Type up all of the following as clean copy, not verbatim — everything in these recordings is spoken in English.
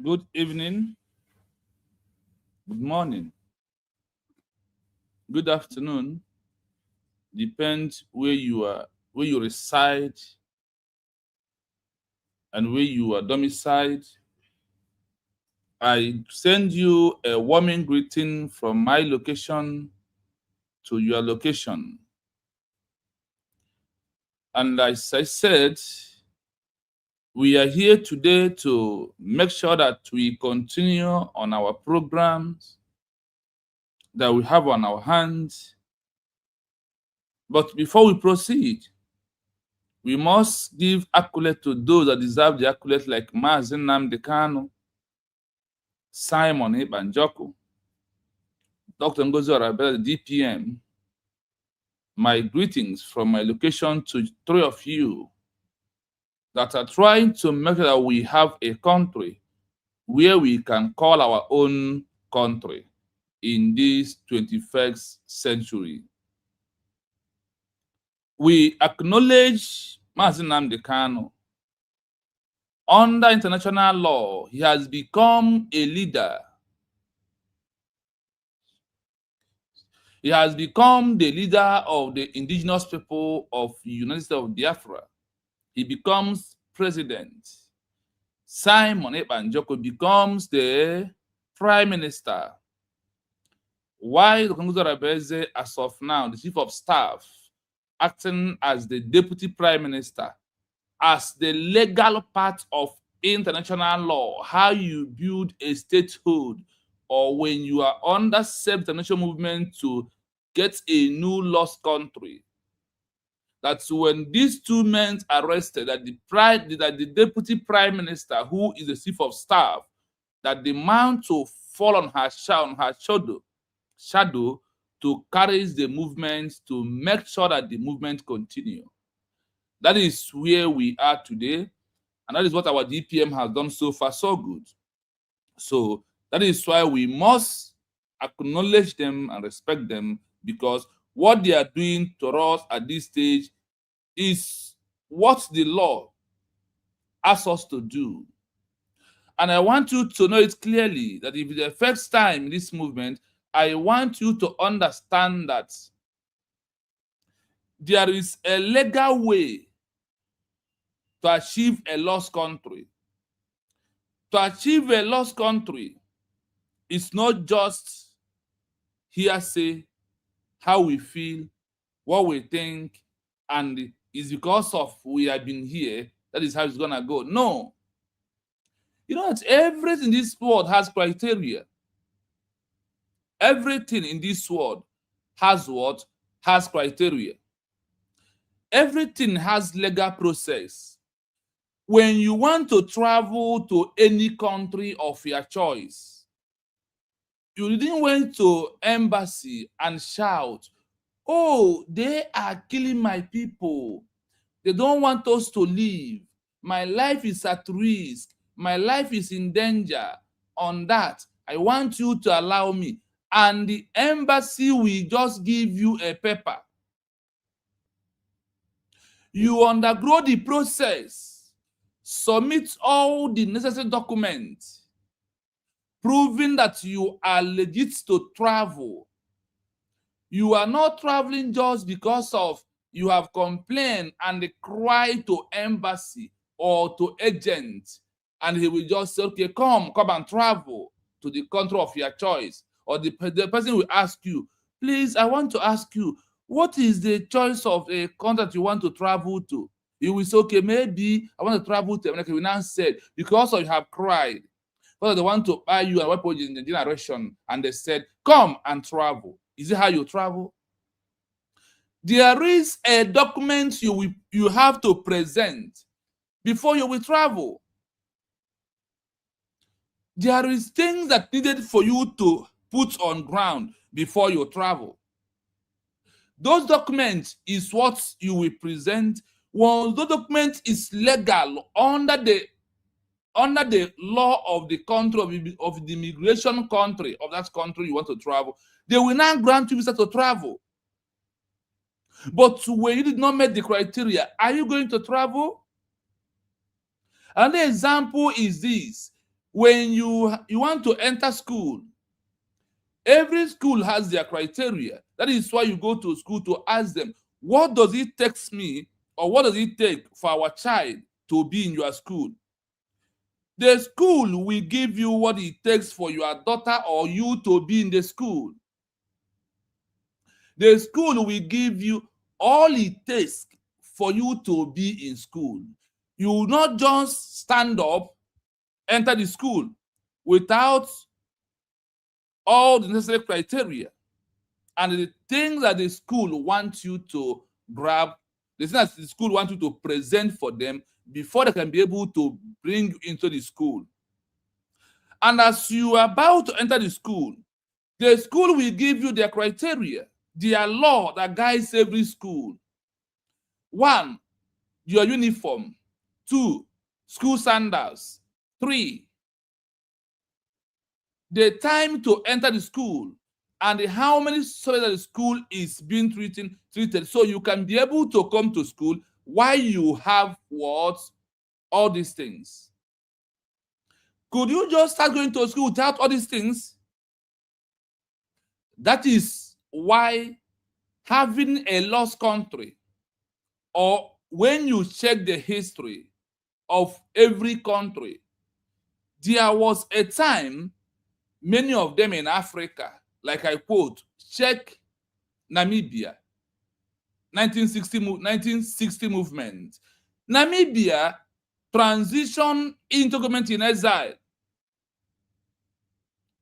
Good evening, good morning, good afternoon. Depends where you are, where you reside, and where you are domiciled. I send you a warming greeting from my location to your location. And as I said, we are here today to make sure that we continue on our programs that we have on our hands. But before we proceed, we must give accolade to those that deserve the accolade, like Mazen Namdekano, Simon Ibanjoko, Dr. Ngozi Orabel, DPM. My greetings from my location to three of you that are trying to make sure that we have a country where we can call our own country in this 21st century. We acknowledge Mazen Namdekano. Under international law, he has become a leader. He has become the leader of the indigenous people of the United States of Biafra. He becomes president. Simon Ebanjoko becomes the prime minister. While Dr. Rabeze, as of now, the chief of staff, acting as the deputy prime minister, as the legal part of international law, how you build a statehood, or when you are under self-determination movement to get a new lost country. That's when these two men arrested, that the deputy prime minister, who is the chief of staff, that the man to fall on her shadow to carry the movement, to make sure that the movement continue. That is where we are today, and that is what our DPM has done so far, so good. So that is why we must acknowledge them and respect them, because what they are doing to us at this stage is what the law asks us to do. And I want you to know it clearly that if it's the first time in this movement, I want you to understand that there is a legal way to achieve a lost country. To achieve a lost country, it's not just hearsay, how we feel, what we think, and it's because of we have been here, that is how it's gonna go. No. You know that everything in this world has criteria. Everything in this world has what? Has criteria. Everything has legal process. When you want to travel to any country of your choice, you didn't went to embassy and shout, "Oh, they are killing my people. They don't want us to leave. My life is at risk. My life is in danger. On that, I want you to allow me." And the embassy will just give you a paper. You undergo the process, submit all the necessary documents, proving that you are legit to travel. You are not traveling just because of you have complained and cry to embassy or to agent, and he will just say, "Okay, come and travel to the country of your choice." Or the person will ask you, "Please, I want to ask you, what is the choice of a country that you want to travel to?" You will say, "Okay, maybe I want to travel to America." We now said, because of you have cried, because they want to buy you a weapon in the generation, and they said, "Come and travel." Is it how you travel? There is a document you have to present before you will travel. There is things that needed for you to put on ground before you travel. Those documents is what you will present. Once the document is legal under the law of the country, of the immigration country of that country you want to travel, they will now grant you visa to travel. But when you did not meet the criteria, are you going to travel? Another example is this. When you want to enter school, every school has their criteria. That is why you go to school to ask them, what does it take me, or what does it take for our child to be in your school? The school will give you what it takes for your daughter or you to be in the school. The school will give you all it takes for you to be in school. You will not just stand up, enter the school without all the necessary criteria and the things that the school wants you to grab, the things that the school wants you to present for them before they can be able to bring you into the school. And as you are about to enter the school will give you their criteria, their law that guides every school. 1, your uniform. 2, school sandals. 3, the time to enter the school and how many students that the school is being treated, so you can be able to come to school while you have what? All these things. Could you just start going to school without all these things? That is why having a lost country, or when you check the history of every country, there was a time many of them in Africa, like I quote, check Namibia, 1960 movement. Namibia transitioned into government-in-exile.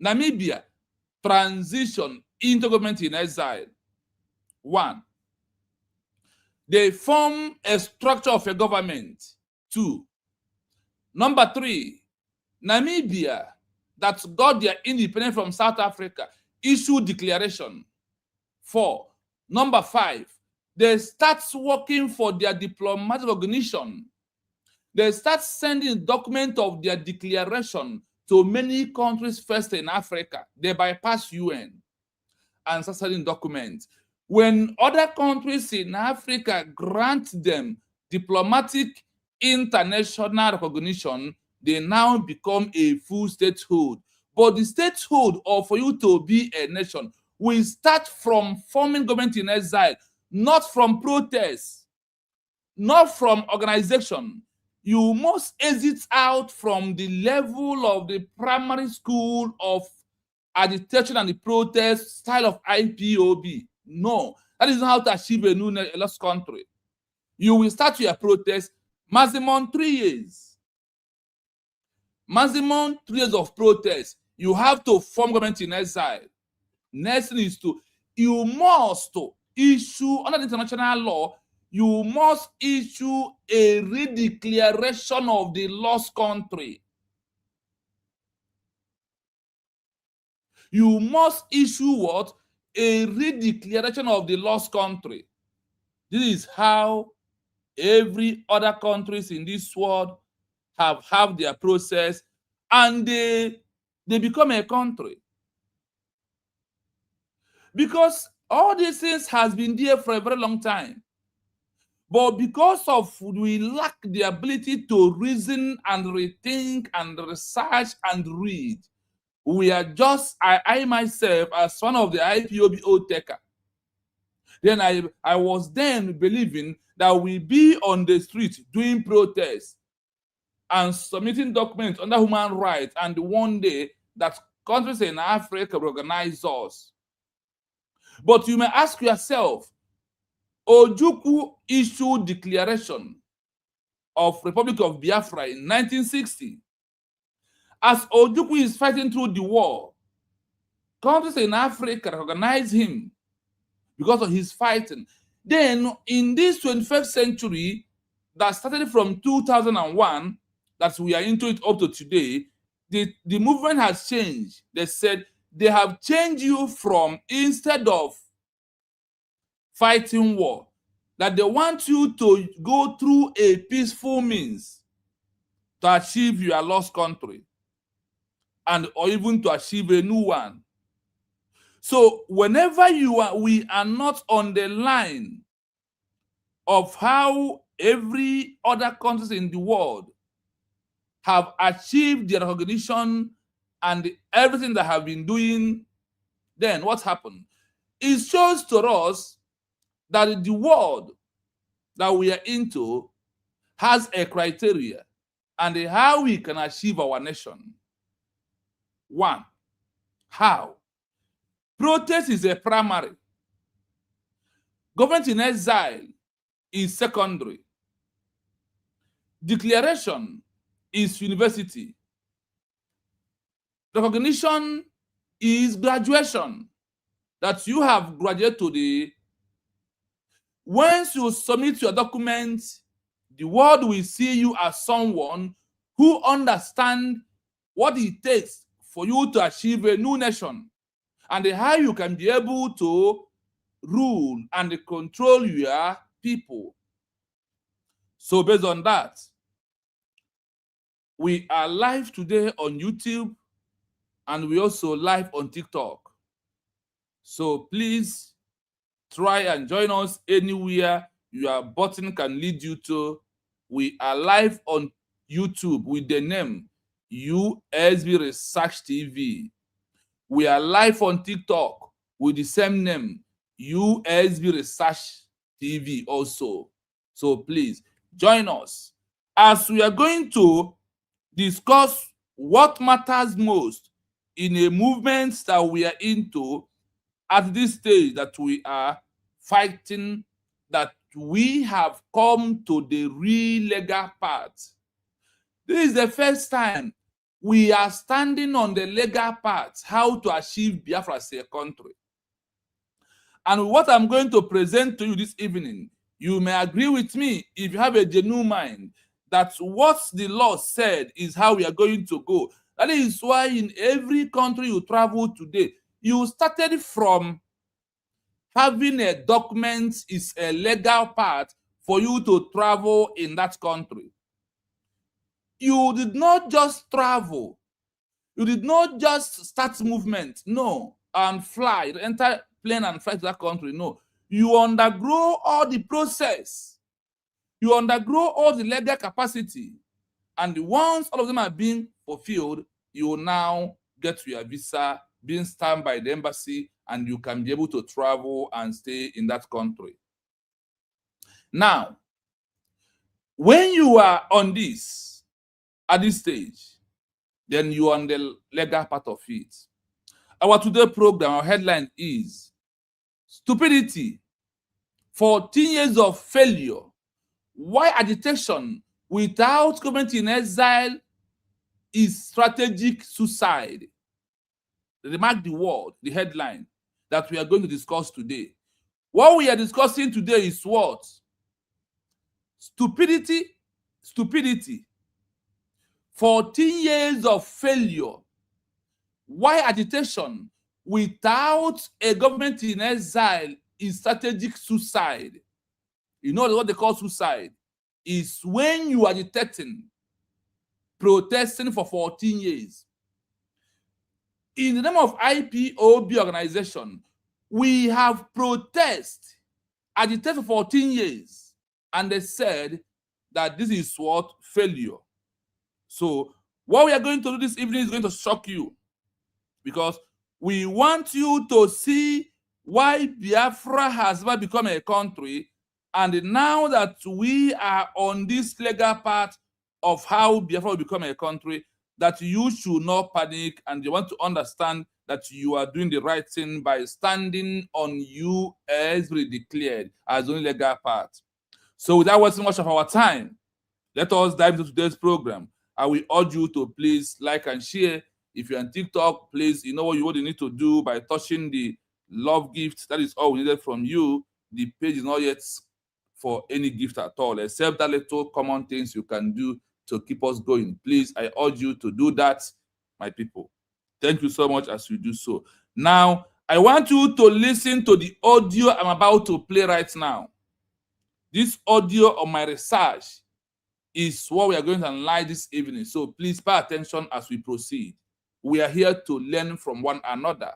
Namibia transitioned into government-in-exile. 1, they form a structure of a government. 2, number 3, Namibia, that got their independence from South Africa, issued declaration. 4, number 5, they start working for their diplomatic recognition. They start sending document of their declaration to many countries first in Africa. They bypass UN and start sending documents. When other countries in Africa grant them diplomatic international recognition, they now become a full statehood. But the statehood, or for you to be a nation, will start from forming government-in-exile, not from protest, not from organization. You must exit out from the level of the primary school of agitation and the protest style of IPOB. No, that is not how to achieve a new lost country. You will start your protest maximum 3 years. Maximum 3 years of protest. You have to form government-in-exile. Next thing is you must issue, under the international law, you must issue a redeclaration of the lost country. You must issue what? A redeclaration of the lost country. This is how every other countries in this world have their process, and they become a country. Because all these things has been there for a very long time. But because of we lack the ability to reason and rethink and research and read, we are just, I myself, as one of the IPOB taker, then I was then believing that we be on the street doing protests and submitting documents under human rights, and one day that countries in Africa recognize us. But you may ask yourself, Ojukwu issued declaration of Republic of Biafra in 1960. As Ojukwu is fighting through the war, countries in Africa recognize him because of his fighting. Then in this 21st century that started from 2001, that we are into it up to today, the movement has changed. They said they have changed you from, instead of fighting war, that they want you to go through a peaceful means to achieve your lost country, and or even to achieve a new one. So whenever we are not on the line of how every other countries in the world have achieved the recognition and everything they have been doing, then what happened? It shows to us that the world that we are into has a criteria and how we can achieve our nation. One, how? Protest is a primary. Government in exile is secondary. Declaration is university. Recognition is graduation, that you have graduated today. Once you submit your documents, the world will see you as someone who understands what it takes for you to achieve a new nation and how you can be able to rule and control your people. So based on that, we are live today on YouTube and we also live on TikTok. So please try and join us anywhere your button can lead you to. We are live on YouTube with the name USB Research TV. We are live on TikTok with the same name, USB Research TV also. So please join us as we are going to discuss what matters most in a movement that we are into at this stage that we are fighting, that we have come to the real legal part. This is the first time we are standing on the legal path, how to achieve Biafra as a country. And what I'm going to present to you this evening, you may agree with me if you have a genuine mind that what the law said is how we are going to go. That is why in every country you travel today, you started from having a document is a legal part for you to travel in that country. You did not just travel. You did not just start movement, no, and fly, enter plane and fly to that country, no. You undergo all the process. You undergo all the legal capacity. And once all of them are being fulfilled, you will now get your visa, being stamped by the embassy, and you can be able to travel and stay in that country. Now, when you are on this, at this stage, then you are on the legal part of it. Our today program, our headline is Stupidity, 14 years of failure. Why agitation without government in exile is strategic suicide. Remark the word, the headline that we are going to discuss today. What we are discussing today is what? Stupidity. 14 years of failure. Why agitation without a government in exile is strategic suicide. You know what they call suicide? Is when you are agitating, protesting for 14 years. In the name of IPOB organization, we have agitated for 14 years, and they said that this is what? Failure. So what we are going to do this evening is going to shock you, because we want you to see why Biafra has never become a country, and now that we are on this legal path of how Biafra will become a country, that you should not panic, and you want to understand that you are doing the right thing by standing on US declared as the only legal path. So without wasting much of our time, let us dive into today's program. I will urge you to please like and share. If you're on TikTok, please, you know what you need to do by touching the love gift. That is all we needed from you. The page is not yet for any gift at all, except that little common things you can do to keep us going. Please, I urge you to do that, my people. Thank you so much as you do so. Now, I want you to listen to the audio I'm about to play right now. This audio of my research is what we are going to analyze this evening. So please pay attention as we proceed. We are here to learn from one another.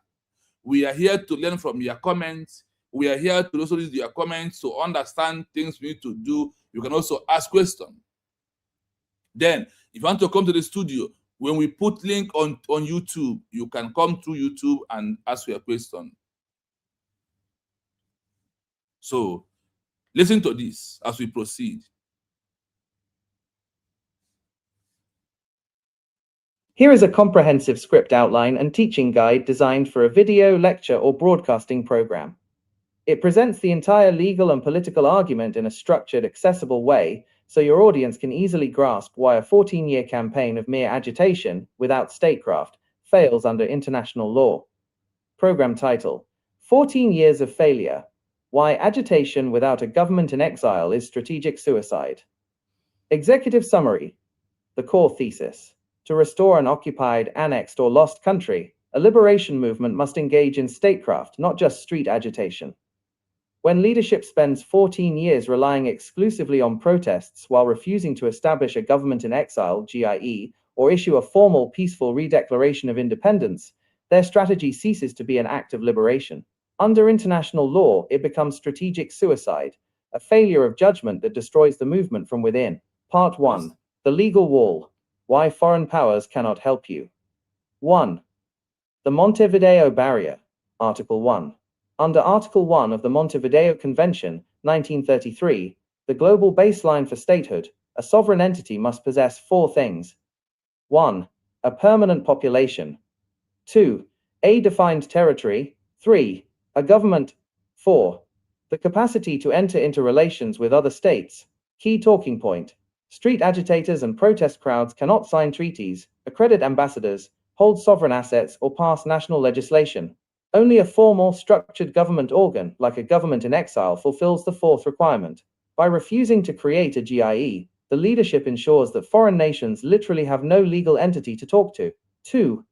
We are here to learn from your comments. We are here to also read your comments to understand things we need to do. You can also ask questions. Then, if you want to come to the studio, when we put link on YouTube, you can come through YouTube and ask your question. So, listen to this as we proceed. Here is a comprehensive script outline and teaching guide designed for a video, lecture, or broadcasting program. It presents the entire legal and political argument in a structured, accessible way, so your audience can easily grasp why a 14-year campaign of mere agitation, without statecraft, fails under international law. Program title: 14 Years of Failure. Why agitation without a government in exile is strategic suicide. Executive summary. The core thesis. To restore an occupied, annexed, or lost country, a liberation movement must engage in statecraft, not just street agitation. When leadership spends 14 years relying exclusively on protests while refusing to establish a government in exile, GIE, or issue a formal peaceful redeclaration of independence, their strategy ceases to be an act of liberation. Under international law, it becomes strategic suicide, a failure of judgment that destroys the movement from within. Part 1. The Legal Wall. Why foreign powers cannot help you. 1. The Montevideo Barrier. Article 1. Under Article 1 of the Montevideo Convention, 1933, the global baseline for statehood, a sovereign entity must possess 4 things. 1. A permanent population. 2. A defined territory. 3. A government. 4. The capacity to enter into relations with other states. Key talking point. Street agitators and protest crowds cannot sign treaties, accredit ambassadors, hold sovereign assets, or pass national legislation. Only a formal, structured government organ, like a government in exile, fulfills the 4th requirement. By refusing to create a GIE, the leadership ensures that foreign nations literally have no legal entity to talk to. 2.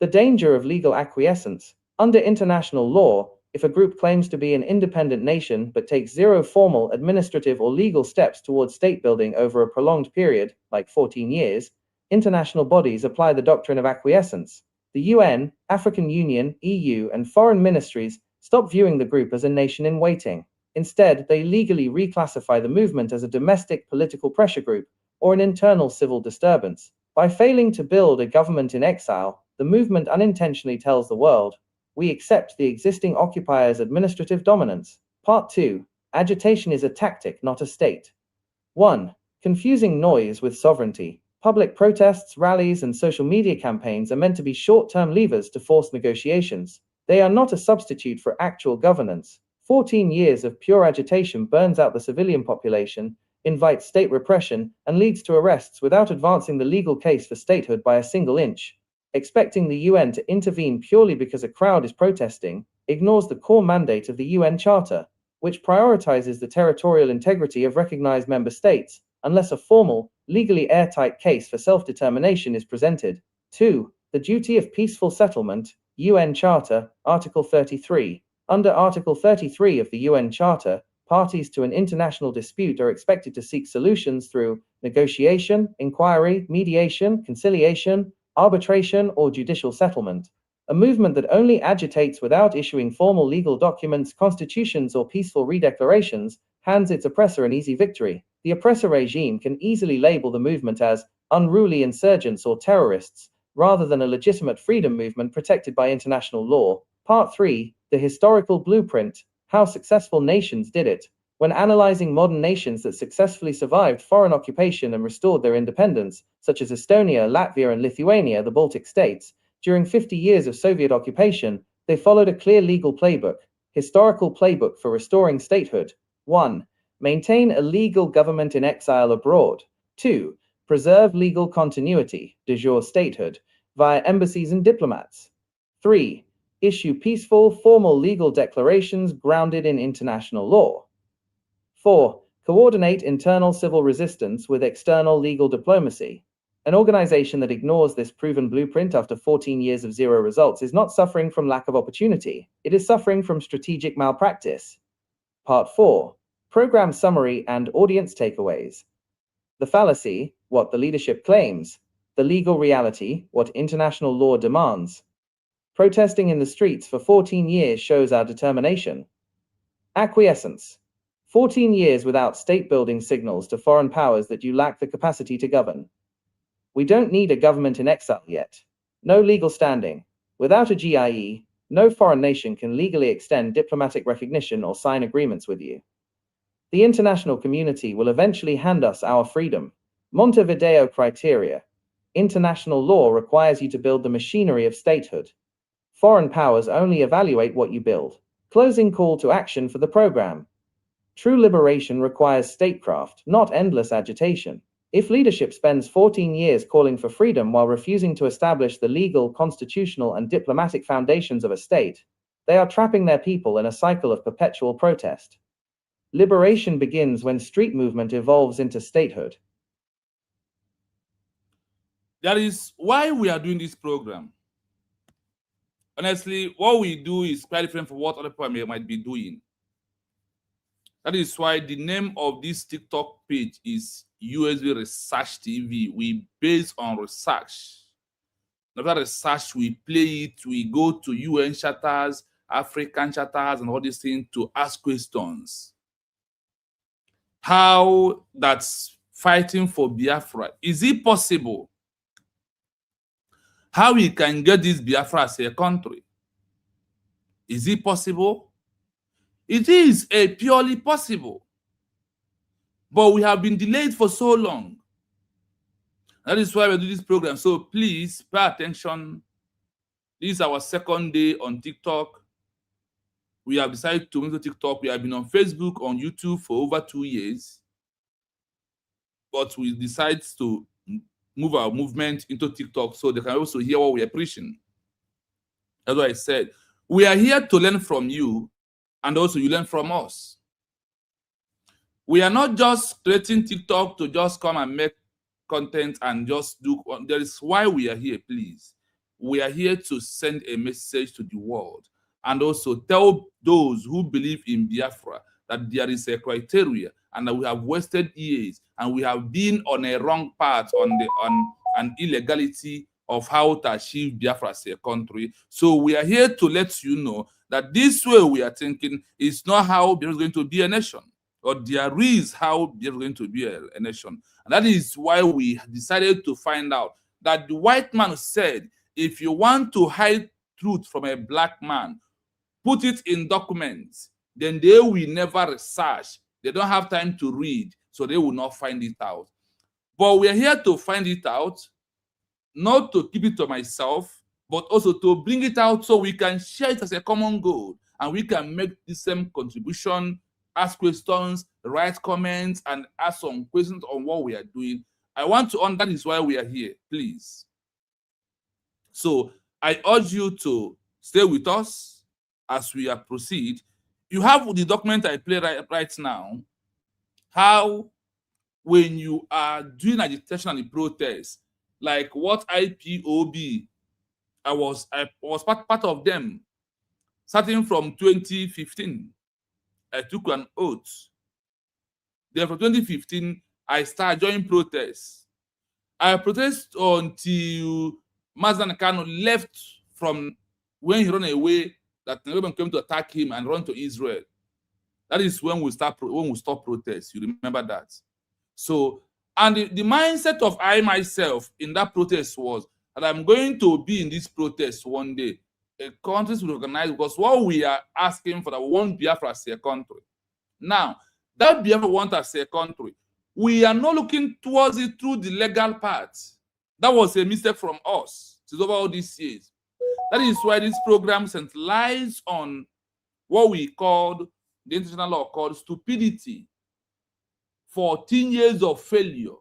The danger of legal acquiescence. Under international law, if a group claims to be an independent nation but takes 0 formal, administrative, or legal steps towards state building over a prolonged period, like 14 years, international bodies apply the doctrine of acquiescence. The UN, African Union, EU, and foreign ministries stop viewing the group as a nation in waiting. Instead, they legally reclassify the movement as a domestic political pressure group or an internal civil disturbance. By failing to build a government in exile, the movement unintentionally tells the world, we accept the existing occupier's administrative dominance. Part 2. Agitation is a tactic, not a state. 1. Confusing noise with sovereignty. Public protests, rallies, and social media campaigns are meant to be short-term levers to force negotiations. They are not a substitute for actual governance. 14 years of pure agitation burns out the civilian population, invites state repression, and leads to arrests without advancing the legal case for statehood by a single inch. Expecting the UN to intervene purely because a crowd is protesting ignores the core mandate of the UN Charter, which prioritizes the territorial integrity of recognized member states, unless a formal, legally airtight case for self-determination is presented. 2. The duty of peaceful settlement, UN Charter, Article 33. Under Article 33 of the UN Charter, parties to an international dispute are expected to seek solutions through negotiation, inquiry, mediation, conciliation, arbitration, or judicial settlement. A movement that only agitates without issuing formal legal documents, constitutions, or peaceful redeclarations hands its oppressor an easy victory. The oppressor regime can easily label the movement as unruly insurgents or terrorists, rather than a legitimate freedom movement protected by international law. Part 3. The historical blueprint. How successful nations did it. When analyzing modern nations that successfully survived foreign occupation and restored their independence, such as Estonia, Latvia, and Lithuania, the Baltic states, during 50 years of Soviet occupation, they followed a clear legal playbook. Historical playbook for restoring statehood. 1. Maintain a legal government in exile abroad. 2. Preserve legal continuity, de jure statehood, via embassies and diplomats. 3. Issue peaceful, formal legal declarations grounded in international law. 4. Coordinate internal civil resistance with external legal diplomacy. An organization that ignores this proven blueprint after 14 years of 0 results is not suffering from lack of opportunity. It is suffering from strategic malpractice. Part 4. Program summary and audience takeaways. The fallacy, what the leadership claims. The legal reality, what international law demands. Protesting in the streets for 14 years shows our determination. Acquiescence. 14 years without state-building signals to foreign powers that you lack the capacity to govern. We don't need a government in exile yet. No legal standing. Without a GIE, no foreign nation can legally extend diplomatic recognition or sign agreements with you. The international community will eventually hand us our freedom. Montevideo criteria. International law requires you to build the machinery of statehood. Foreign powers only evaluate what you build. Closing call to action for the program. True liberation requires statecraft, not endless agitation. If leadership spends 14 years calling for freedom while refusing to establish the legal, constitutional, and diplomatic foundations of a state, they are trapping their people in a cycle of perpetual protest. Liberation begins when street movement evolves into statehood. That is why we are doing this program. Honestly, what we do is quite different from what other people might be doing. That is why the name of this TikTok page is USB Research TV. We base on research. After research, we play it. We go to UN charters, African charters, and all these things to ask questions. How that's fighting for Biafra. Is it possible? How we can get this Biafra as a country? Is it possible? It is purely possible. But we have been delayed for so long. That is why we do this program. So please pay attention. This is our second day on TikTok. We have decided to move to TikTok. We have been on Facebook, on YouTube for over 2 years. But we decided to move our movement into TikTok so they can also hear what we are preaching. That's what I said. We are here to learn from you, and also you learn from us. We are not just creating TikTok to just come and make content and just do. That is why we are here, please. We are here to send a message to the world and also tell those who believe in Biafra that there is a criteria and that we have wasted years and we have been on a wrong path on an illegality of how to achieve Biafra as a country. So we are here to let you know that this way we are thinking is not how Biafra is going to be a nation, or there is how Biafra is going to be a nation. And that is why we decided to find out that the white man said, if you want to hide truth from a black man, put it in documents, then they will never research. They don't have time to read, so they will not find it out. But we are here to find it out, not to keep it to myself, but also to bring it out so we can share it as a common goal and we can make the same contribution, ask questions, write comments, and ask some questions on what we are doing. I want to, that is why we are here, please. So I urge you to stay with us as we proceed. You have the document I play right now, how when you are doing agitation and protest, like what IPOB, I was part of them. Starting from 2015, I took an oath. Then from 2015, I started joining protests. I protested until Mazdan Kano left from when he ran away, that Nairobi came to attack him and run to Israel. That is when we stop protests. You remember that? So, and the mindset of I myself in that protest was that I'm going to be in this protest one day. A country will organize, because what we are asking for, that we want Biafra as a country. Now, that Biafra want as a country, we are not looking towards it through the legal path. That was a mistake from us. It's over all these years. That is why this program centralizes on what we called, the international law called stupidity. 14 years of failure,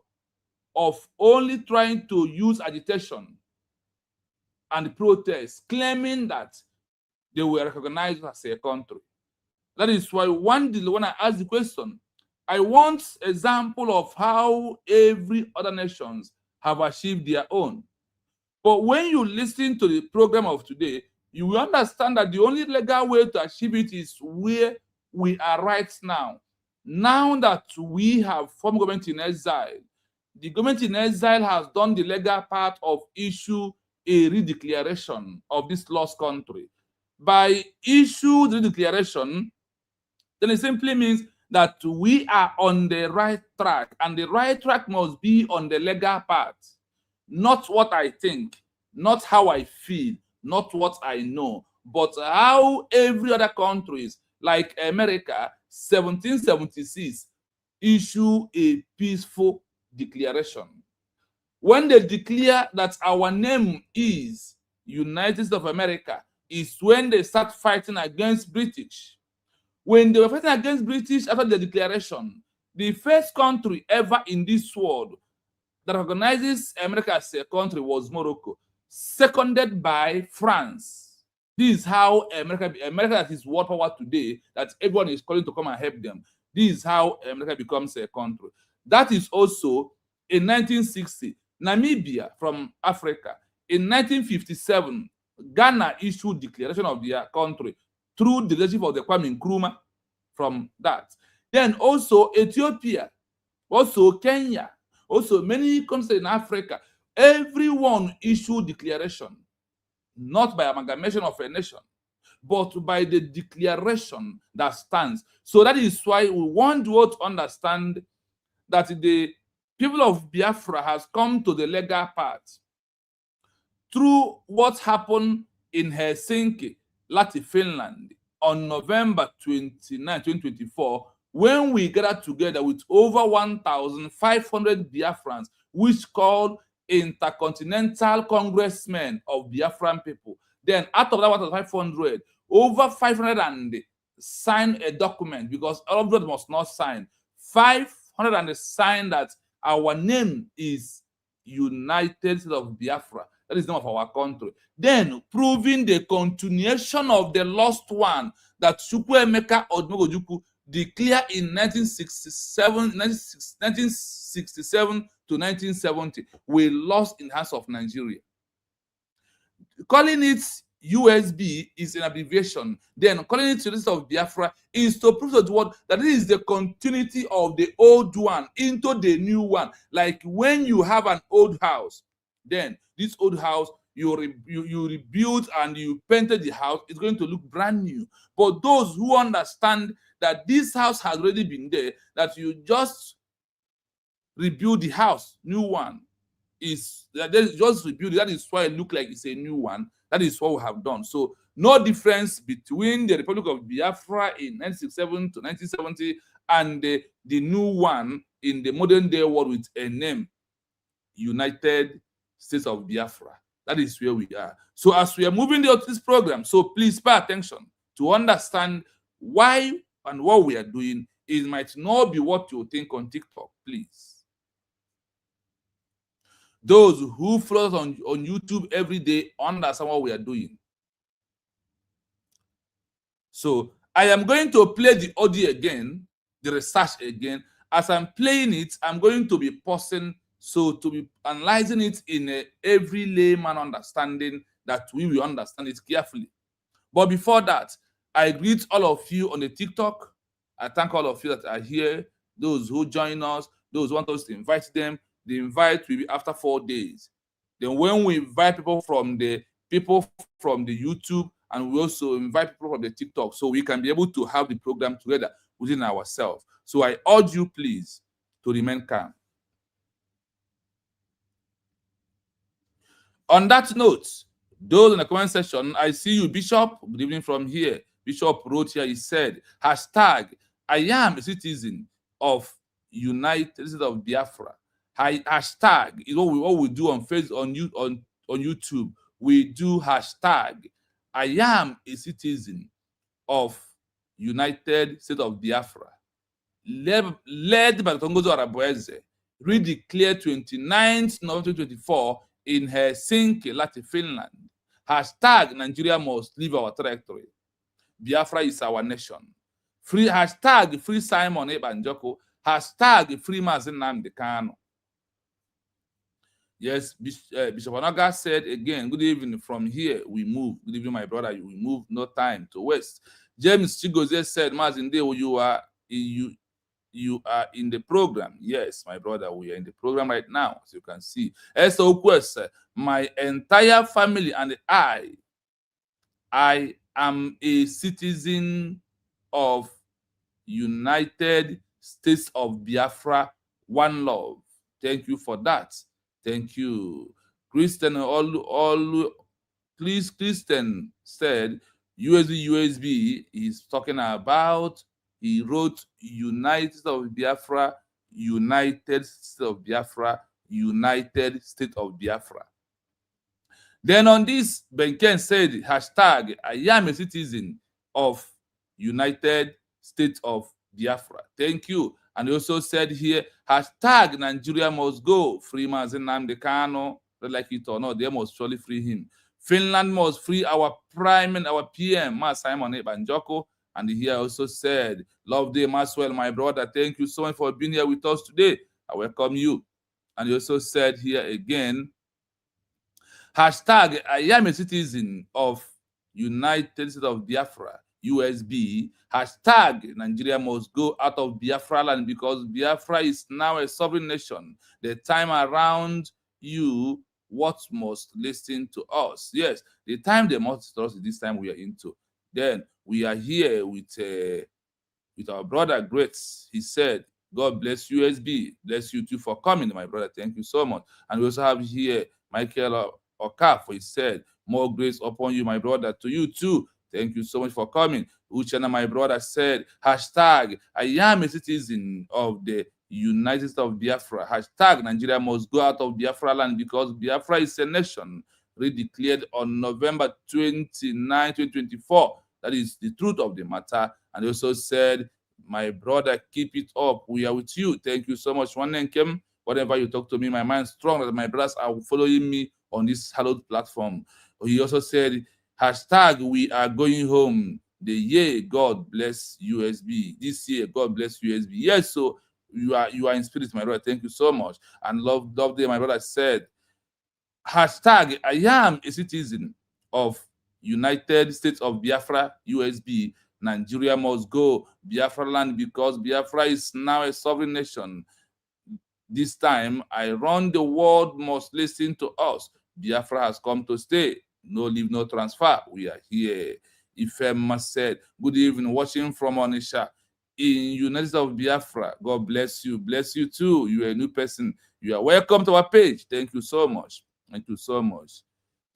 of only trying to use agitation and protest, claiming that they were recognized as a country. That is why one day when I asked the question, I want an example of how every other nations have achieved their own. But when you listen to the program of today, you will understand that the only legal way to achieve it is where we are right now. Now that we have formed Government-in-Exile, the Government-in-Exile has done the legal part of issue a redeclaration of this lost country. By issue the redeclaration, then it simply means that we are on the right track, and the right track must be on the legal path, not what I think, not how I feel, not what I know, but how every other countries like America 1776 issue a peaceful declaration. When they declare that our name is United States of America, is when they start fighting against British. When they were fighting against British after the declaration, the first country ever in this world that recognizes America as a country was Morocco, seconded by France. This is how America that is world power today, that everyone is calling to come and help them. This is how America becomes a country. That is also in 1960, Namibia from Africa. In 1957, Ghana issued declaration of their country through the leadership of the Kwame Nkrumah from that. Then also Ethiopia, also Kenya, also many countries in Africa, everyone issued declaration, not by amalgamation of a nation, but by the declaration that stands. So that is why we want to understand that the people of Biafra has come to the legal path through what happened in Helsinki, Latin Finland, on November 29, 2024, when we gathered together with over 1,500 Biafrans, which called intercontinental congressmen of Biafran people. Then out of that 1,500, over 500 and signed a document, because all of them must not sign. 500 and signed that our name is United States of Biafra. That is the name of our country. Then proving the continuation of the lost one that Chukwuemeka Odumegojukwu declared in 1967 to 1970. We lost in the hands of Nigeria. Calling it USB is an abbreviation. Then calling it United States of Biafra is to prove to the world that it is the continuity of the old one into the new one. Like when you have an old house, then this old house, you rebuild and you painted the house, it's going to look brand new. But those who understand that this house has already been there, that you just rebuild the house, new one, is that just rebuild it. That is why it looks like it's a new one. That is what we have done. So no difference between the Republic of Biafra in 1967 to 1970 and the new one in the modern day world with a name, United States of Biafra. That is where we are. So as we are moving this program, so please pay attention to understand why and what we are doing. It might not be what you think on TikTok, please. Those who follow us on YouTube every day understand what we are doing. So I am going to play the audio again, the research again. As I'm playing it, I'm going to be pausing, so to be analyzing it in every layman understanding, that we will understand it carefully. But before that, I greet all of you on the TikTok. I thank all of you that are here, those who join us, those who want us to invite them. The invite will be after 4 days. Then when we invite people from the YouTube, and we also invite people from the TikTok, so we can be able to have the program together within ourselves. So I urge you, please, to remain calm. On that note, those in the comment section, I see you, Bishop. Good evening from here. Bishop wrote here, he said, hashtag, I am a citizen of United States of Biafra. Hashtag is what we do on Facebook, on YouTube. We do hashtag, I am a citizen of United States of Biafra. Led by Tongozo Arabueze, redeclared 29th November 2024 in Helsinki, Latin Finland. Hashtag Nigeria must leave our territory. Biafra is our nation. Hashtag free Simon Ebanjoko. Hashtag free Mazen Nnamdi Kanu. Yes, Bishop Onaga said again, good evening from here, we move. Good evening, my brother, we move, no time to waste. James Chigoze said, Mazinde, you are in the program. Yes, my brother, we are in the program right now, as you can see. Esther Okwes, my entire family and I am a citizen of United States of Biafra, one love. Thank you for that. Thank you. Christian Christian said USB is talking about, he wrote United States of Biafra, United States of Biafra, United States of Biafra. Then on this, Benken said, hashtag, I am a citizen of United States of Biafra. Thank you. And he also said here, hashtag, Nigeria must go. Free Mazi Nnamdi Kanu, like it or not, they must surely free him. Finland must free our prime and our PM, Ma Simon Ebanjoko. And he also said, love day, Maswell, my brother. Thank you so much for being here with us today. I welcome you. And he also said here again, hashtag, I am a citizen of United States of Biafra, USB. Hashtag, Nigeria must go out of Biafra land because Biafra is now a sovereign nation. The time around you, what must listen to us? Yes, the time they must listen to us is this time we are into. Then we are here with our brother Greats. He said, God bless USB. Bless you too for coming, my brother. Thank you so much. And we also have here Michael Okafor. He said, more grace upon you, my brother. To you too. Thank you so much for coming. Uchenna, my brother, said, hashtag, I am a citizen of the United States of Biafra. Hashtag, Nigeria must go out of Biafra land because Biafra is a nation redeclared on November 29, 2024. That is the truth of the matter. And he also said, my brother, keep it up. We are with you. Thank you so much. One Nkem, whatever you talk to me, my mind is strong that my brothers are following me on this hallowed platform. He also said, hashtag, we are going home. The year, God bless USB. This year, God bless USB. Yes, so you are in spirit, my brother. Thank you so much. And love day, my brother said, hashtag, I am a citizen of United States of Biafra, USB. Nigeria must go Biafra land because Biafra is now a sovereign nation. This time, I run the world must listen to us. Biafra has come to stay. No leave, no transfer. We are here. Ifema said, good evening, watching from Onisha in United States of Biafra. God bless you. Bless you too. You are a new person. You are welcome to our page. Thank you so much. Thank you so much.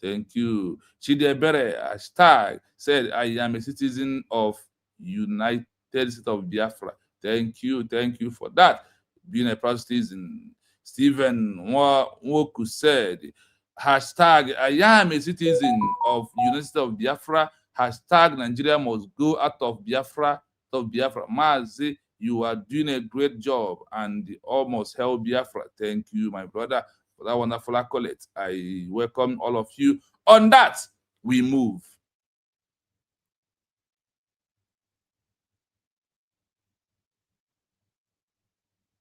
Thank you. Chidebere, hashtag, said, I am a citizen of United States of Biafra. Thank you. Thank you for that. Being a proud citizen. Stephen Nwoku said, hashtag, I am a citizen of United States of Biafra. Hashtag, Nigeria must go out of Biafra. Mazi, you are doing a great job and almost held Biafra. Thank you, my brother, for that wonderful accolade. I welcome all of you. On that, we move.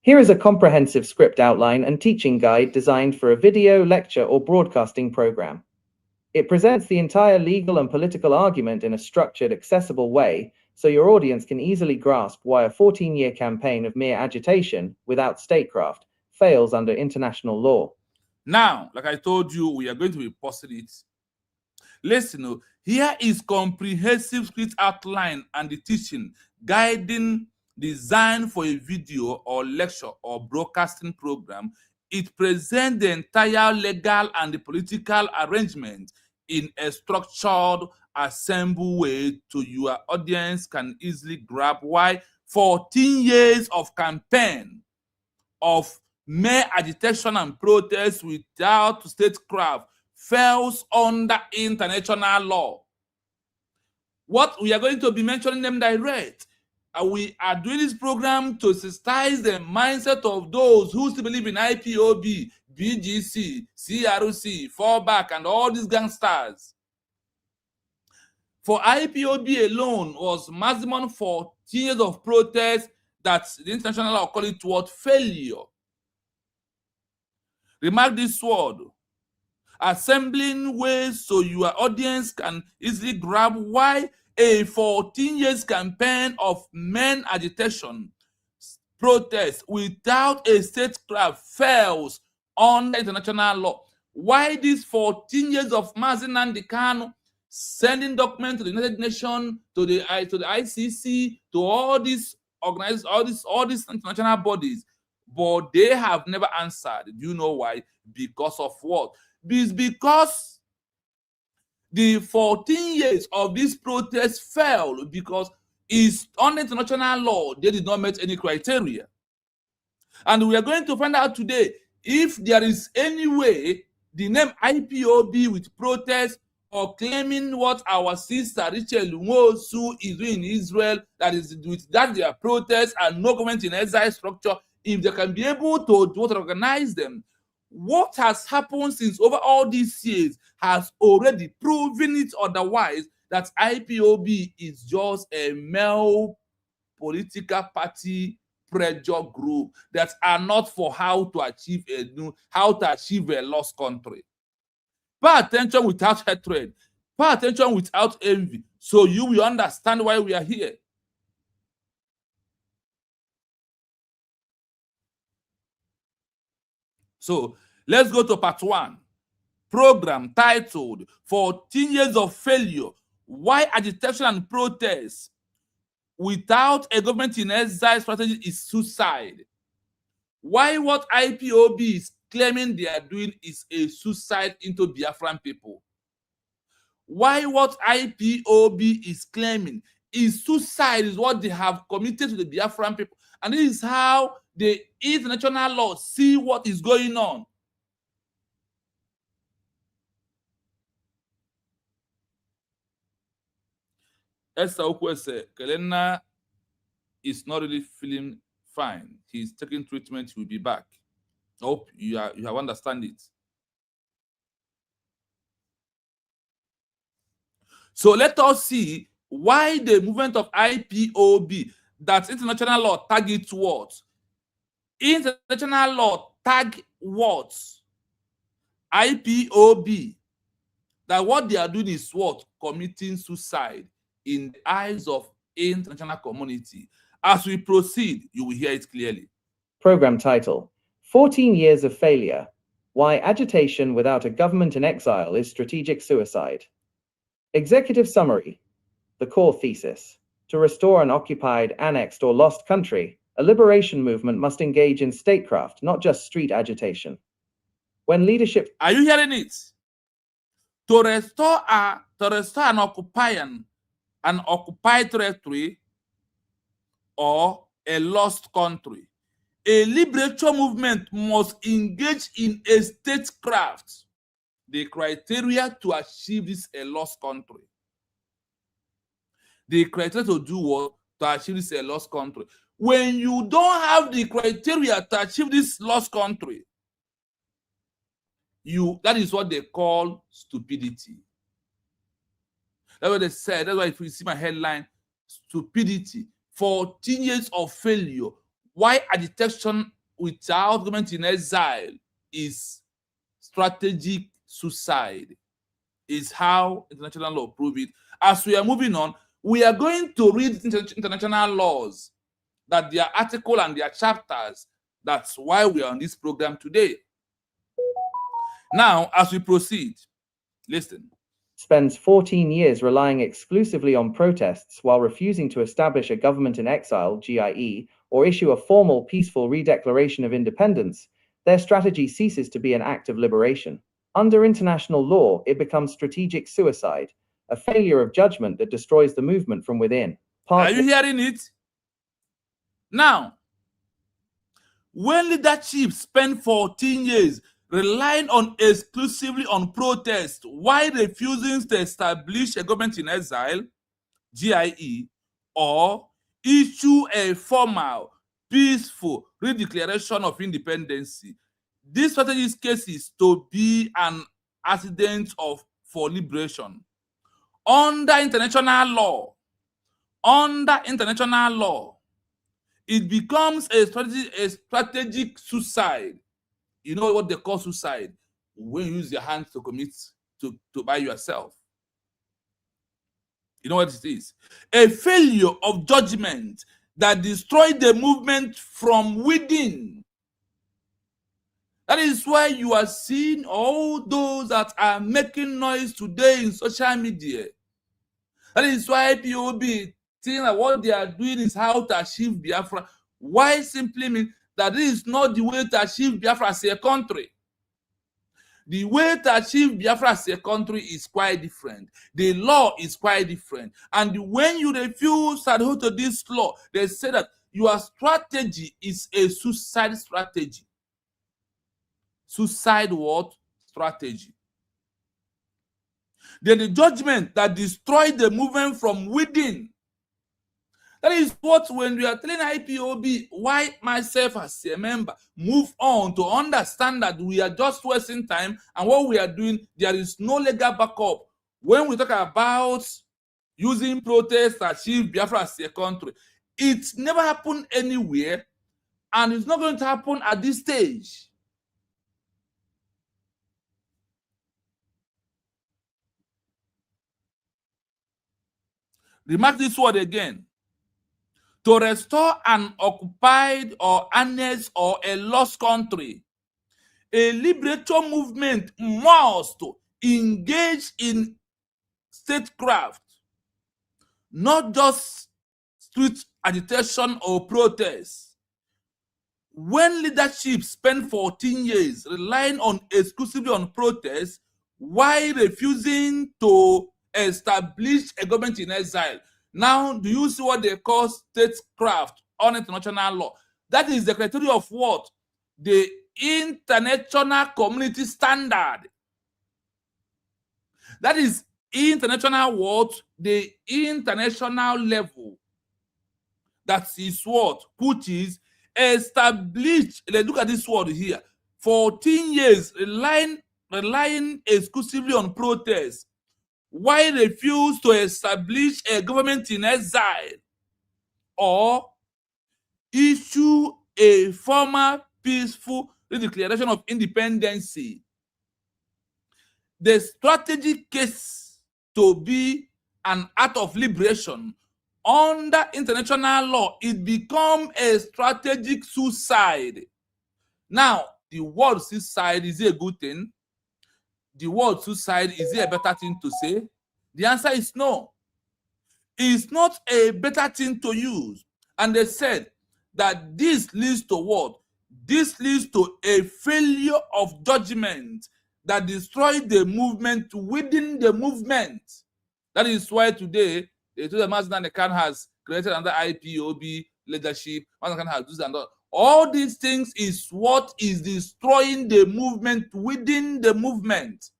Here is a comprehensive script outline and teaching guide designed for a video, lecture, or broadcasting program. It presents the entire legal and political argument in a structured, accessible way, so your audience can easily grasp why a 14-year campaign of mere agitation, without statecraft, fails under international law. Now, like I told you, we are going to be posting it. Listen, here is comprehensive script outline and the teaching guiding design for a video or lecture or broadcasting program. It presents the entire legal and the political arrangement in a structured, assembled way to your audience can easily grab why 14 years of campaign of mere agitation and protest without statecraft fails under international law. What we are going to be mentioning them direct. We are doing this program to sensitize the mindset of those who still believe in IPOB, BGC, CRC, Fallback, and all these gangsters. For IPOB alone was maximum 14 years of protest that the international law call it what? Failure. Remark this word. Assembling ways so your audience can easily grab why a 14 years campaign of men agitation, protest without a statecraft fails under international law. Why these 14 years of Mazi Nnamdi Kanu sending documents to the United Nations, to the ICC, to all these organize all these international bodies, but they have never answered. Do you know why? Because of what? It's because the 14 years of this protest failed because it's on international law. They did not meet any criteria. And we are going to find out today if there is any way the name IPOB with protest or claiming what our sister Rachel Nwosu is doing in Israel, that is with that their protest and no government-in-exile structure, if they can be able to organize them. What has happened since over all these years has already proven it otherwise, that IPOB is just a male political party pressure group that are not for how to achieve a lost country. Pay attention without hatred. Pay attention without envy, so you will understand why we are here. So let's go to part 1. Program titled 14 Years of Failure. Why agitation and protest without a government-in-exile strategy is suicide. Why what IPOB is claiming they are doing is a suicide into Biafran people. Why what IPOB is claiming is suicide is what they have committed to the Biafran people. And this is how the international law see what is going on. Esther Okwese, Kelena is not really feeling fine. He's taking treatment. He will be back. I hope you have understand it. So let us see why the movement of IPOB, that international law targets what? International law tag what? IPOB. That what they are doing is what? Committing suicide in the eyes of international community. As we proceed, you will hear it clearly. Program title: 14 Years of Failure. Why agitation without a government in exile is strategic suicide. Executive summary. The core thesis: to restore an occupied, annexed, or lost country, a liberation movement must engage in statecraft, not just street agitation. When leadership... Are you hearing it? To restore an occupied territory or a lost country, a liberation movement must engage in a statecraft. The criteria to achieve this a lost country. The criteria to do what? To achieve this a lost country. When you don't have the criteria to achieve this lost country, that is what they call stupidity. That's what they said. That's why if you see my headline, stupidity. 14 years of failure. Why agitation without government-in-exile is strategic suicide, is how international law prove it. As we are moving on, we are going to read international laws, that their article and their chapters. That's why we are on this program today. Now, as we proceed, listen. Spends 14 years relying exclusively on protests while refusing to establish a government in exile, GIE, or issue a formal peaceful redeclaration of independence, their strategy ceases to be an act of liberation. Under international law, it becomes strategic suicide, a failure of judgment that destroys the movement from within. Are you hearing it? Now, when leadership spent 14 years relying exclusively on protest while refusing to establish a government in exile, GIE, or issue a formal, peaceful redeclaration of independence, this strategy case is to be an accident for liberation. Under international law, it becomes a strategic suicide. You know what they call suicide? When you use your hands to commit to by yourself. You know what it is? A failure of judgment that destroyed the movement from within. That is why you are seeing all those that are making noise today in social media. That is why IPOB think that what they are doing is how to achieve Biafra. Why simply mean that this is not the way to achieve Biafra as a country. The way to achieve Biafra as a country is quite different. The law is quite different. And when you refuse to adhere to this law, they say that your strategy is a suicide strategy. Suicide what? Strategy. Then the judgment that destroyed the movement from within. That is what, when we are telling IPOB, why myself as a member move on to understand that we are just wasting time, and what we are doing, there is no legal backup. When we talk about using protests to achieve Biafra as a country, it's never happened anywhere, and it's not going to happen at this stage. Remark this word again. To restore an occupied or annexed or a lost country, a liberation movement must engage in statecraft, not just street agitation or protest. When leadership spent 14 years relying exclusively on protest while refusing to establish a government in exile, now do you see what they call statecraft on international law? That is the criteria of what? The international community standard. That is international what? The international level. That is what? Which is established. Let's look at this word here. 14 years relying exclusively on protest, while refuse to establish a government in exile or issue a formal peaceful declaration of independence. The strategic case to be an act of liberation under international law, it becomes a strategic suicide. Now, the word suicide, is it a good thing? The word suicide, is it a better thing to say? The answer is no. It's not a better thing to use. And they said that this leads to what? This leads to a failure of judgment that destroys the movement within the movement. That is why today, the Mazen Khan has created under IPOB leadership. Mazen Khan has this and that. All these things is what is destroying the movement within the movement.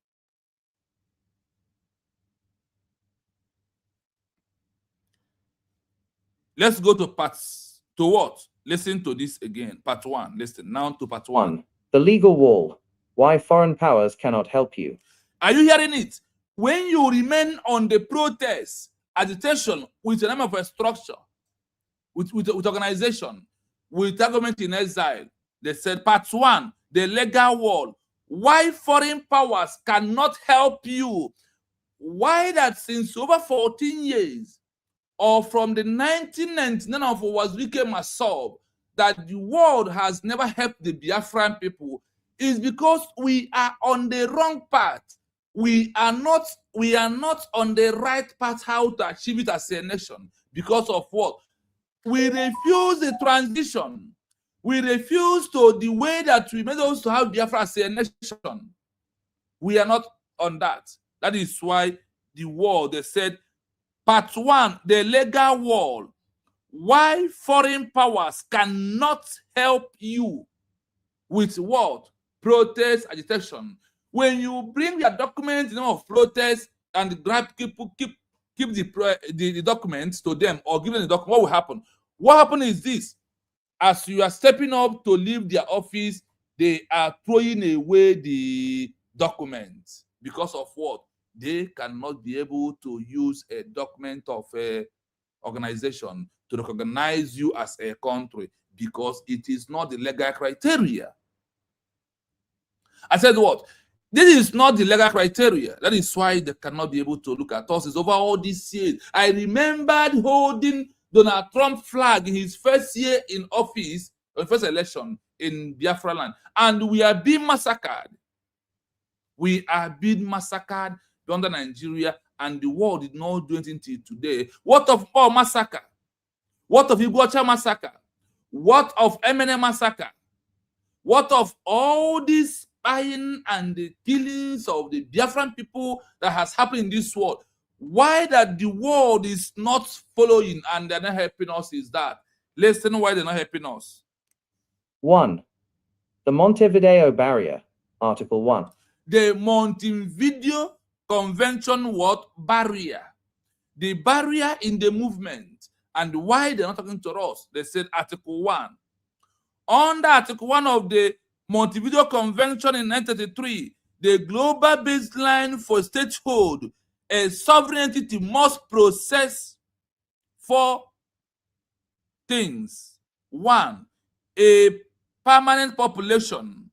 Let's go to parts. To what? Listen to this again. Part 1. Listen now to part 1. The legal wall. Why foreign powers cannot help you. Are you hearing it? When you remain on the protest, agitation with the name of a structure, with organization, with government in exile, they said part 1, the legal wall. Why foreign powers cannot help you? Why that since over 14 years, or from the 1999 of Wazwike Masob, that the world has never helped the Biafran people, is because we are on the wrong path. We are not on the right path how to achieve it as a nation. Because of what? We refuse the transition. We refuse to the way that we made us to have Biafra as a nation. We are not on that. That is why the wall, they said, part 1, the legal wall. Why foreign powers cannot help you with what? Protest, agitation. When you bring your documents in of protest and grab keep the documents to them or give them the document, what will happen? What happens is this: as you are stepping up to leave their office, they are throwing away the documents because of what? They cannot be able to use a document of a organization to recognize you as a country because it is not the legal criteria. I said what? This is not the legal criteria. That is why they cannot be able to look at us. It's over all these years. I remembered holding Donald Trump flag in his first year in office, first election in Biafra land, and we are being massacred. We are being massacred under Nigeria, and the world did not do anything till today. What of Paul massacre? What of Iguacha massacre? What of MNM massacre? What of all this spying and the killings of the Biafran people that has happened in this world? Why that the world is not following and they're not helping us is that. Listen why they're not helping us. 1. The Montevideo Barrier, Article 1. The Montevideo Convention what? Barrier. The barrier in the movement. And why they're not talking to us? They said Article 1. Under Article 1 of the Montevideo Convention in 1933, the global baseline for statehood, a sovereign entity must process 4 things. 1, a permanent population,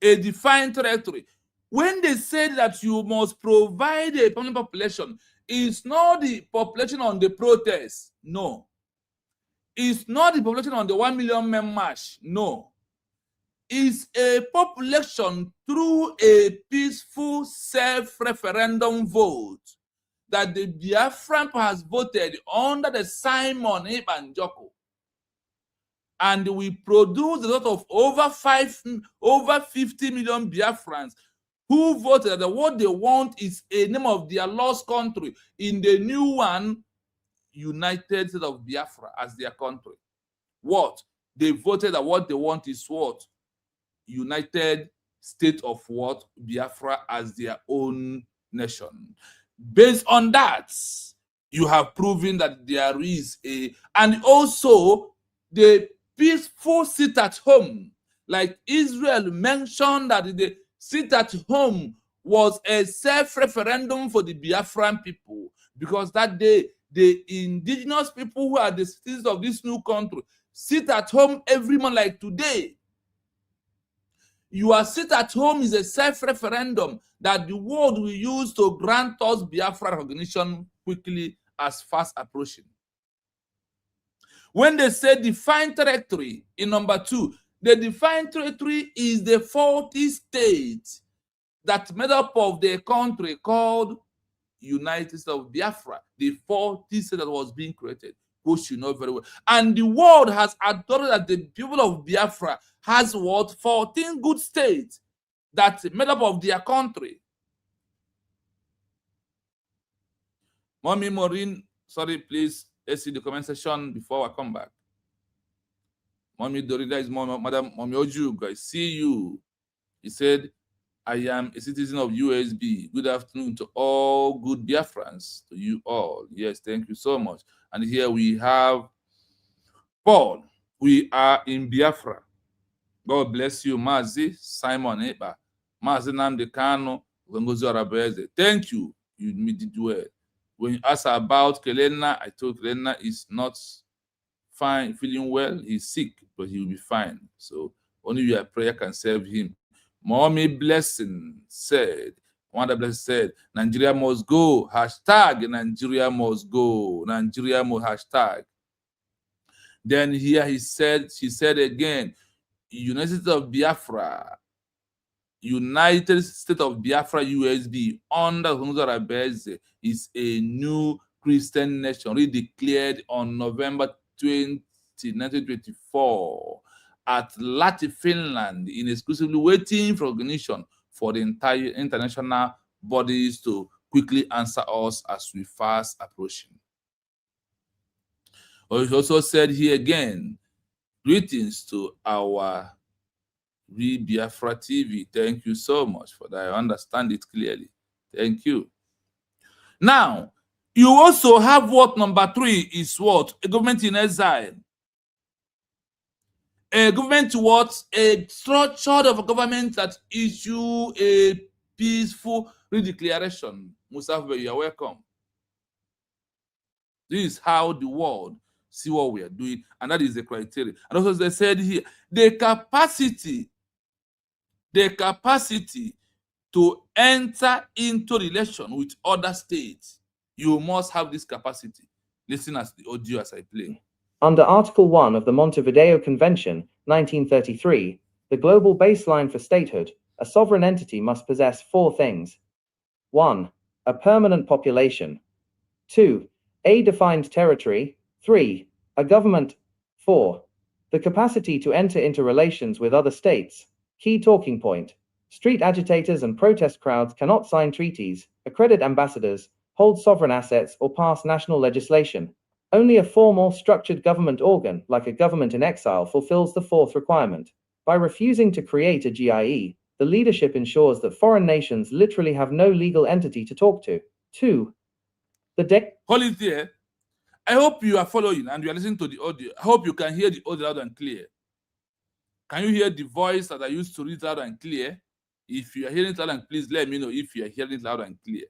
a defined territory. When they say that you must provide a permanent population, it's not the population on the protest. No. It's not the population on the 1 million men march. No. It's a population through a peaceful self-referendum vote that the Biafran has voted under the Simon Ibanjoko. And we produce a lot of over 50 million Biafrans who voted that what they want is a name of their lost country in the new one, United States of Biafra as their country. What? They voted that what they want is what? United States of what? Biafra as their own nation. Based on that, you have proven that there is a, and also the peaceful sit at home, like Israel mentioned that the sit at home was a self-referendum for the Biafran people, because that day the indigenous people who are the citizens of this new country sit at home every month like today. Your sit at home is a self-referendum that the world will use to grant us Biafra recognition quickly as fast approaching. When they say defined territory in number 2, the defined territory is the 40 states that made up of the country called United States of Biafra, the 40 states that was being created, which you know very well. And the world has adopted that the people of Biafra has what? 14 good states that made up of their country. Mommy Maureen, sorry, please, let's see the comment section before I come back. Mommy Dorida is Madam Mommy Oju, I see you. He said, I am a citizen of USB. Good afternoon to all good Biafrans, to you all. Yes, thank you so much. And here we have Paul. We are in Biafra. God bless you, Mazi Simon Eba. Mazi Namdekano, Wengozi Arabeze. Thank you. You did well. When you ask about Kelena, I told Kelena is not fine, feeling well. He's sick, but he will be fine. So only your prayer can save him. Mommy Blessing said, Wanda Blessing said, Nigeria must go. Hashtag Nigeria must go. Nigeria must hashtag. Then here she said again, United States of Biafra, United States of Biafra USB under Hunzarabeze is a new Christian nation redeclared on November 20, 1924 at Lati, Finland, in exclusively waiting for recognition for the entire international bodies to quickly answer us as we fast approaching. He also said here again, greetings to our Biafra TV. Thank you so much for that. I understand it clearly. Thank you. Now, you also have what number 3 is what? A government in exile. A government what? A structure of a government that issue a peaceful redeclaration. Musafa, you are welcome. This is how the world see what we are doing, and that is the criteria. And also, as they said here, the capacity to enter into relation with other states. You must have this capacity. Listen as the audio as I play. Under Article 1 of the Montevideo Convention, 1933, the global baseline for statehood, a sovereign entity must possess 4 things. 1. a permanent population. 2. A defined territory. 3. A government. 4. The capacity to enter into relations with other states. Key talking point. Street agitators and protest crowds cannot sign treaties, accredit ambassadors, hold sovereign assets, or pass national legislation. Only a formal, structured government organ, like a government-in-exile, fulfills the fourth requirement. By refusing to create a GIE, the leadership ensures that foreign nations literally have no legal entity to talk to. 2. Hold it there. I hope you are following and you are listening to the audio. I hope you can hear the audio loud and clear. Can you hear the voice that I used to read loud and clear? If you are hearing it loud and clear, please let me know if you are hearing it loud and clear.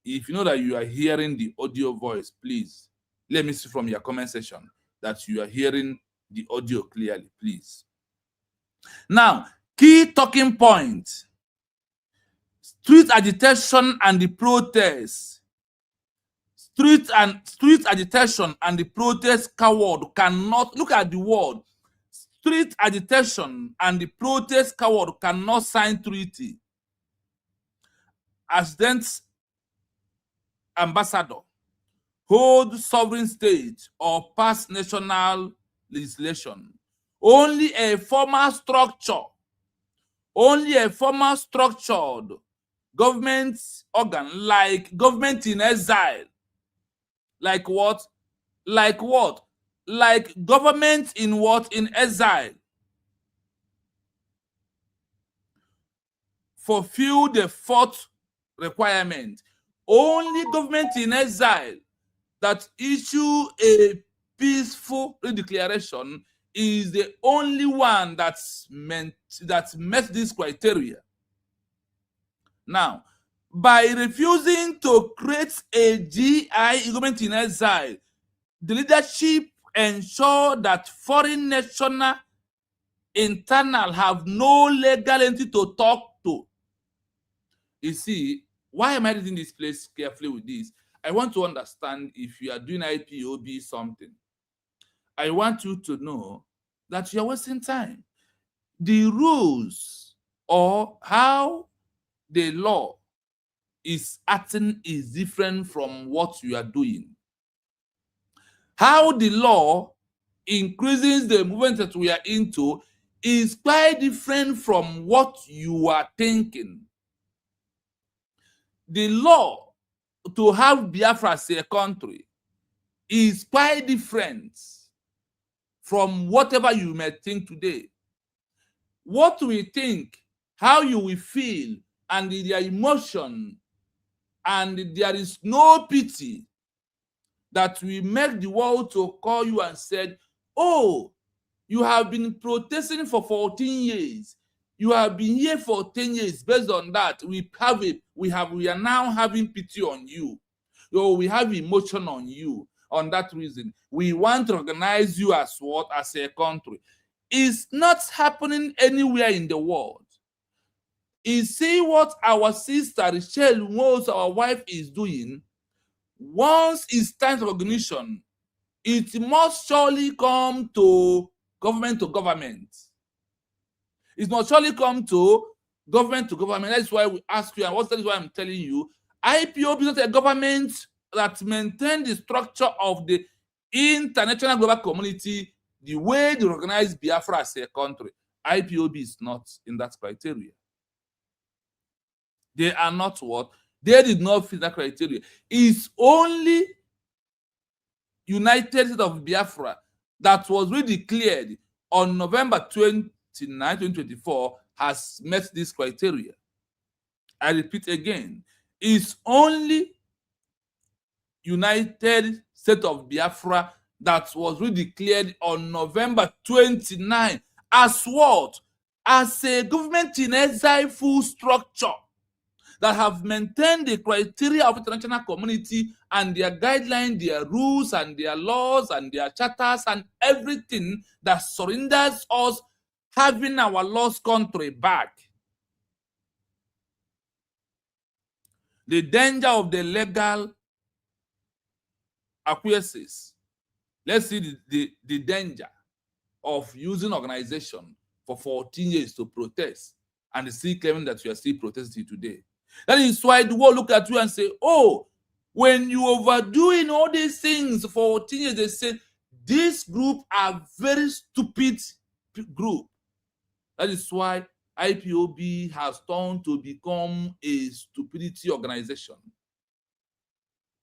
If you know that you are hearing the audio voice, please let me see from your comment section that you are hearing the audio clearly, please. Now, key talking points. Street agitation and the protests. Street agitation and the protest coward cannot, look at the word. Street agitation and the protest coward cannot sign treaty. Accident ambassador, hold sovereign state, or pass national legislation. Only a formal structured government organ like Government-in-Exile. Like what? Like government in what? In exile. Fulfill the fourth requirement. Only Government-in-Exile that issue a peaceful declaration is the only one that met this criteria. Now, by refusing to create a GI Government-in-Exile, the leadership ensure that foreign national internal have no legal entity to talk to. You see, why am I reading this place carefully with this? I want to understand if you are doing IPOB something. I want you to know that you are wasting time. The rules or how the law is acting is different from what you are doing. How the law increases the movement that we are into is quite different from what you are thinking. The law to have Biafra as a country is quite different from whatever you may think today. What we think, how you will feel, and their emotion, and there is no pity that we make the world to call you and said, oh, you have been protesting for 14 years. You have been here for 10 years. Based on that, we are now having pity on you. So we have emotion on you. On that reason, we want to recognize you as what? As a country. It's not happening anywhere in the world. You see what our sister Rachel knows our wife is doing. Once it's time for recognition, it must surely come to government. It must surely come to government. That's why we ask you, and that is why I'm telling you, IPOB is not a government that maintains the structure of the international global community the way they recognize Biafra as a country. IPOB is not in that criteria. They are not what? They did not fit that criteria. It's only United States of Biafra that was redeclared on November 29, 2024 has met this criteria. I repeat again, it's only United States of Biafra that was redeclared on November 29 as what? As a government-in-exile full structure that have maintained the criteria of international community and their guidelines, their rules, and their laws, and their charters, and everything that surrenders us having our lost country back. The danger of the legal acquiescence. Let's see the danger of using organization for 14 years to protest and still claiming that you are still protesting today. That is why the world look at you and say, oh, when you overdoing all these things for 14 years, they say, this group are very stupid group. That is why IPOB has turned to become a stupidity organization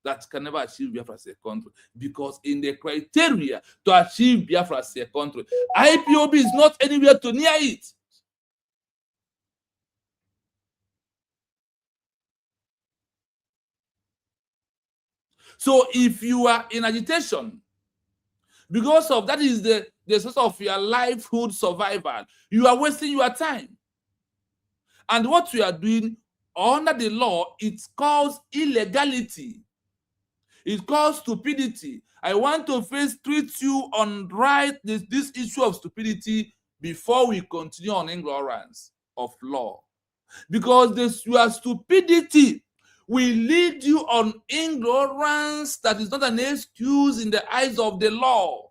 that can never achieve Biafra as a country, because in the criteria to achieve Biafra as a country, IPOB is not anywhere to near it. So if you are in agitation, because of that is the source of your livelihood survival, you are wasting your time. And what you are doing under the law, it calls illegality. It calls stupidity. I want to first treat you on this issue of stupidity before we continue on ignorance of law. Because your stupidity will lead you on ignorance that is not an excuse in the eyes of the law.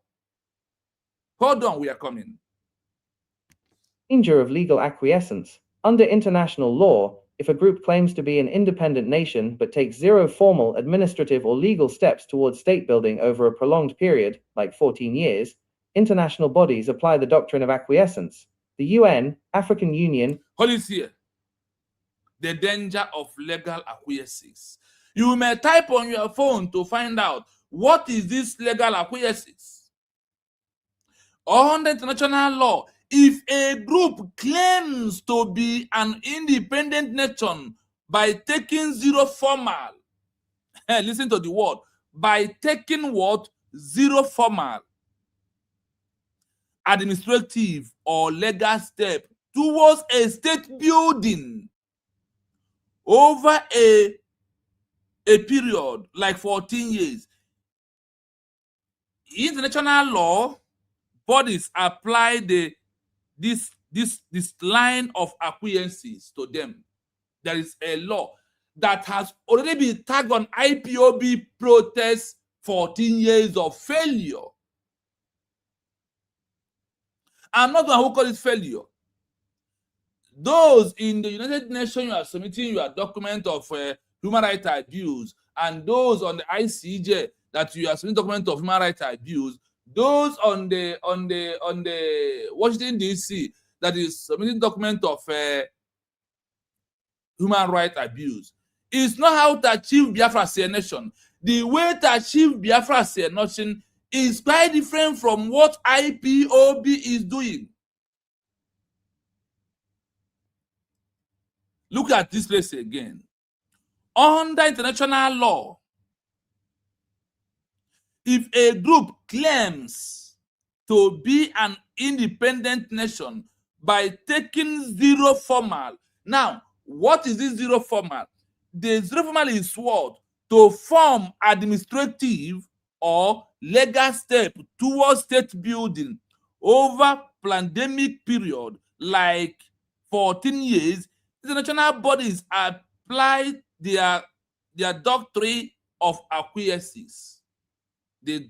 Hold on, we are coming. Danger of legal acquiescence. Under international law, if a group claims to be an independent nation but takes zero formal administrative or legal steps towards state building over a prolonged period, like 14 years, international bodies apply the doctrine of acquiescence. The UN, African Union. Hold it here. The danger of legal acquiescence. You may type on your phone to find out what is this legal acquiescence. Under international law, if a group claims to be an independent nation by taking zero formal, listen to the word, by taking what? Zero formal administrative or legal step towards a state building over a period like 14 years, international law bodies apply this line of acquiescence to them. There is a law that has already been tagged on IPOB protests, 14 years of failure. I'm not going to call it failure. Those in the United Nations, you are submitting your document of human rights abuse, and those on the ICJ that you are submitting document of human rights abuse, those on the Washington DC that is submitting document of human rights abuse. It's not how to achieve Biafra as a nation. The way to achieve Biafra as a nation is quite different from what IPOB is doing. Look at this place again. Under international law, if a group claims to be an independent nation by taking zero formal, now, what is this zero formal? The zero formal is what? To form administrative or legal step towards state building over pandemic period like 14 years. International bodies apply their doctrine of acquiescence. The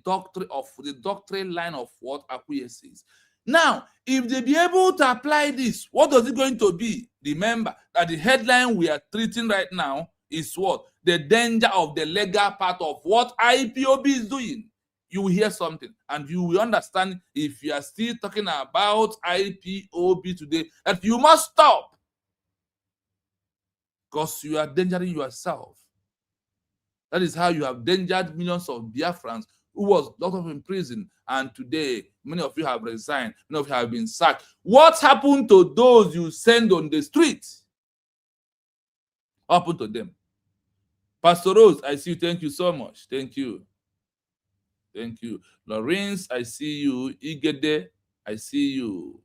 doctrine line of what acquiescence. Now, if they be able to apply this, what is it going to be? Remember that the headline we are treating right now is what? The danger of the legal part of what IPOB is doing. You will hear something and you will understand, if you are still talking about IPOB today, that you must stop, because you are endangering yourself. That is how you have endangered millions of Biafrans who was locked up in prison, and today many of you have resigned, many of you have been sacked. What happened to those you send on the street? What happened to them? Pastor Rose, I see you. Thank you so much. Thank you. Thank you. Lawrence, I see you. Igede, I see you.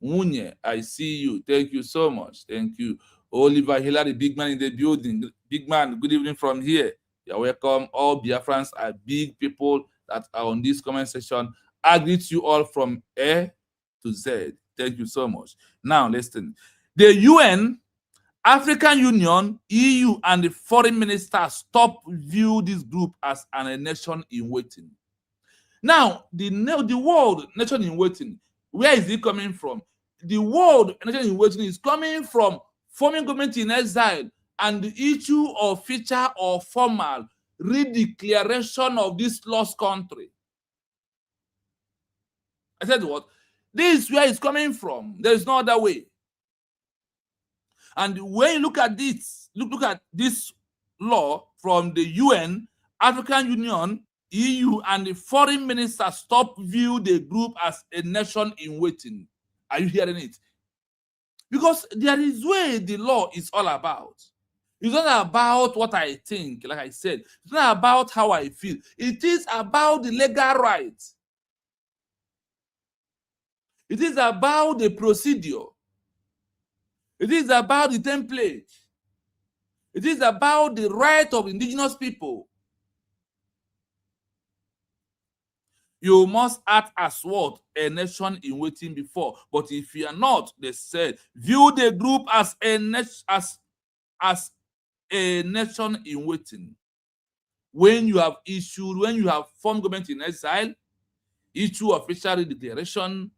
Munye, I see you. Thank you so much. Thank you. Oliver Hillary, big man in the building. Big man, good evening from here. You're welcome. All Biafrans are big people that are on this comment section. I greet you all from A to Z. Thank you so much. Now, listen. The UN, African Union, EU, and the foreign ministers stop view this group as a nation in waiting. Now, the word nation in waiting, where is it coming from? The word nation in waiting is coming from forming government in exile, and the issue of feature or formal redeclaration of this lost country. I said what? This is where it's coming from. There is no other way. And when you look at this, look at this law from the UN, African Union, EU, and the foreign ministers stop view the group as a nation in waiting. Are you hearing it? Because there is way the law is all about. It's not about what I think, like I said. It's not about how I feel. It is about the legal right. It is about the procedure. It is about the template. It is about the right of indigenous people. You must act as what? A nation in waiting before. But if you are not, they said, view the group as a nation in waiting. When you have formed government in exile, issue official declaration,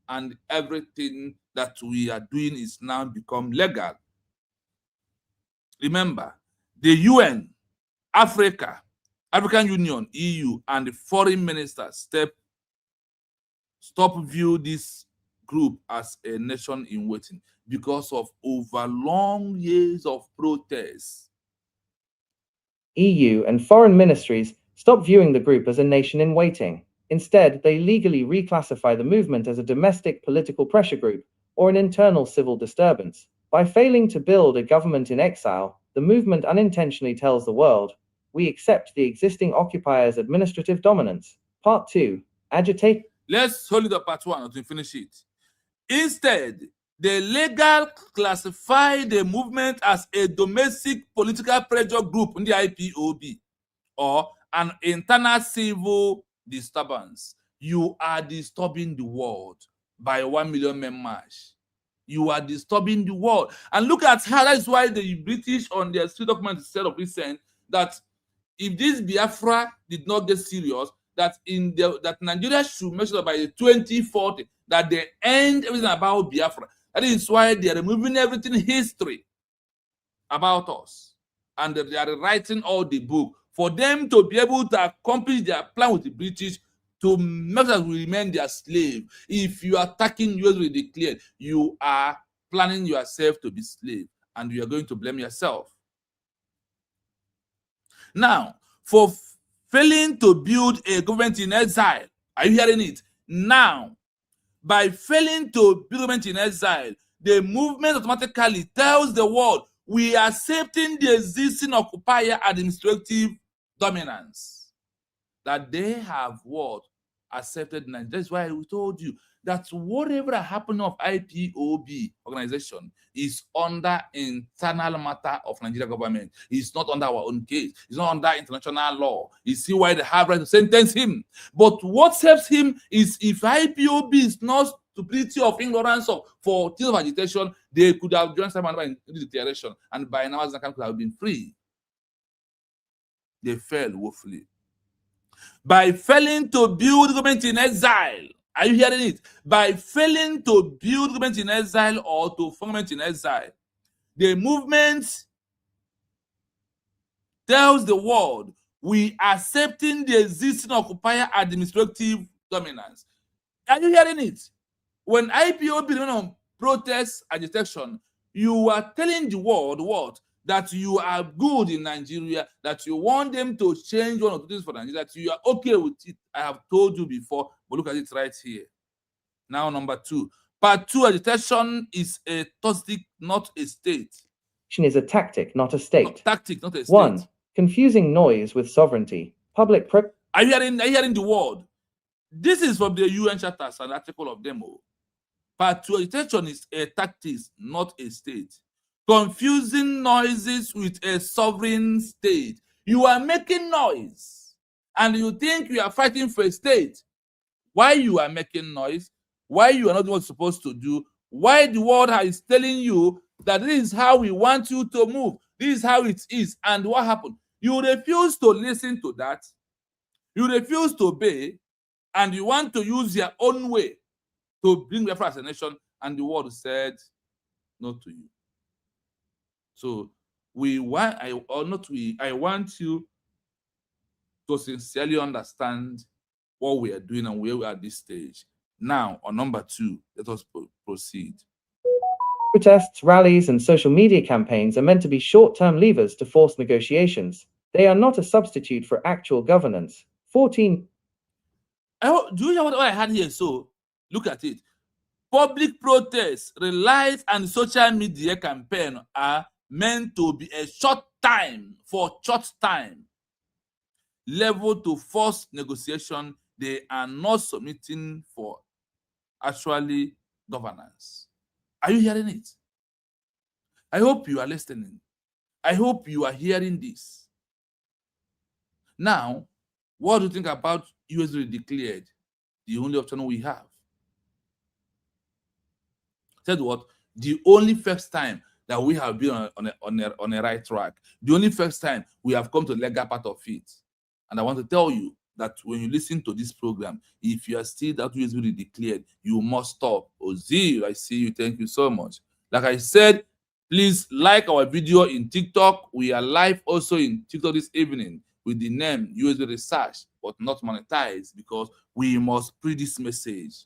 and everything that we are doing is now become legal. Remember, the UN, Africa, African Union, EU, and the foreign ministers stop view this group as a nation in waiting because of over long years of protests. EU and foreign ministries stop viewing the group as a nation in waiting. Instead, they legally reclassify the movement as a domestic political pressure group or an internal civil disturbance. By failing to build a government in exile, the movement unintentionally tells the world, we accept the existing occupier's administrative dominance. Part 2. Agitate. Let's hold it up part 1 to finish it. Instead, they legally classify the movement as a domestic political pressure group in the IPOB or an internal civil disturbance. You are disturbing the world by 1 million men march. You are disturbing the world. And look at how that is why the British on their street document said of recent that if this Biafra did not get serious, that Nigeria should make sure by 2040 that they end everything about Biafra. That is why they are removing everything history about us. And they are writing all the book for them to be able to accomplish their plan with the British to make sure we remain their slave. If you are attacking US with declared, you are planning yourself to be slave and you are going to blame yourself. Now, for failing to build a government in exile, are you hearing it? Now, by failing to build a government in exile, the movement automatically tells the world we are accepting the existing occupier administrative dominance. That they have what? Accepted Nigeria. That's why we told you that whatever happened of IPOB organization is under internal matter of Nigeria government. It's not under our own case. It's not under international law. You see why they have right to sentence him. But what saves him is if IPOB is not stupidity of ignorance for things of agitation, they could have joined some in the declaration, and by now Zankan could have been free. They fell woefully. By failing to build government in exile, are you hearing it? By failing to build government in exile or to form government in exile, the movement tells the world we are accepting the existing occupier administrative dominance. Are you hearing it? When IPOB went on protest agitation, you are telling the world what? That you are good in Nigeria, that you want them to change one or two things for Nigeria, that you are okay with it. I have told you before, but look at it right here. Now, number 2. Part 2, agitation is a tactic, not a state. Is a tactic, not a state. No, tactic, not a state. 1. Confusing noise with sovereignty. Public Are you hearing the word? This is from the UN charters, an article of demo. Part 2, agitation is a tactic, not a state. Confusing noises with a sovereign state. You are making noise and you think you are fighting for a state. Why you are making noise? Why you are not doing what you're supposed to do? Why the world is telling you that this is how we want you to move? This is how it is. And what happened? You refuse to listen to that. You refuse to obey. And you want to use your own way to bring Biafra as a nation. And the world said no to you. So I want you to sincerely understand what we are doing and where we are at this stage. Now, on number 2, let us proceed. Protests, rallies, and social media campaigns are meant to be short-term levers to force negotiations. They are not a substitute for actual governance. 14. Do you hear what I had here? So, look at it. Public protests, rallies, and social media campaign are meant to be a short time level to force negotiation. They are not submitting for actually governance. Are you hearing it? I hope you are listening. I hope you are hearing this. Now, what do you think about US declared? The only option we have. Said what? The only first time that we have been on a right track. The only first time we have come to the legal part of it. And I want to tell you that when you listen to this program, if you are still that US declared, you must stop. Ozil, I see you. Thank you so much. Like I said, please like our video in TikTok. We are live also in TikTok this evening with the name USB Research, but not monetized, because we must spread this message.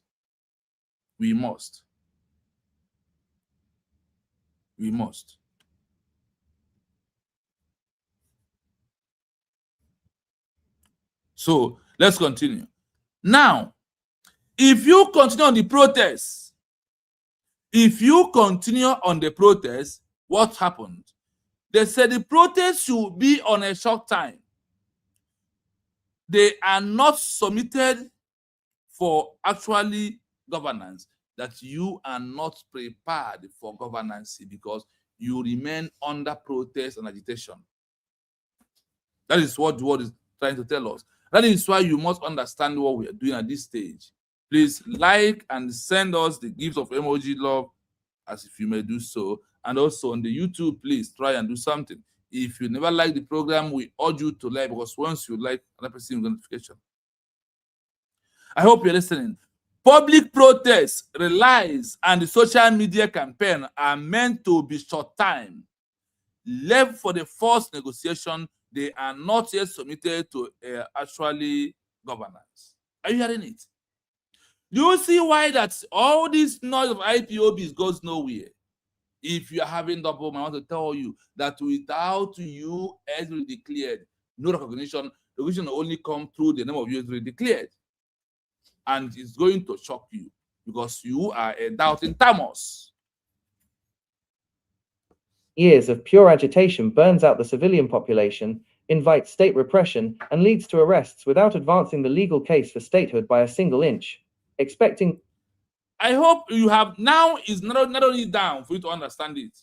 We must. We must. So let's continue. Now, if you continue on the protest, what happened? They said the protest should be on a short time. They are not submitted for actually governance, that you are not prepared for governance because you remain under protest and agitation. That is what the word is trying to tell us. That is why you must understand what we are doing at this stage. Please like and send us the gifts of emoji love as if you may do so. And also on the YouTube, please try and do something. If you never like the program, we urge you to like, because once you like, another person will get notification. I hope you're listening. Public protests, rallies, and the social media campaign are meant to be short time. Left for the first negotiation, they are not yet submitted to actually governance. Are you hearing it? Do you see why that all this noise of IPOBs goes nowhere? If you are having double, I want to tell you that without you as declared, no recognition will only come through the name of you as declared. And it's going to shock you because you are a doubting Thomas. Years of pure agitation burns out the civilian population, invites state repression, and leads to arrests without advancing the legal case for statehood by a single inch. Expecting. I hope you have now is narrowing it down for you to understand it.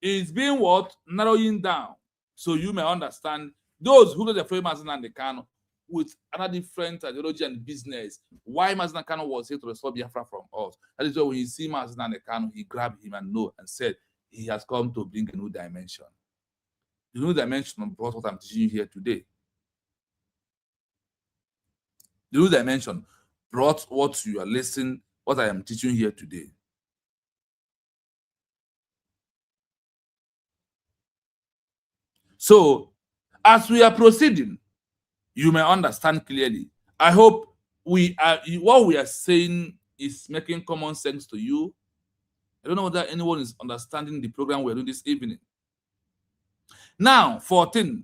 It's being what? Narrowing down. So you may understand those who know the frame Mazen and the Kano with another different ideology and business. Why Mazen Kano was here to restore Biafra from us. That is why when you see Mazen and the Kano, he grabbed him and said he has come to bring a new dimension. The new dimension brought what I'm teaching you here today. The new dimension brought what you are listening, what I am teaching here today. So, as we are proceeding, you may understand clearly. I hope what we are saying is making common sense to you. I don't know whether anyone is understanding the program we're doing this evening. Now, 14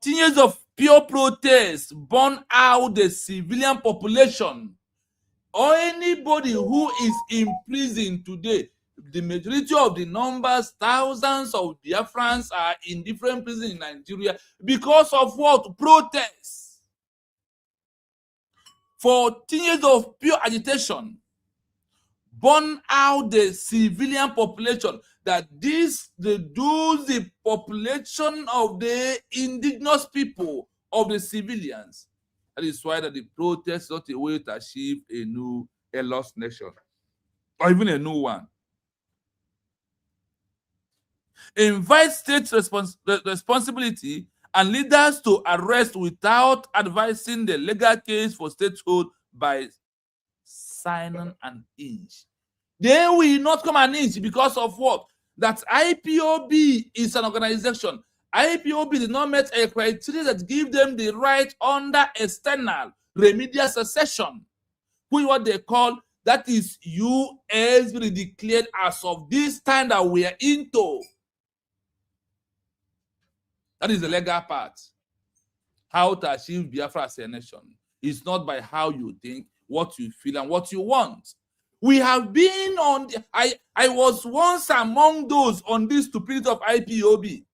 years of pure protest burn out the civilian population, or anybody who is in prison today. The majority of the numbers, thousands of Biafrans are in different prisons in Nigeria because of what? Protests. 14 years of pure agitation burn out the civilian population, that the population of the indigenous people, of the civilians. That is why that the protest is not a way to achieve a lost nation, or even a new one. Invite state responsibility and leaders to arrest without advising the legal case for statehood by signing an inch. They will not come an inch because of what? that IPOB is an organization. IPOB did not meet a criteria that give them the right under external remedial secession, which is what they call, that is US declared as of this time that we are into. That is the legal part. How to achieve Biafra as a nation is not by how you think, what you feel, and what you want. We have been on the, I was once among those on this stupidity of IPOB.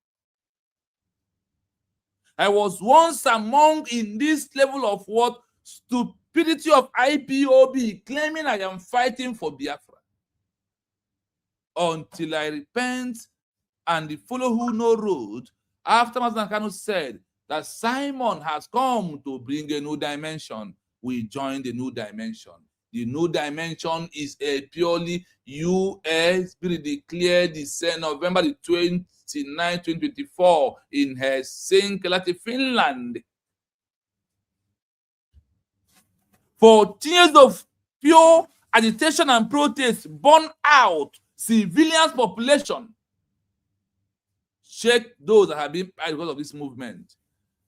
I was once among in this level of what? Stupidity of IPOB, claiming I am fighting for Biafra. Until I repent and the follow who know road, after Master Kanu said that Simon has come to bring a new dimension, we join the new dimension. The new dimension is a purely US Spirit declared the November the 29th, 2024 in Helsinki, Finland. 14 years of pure agitation and protest born out civilians population. Check those that have been because of this movement,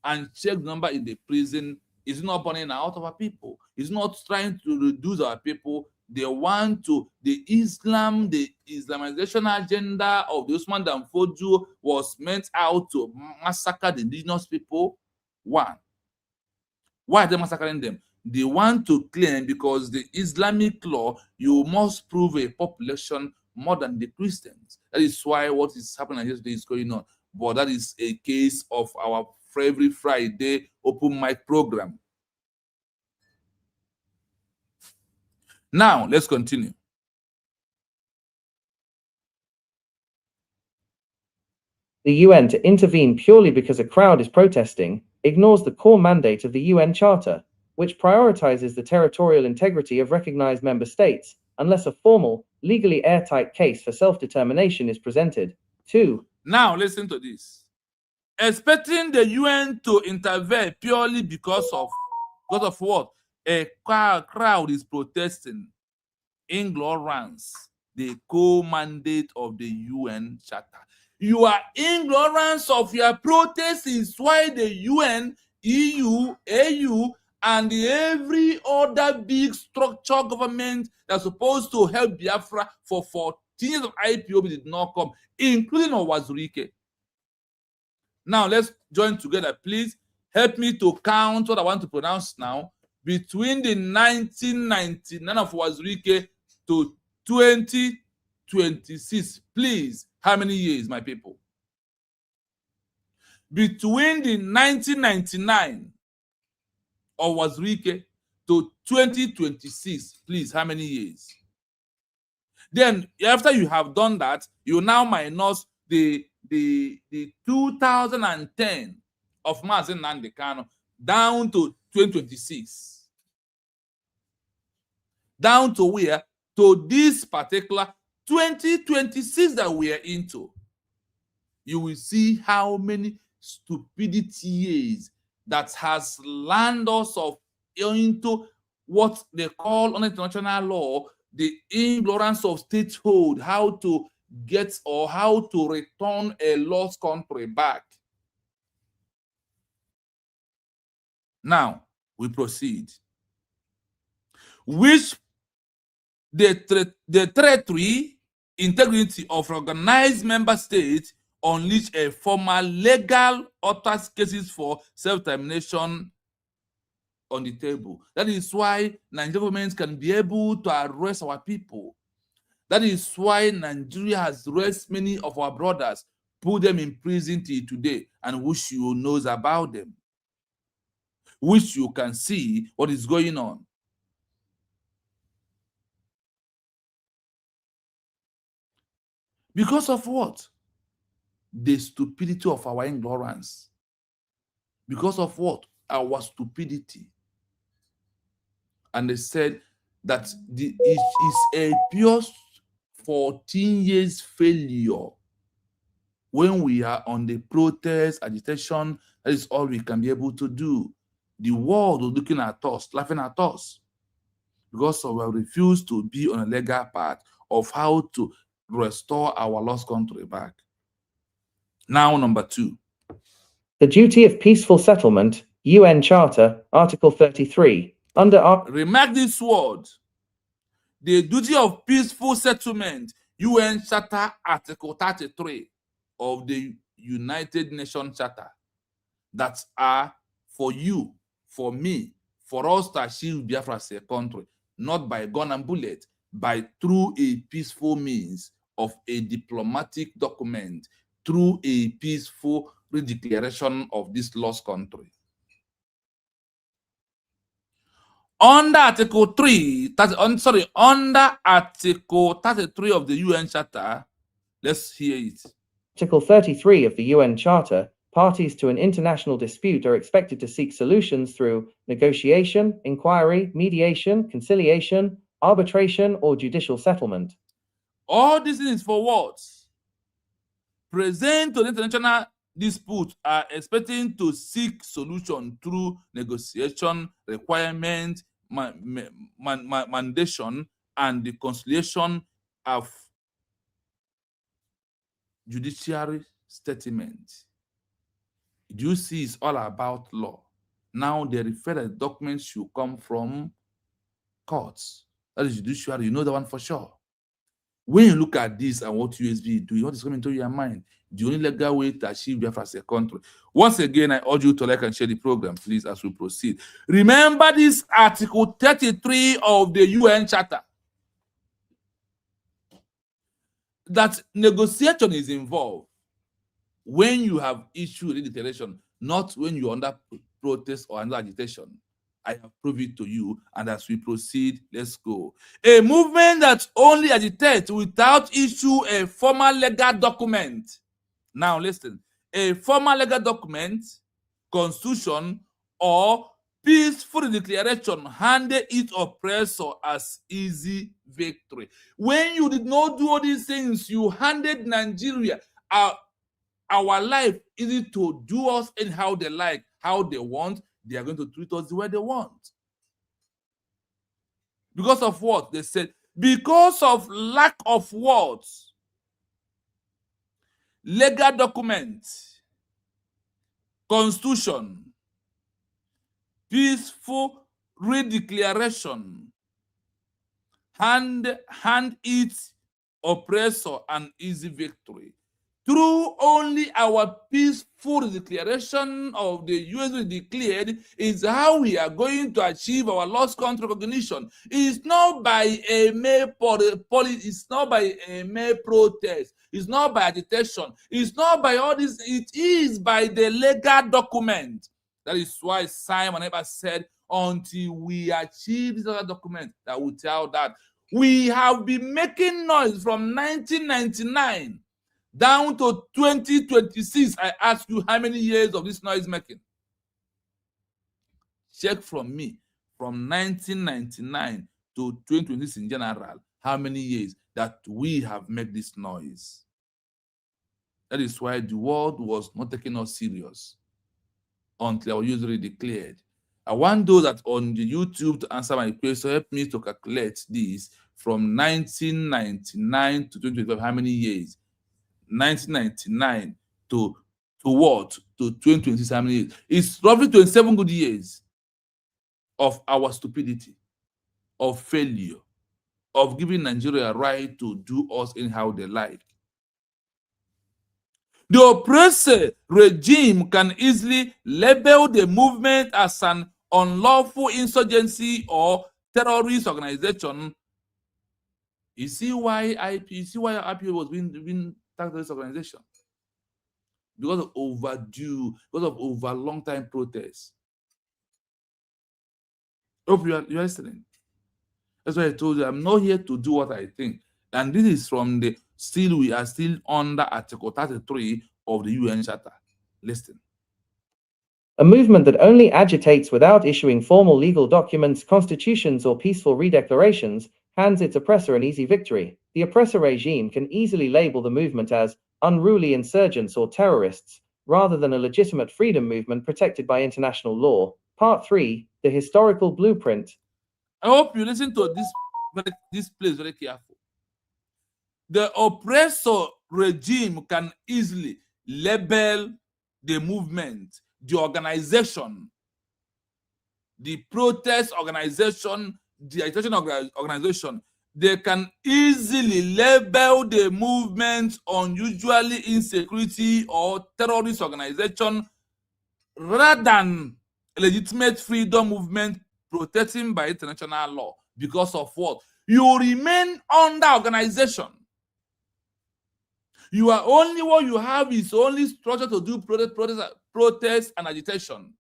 and check the number in the prison. Is not burning out of our people. It's not trying to reduce our people. They want to, the Islamization agenda of the Usman Danfodio was meant out to massacre the indigenous people. One. Why are they massacring them? They want to claim, because the Islamic law, you must prove a population more than the Christians. That is why what is happening yesterday is going on. But that is a case of our every Friday open mic program. Now, let's continue. The UN to intervene purely because a crowd is protesting ignores the core mandate of the UN Charter, which prioritizes the territorial integrity of recognized member states, unless a formal, legally airtight case for self-determination is presented. 2. Now, listen to this. Expecting the UN to intervene purely because of what? A crowd is protesting. Ignorance, the core mandate of the UN Charter. Your ignorance of your protest is why the UN, EU, AU, and every other big structure government that's supposed to help Biafra for 14 years of IPOB did not come, including Owazurike. Now, let's join together. Please help me to count what I want to pronounce now. Between the 1999 of Owazurike to 2026, please, how many years, my people? Between the 1999 of Owazurike to 2026, please, how many years? Then, after you have done that, you now minus the 2010 of Mazen Nnamdi Kanu down to 2026. Down to where? To this particular 2026 that we are into. You will see how many stupidity years that has landed us into what they call on international law the ignorance of statehood, how to get or how to return a lost country back. Now, we proceed. Which the territory integrity of organized member states unleash a formal legal authors cases for self-determination on the table. That is why Nigerian government can be able to arrest our people. That is why Nigeria has arrested many of our brothers, put them in prison till today, and which you knows about them, which you can see what is going on. Because of what? The stupidity of our ignorance. Because of what? Our stupidity. And they said that it is a pure 14 years failure. When we are on the protest, agitation, that is all we can be able to do. The world is looking at us, laughing at us, because we have refused to be on a legal path of how to restore our lost country back. Now, number 2. The duty of peaceful settlement, UN Charter, Article 33. Remark this word. The duty of peaceful settlement, UN Charter, Article 33 of the United Nations Charter, that are for you, for me, for us to achieve Biafra as a country, not by gun and bullet, by through a peaceful means of a diplomatic document, through a peaceful redeclaration of this lost country. Under Article 3, under Article 33 of the UN Charter, let's hear it. Article 33 of the UN Charter, parties to an international dispute are expected to seek solutions through negotiation, inquiry, mediation, conciliation, arbitration, or judicial settlement. All these things for what? Present to the international dispute are expecting to seek solution through negotiation, requirement, mandation, and the conciliation of judiciary statement. Do you see it's all about law? Now they refer that documents should come from courts. That is judiciary. You know that one for sure. When you look at this and what USB do, what is coming to your mind? The only legal way to achieve Biafra as a country. Once again, I urge you to like and share the program, please, as we proceed. Remember this Article 33 of the UN Charter. That negotiation is involved when you have issued a declaration, not when you're under protest or under agitation. I have proved it to you, and as we proceed, let's go. A movement that only agitates without issue a formal legal document. Now listen, a formal legal document, constitution, or peaceful declaration handed its oppressor as easy victory. When you did not do all these things, you handed Nigeria our life easy to do us anyhow they like, how they want. They are going to treat us the way they want. Because of what? They said, because of lack of words, legal documents, constitution, peaceful redeclaration, hand its oppressor an easy victory. Through only our peaceful declaration of the US declared is how we are going to achieve our lost country recognition. It's not by a mere it's not by a mere protest. It's not by agitation. It's not by all this. It is by the legal document. That is why Simon ever said, until we achieve this other document that will tell that we have been making noise from 1999 down to 2026. I ask you, how many years of this noise making? Check from me, from 1999 to 2026 in general, how many years that we have made this noise. That is why the world was not taking us serious until our usually declared. I want those that on the YouTube to answer my question, help me to calculate this from 1999 to 2025, how many years? 1999 to what? To 2026, how many years? It's roughly 27 good years of our stupidity, of failure, of giving Nigeria a right to do us anyhow they like. The oppressive regime can easily label the movement as an unlawful insurgency or terrorist organization. You see why IPO was being terrorist organization? Because of overdue, because of over long time protests. Hope you are listening. That's why I told you I'm not here to do what I think. And this is from the we are still under Article 33 of the UN Charter. Listen. A movement that only agitates without issuing formal legal documents, constitutions, or peaceful redeclarations hands its oppressor an easy victory. The oppressor regime can easily label the movement as unruly insurgents or terrorists, rather than a legitimate freedom movement protected by international law. Part 3, the historical blueprint. I hope you listen to this place very careful. the oppressor regime can easily label the movement, the organization, the protest organization, the agitation organization. They can easily label the movement unusually insecurity or terrorist organization rather than a legitimate freedom movement protecting by international law. Because of what? You remain under organization. You are only what you have is only structure to do protest and agitation.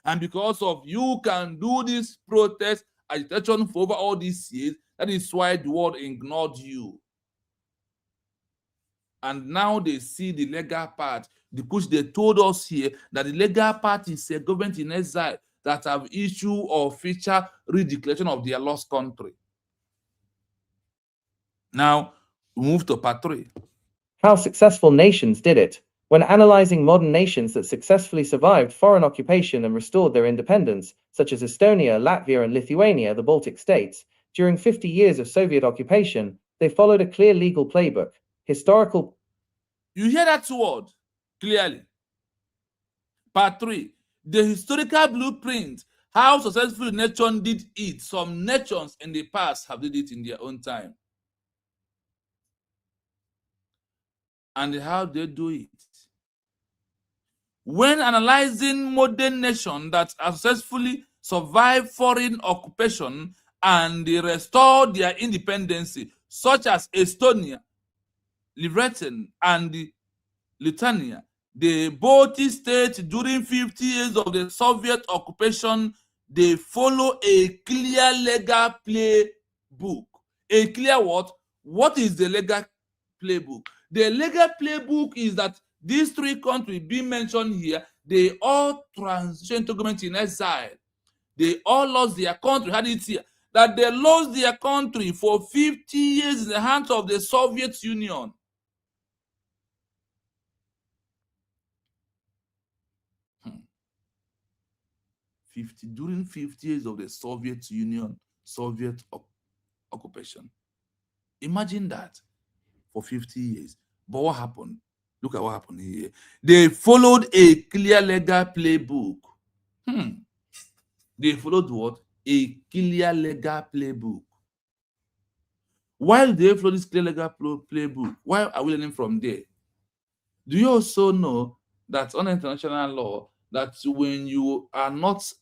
And because of you can do this protest agitation for over all these years, that is why the world ignored you. And now they see the legal part, because they told us here that the legal part is a government in exile that have issued official redeclaration of their lost country. Now, we move to part 3. How successful nations did it. When analyzing modern nations that successfully survived foreign occupation and restored their independence, such as Estonia, Latvia, and Lithuania, the Baltic states, during 50 years of Soviet occupation, they followed a clear legal playbook. Historical. You hear that word clearly. Part 3, the historical blueprint. How successful a nation did it. Some nations in the past have did it in their own time. And how they do it. When analyzing modern nations that have successfully survived foreign occupation and they restored their independence, such as Estonia, Lithuania, and Lithuania, the Baltic states during 50 years of the Soviet occupation, they follow a clear legal playbook. A clear what? What is the legal playbook? The legal playbook is that these 3 countries being mentioned here, they all transitioned to government in exile. They all lost their country. Had it here that they lost their country for 50 years in the hands of the Soviet Union. During 50 years of the Soviet Union, Soviet occupation. Imagine that for 50 years. But what happened? Look at what happened here. They followed a clear legal playbook. They followed what? A clear legal playbook. Why do they follow this clear legal playbook? Why are we learning from there? Do you also know that on international law, that when you are not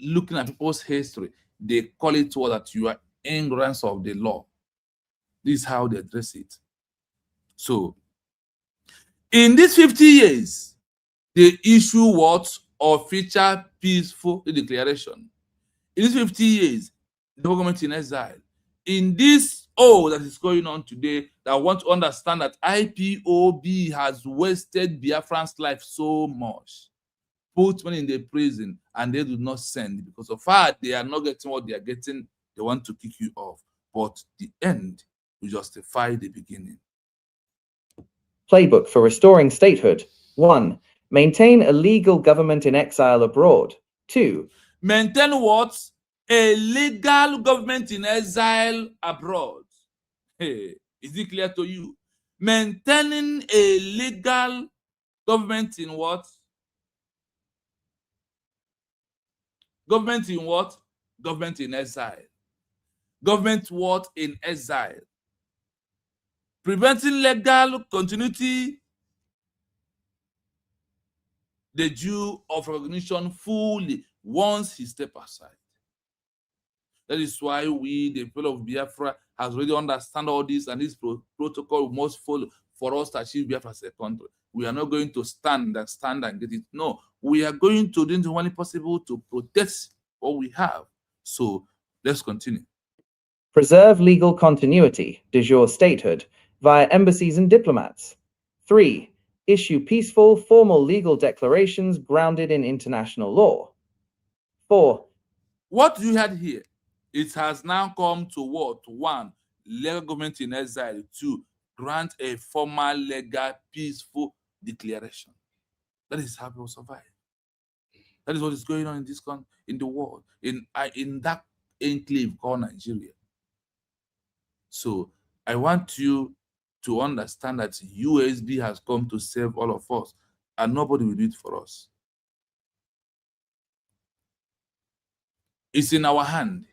looking at people's history, they call it what? That you are ignorance of the law. This is how they address it. So, in these 50 years, they issue what? Official peaceful declaration. In these 50 years, the government in exile. In this that is going on today, that I want to understand that IPOB has wasted Biafran's life so much. Put money in the prison and they do not send, because so far they are not getting what they are getting. They want to kick you off. But the end will justify the beginning. Playbook for restoring statehood. 1. Maintain a legal government in exile abroad. 2. Maintain what? A legal government in exile abroad. Hey, is it clear to you? Maintaining a legal government in what? Government in what? Government in exile. Government what? In exile. Preventing legal continuity, the due of recognition fully once he step aside. That is why we, the people of Biafra, has already understand all this, and this protocol must follow for us to achieve Biafra as a country. We are not going to stand and get it. No, we are going to do the only possible to protect what we have. So let's continue. Preserve legal continuity, de jure statehood, via embassies and diplomats. 3. Issue peaceful, formal legal declarations grounded in international law. 4. What you had here, it has now come to what? 1, legal government in exile. 2, grant a formal, legal, peaceful declaration. That is how we will survive. That is what is going on in this country, in the world, in that enclave called Nigeria. So I want you to understand that USB has come to save all of us, and nobody will do it for us. It's in our hand,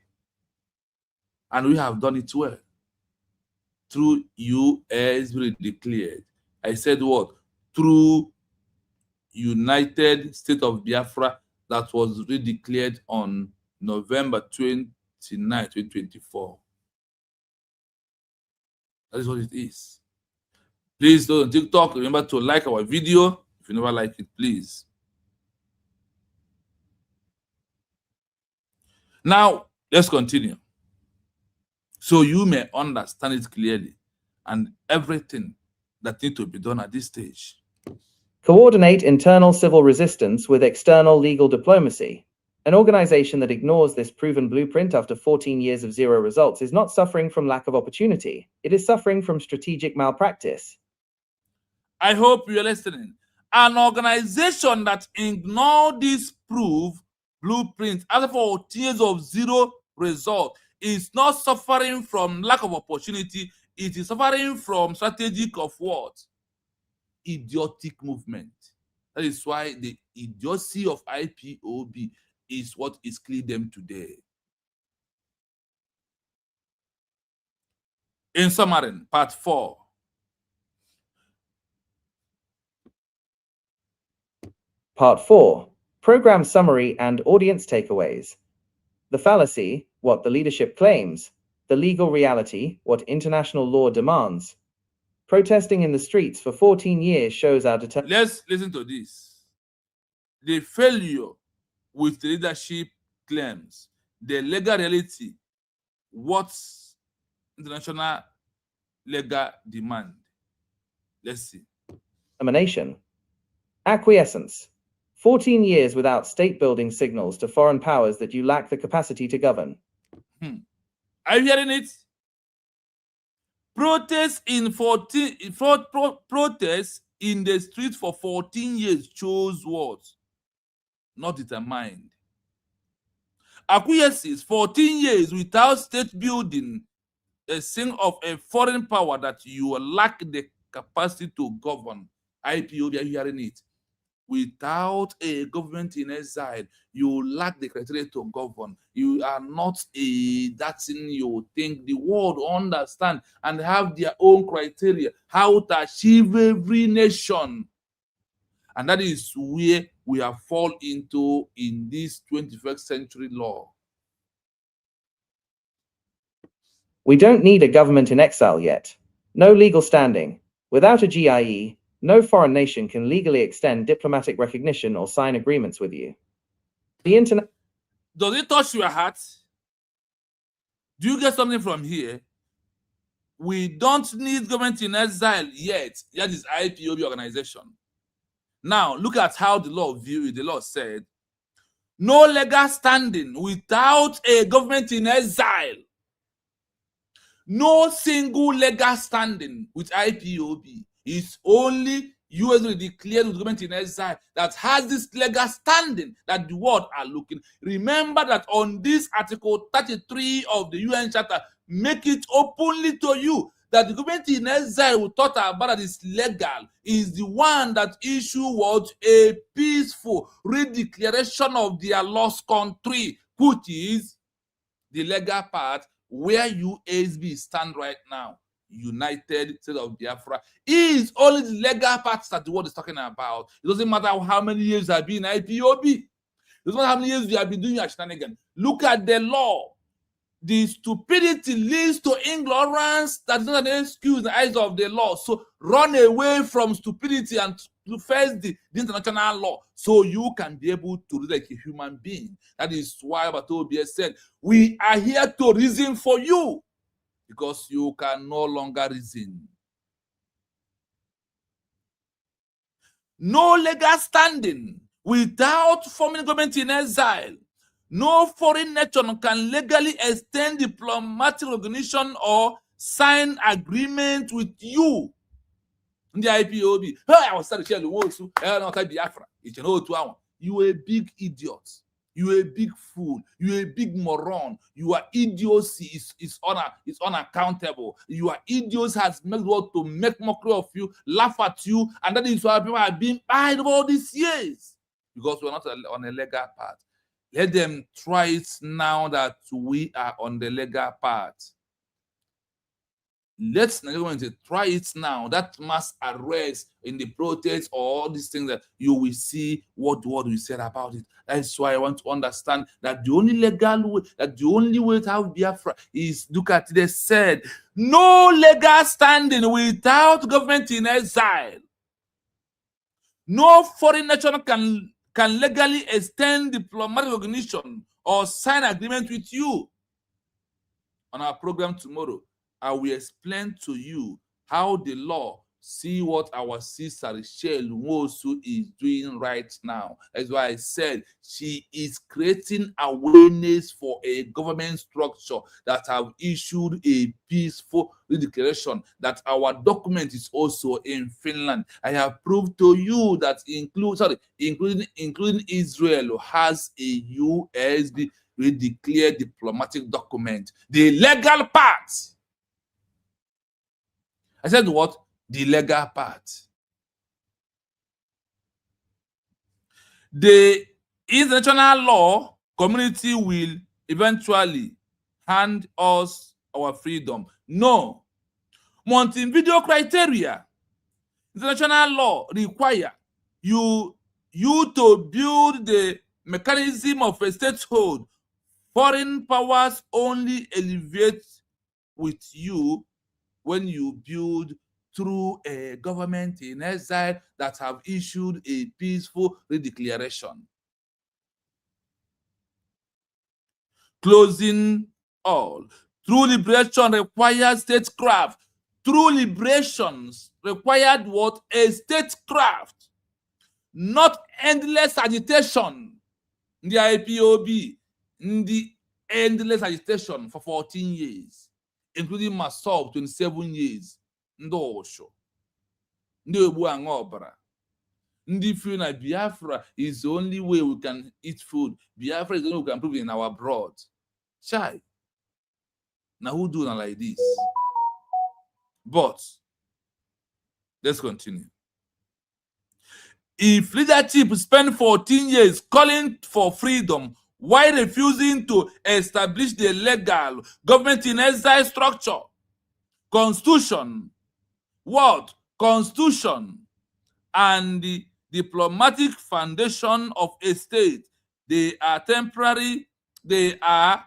and we have done it well. Through USB declared. I said what? Through United State of Biafra that was redeclared on November 29, 2024. That is what it is. Please, those on TikTok, remember to like our video. If you never like it, please. Now, let's continue. So you may understand it clearly and everything that needs to be done at this stage. Coordinate internal civil resistance with external legal diplomacy. An organization that ignores this proven blueprint after 14 years of zero results is not suffering from lack of opportunity. It is suffering from strategic malpractice. I hope you're listening. An organization that ignored this blueprint after 14 years of zero result is not suffering from lack of opportunity. It is suffering from strategic of what? Idiotic movement. That is why the idiocy of IPOB is what is killing them today. In summary, part 4. Part 4. Program summary and audience takeaways. The fallacy, what the leadership claims. The legal reality, what international law demands. Protesting in the streets for 14 years shows our determination. Let's listen to this. The failure with the leadership claims, the legal reality, what's international legal demand. Let's see. Determination. Acquiescence. 14 years without state-building signals to foreign powers that you lack the capacity to govern. Are you hearing it? Protests in the streets for 14 years chose what? Not determined. Acquiesces 14 years without state building, a sign of a foreign power that you lack the capacity to govern. IPOB, are you hearing it? Without a government in exile, you lack the criteria to govern. You are not that thing you think. The world understand and have their own criteria how to achieve every nation. And that is where we have fall into in this 21st century law. We don't need a government in exile yet. No legal standing. Without a GIE, no foreign nation can legally extend diplomatic recognition or sign agreements with you. The internet. Does it touch your heart? Do you get something from here? We don't need government in exile yet. That is IPOB organization. Now, look at how the law viewed it. The law said, no legal standing without a government in exile. No single legal standing with IPOB. It's only US declared with government in exile that has this legal standing that the world are looking. Remember that on this Article 33 of the UN Charter, make it openly to you that the government in exile we thought about that is legal is the one that issue what a peaceful redeclaration of their lost country, which is the legal part where USB stand right now. United State of Biafra is only the legal parts that the world is talking about. It doesn't matter how many years you have been in IPOB. It doesn't matter how many years you have been doing your shenanigans. Look at the law. The stupidity leads to ignorance. That is not an excuse in the eyes of the law. So run away from stupidity and face the international law so you can be able to live like a human being. That is why Batobi said, we are here to reason for you. Because you can no longer reason. No legal standing without forming government in exile. No foreign nation can legally extend diplomatic recognition or sign agreement with you. In the IPOB, hey, I was starting to share the words. You a big idiot. You're a big fool. You're a big moron. Your idiocy is unaccountable. Your idiocy has made what to make mockery of you, laugh at you, and that is why people have been buying all these years. Because we're not on a legal path. Let them try it now that we are on the legal path. Let's try it now. That mass arrest in the protest or all these things, that you will see what we said about it. That's why I want to understand that the only legal way, that the only way to have Biafra is, look at it, they said, no legal standing without government in exile. No foreign nation can legally extend diplomatic recognition or sign agreement with you. On our program tomorrow, I will explain to you how the law see what our sister Rachel Nwosu is doing right now. That's why I said she is creating awareness for a government structure that have issued a peaceful declaration that our document is also in Finland. I have proved to you that including Israel has a US declared diplomatic document. The legal part. I said what? The legal part. The international law community will eventually hand us our freedom. No. Montevideo criteria. International law require you to build the mechanism of a statehood. Foreign powers only elevate with you when you build through a government in exile that have issued a peaceful redeclaration. Closing all. True liberation requires statecraft. True liberations required what? A statecraft. Not endless agitation. The IPOB. The endless agitation for 14 years. Including myself, 27 years. Ndị Osho, ndị Ogbu Aṅụ Ọbara, ndị feel na Biafra is the only way we can eat food. Biafra is the only way we can prove it in our blood. Chai. Now who do not like this? But let's continue. If leadership spent 14 years calling for freedom while refusing to establish the legal government in exile structure, constitution, what? Constitution and the diplomatic foundation of a state, they are temporary, they are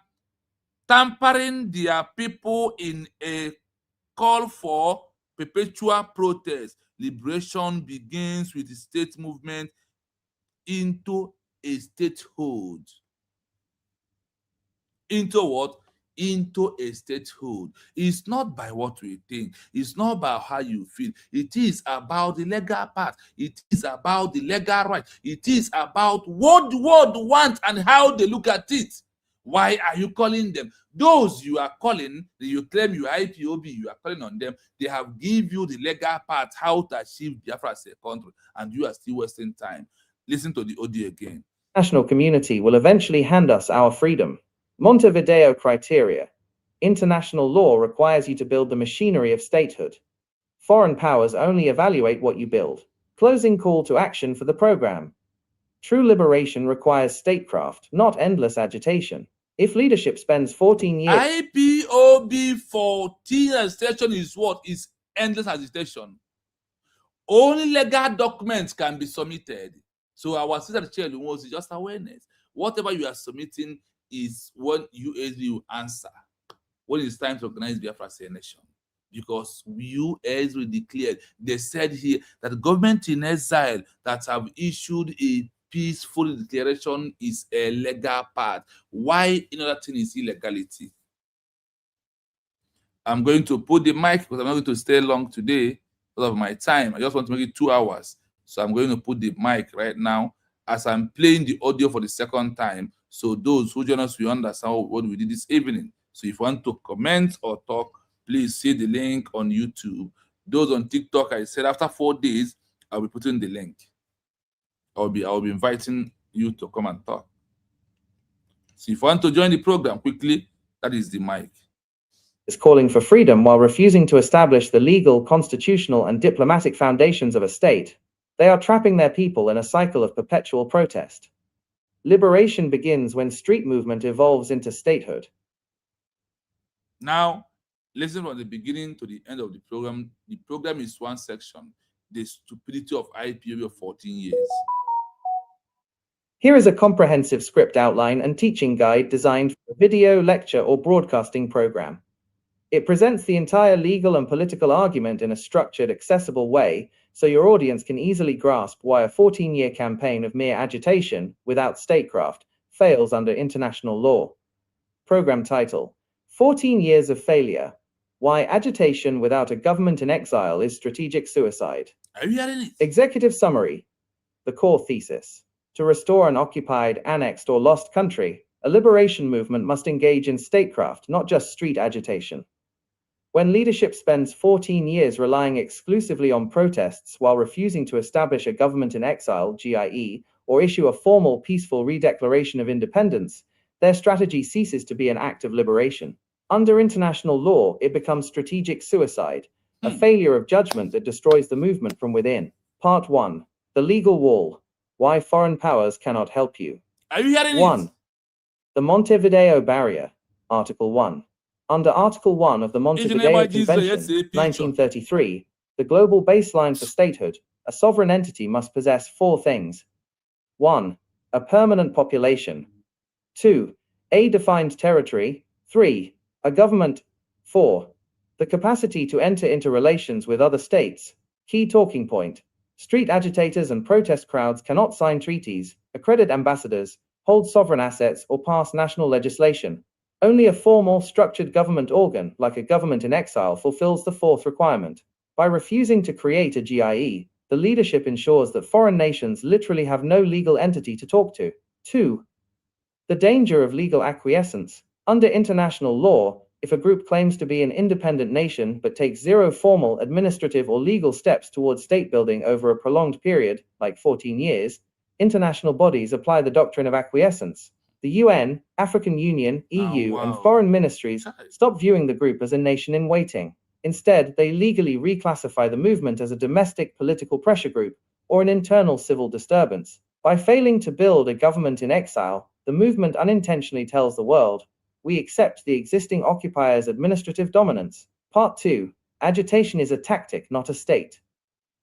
tampering their people in a call for perpetual protest. Liberation begins with the state movement into a statehood. Into what? Into a statehood. It's not by what we think. It's not about how you feel. It is about the legal part. It is about the legal right. It is about what the world wants and how they look at it. Why are you calling them? Those you are calling, you claim you are IPOB, you are calling on them, they have given you the legal part, how to achieve Biafra as a country, and you are still wasting time. Listen to the audio again. National community will eventually hand us our freedom. Montevideo criteria. International law requires you to build the machinery of statehood. Foreign powers only evaluate what you build. Closing call to action for the program. True liberation requires statecraft, not endless agitation. If leadership spends 14 years... IPOB 14 agitation is what? Is endless agitation. Only legal documents can be submitted. So our sister chair was just awareness. Whatever you are submitting is what US will answer when it's time to organize Biafra as a nation. Because US will declare, they said here that the government in exile that have issued a peaceful declaration is a legal part. Why another thing is illegality? I'm going to put the mic because I'm not going to stay long today because of my time. I just want to make it 2 hours. So I'm going to put the mic right now as I'm playing the audio for the second time. So those who join us will understand what we did this evening. So if you want to comment or talk, please see the link on YouTube. Those on TikTok, I said after 4 days, I'll be putting the link. I'll be inviting you to come and talk. So if you want to join the program quickly, that is the mic. Is calling for freedom while refusing to establish the legal, constitutional, and diplomatic foundations of a state. They are trapping their people in a cycle of perpetual protest. Liberation begins when street movement evolves into statehood. Now, listen from the beginning to the end of the program. The program is one section, the stupidity of IPOB of 14 years. Here is a comprehensive script outline and teaching guide designed for a video, lecture, or broadcasting program. It presents the entire legal and political argument in a structured, accessible way, so your audience can easily grasp why a 14-year campaign of mere agitation, without statecraft, fails under international law. Program title: 14 Years of Failure. Why agitation without a government in exile is strategic suicide. Are you hearing it? Executive summary. The core thesis. To restore an occupied, annexed, or lost country, a liberation movement must engage in statecraft, not just street agitation. When leadership spends 14 years relying exclusively on protests while refusing to establish a government in exile, GIE, or issue a formal peaceful redeclaration of independence, their strategy ceases to be an act of liberation. Under international law, it becomes strategic suicide, a failure of judgment that destroys the movement from within. Part 1. The Legal Wall. Why foreign powers cannot help you. Are you hearing 1. it? The Montevideo Barrier. Article 1. Under Article 1 of the Montevideo Convention, 1933, the global baseline for statehood, a sovereign entity must possess 4 things. 1. A permanent population. 2. A defined territory. 3. A government. 4. The capacity to enter into relations with other states. Key talking point. Street agitators and protest crowds cannot sign treaties, accredit ambassadors, hold sovereign assets, or pass national legislation. Only a formal, structured government organ, like a government in exile, fulfills the 4th requirement. By refusing to create a GIE, the leadership ensures that foreign nations literally have no legal entity to talk to. 2. The danger of legal acquiescence. Under international law, if a group claims to be an independent nation but takes 0 formal administrative or legal steps towards state building over a prolonged period, like 14 years, international bodies apply the doctrine of acquiescence. The UN, African Union, EU, and foreign ministries stop viewing the group as a nation in waiting. Instead, they legally reclassify the movement as a domestic political pressure group or an internal civil disturbance. By failing to build a government in exile, the movement unintentionally tells the world, we accept the existing occupier's administrative dominance. Part 2. Agitation is a tactic, not a state.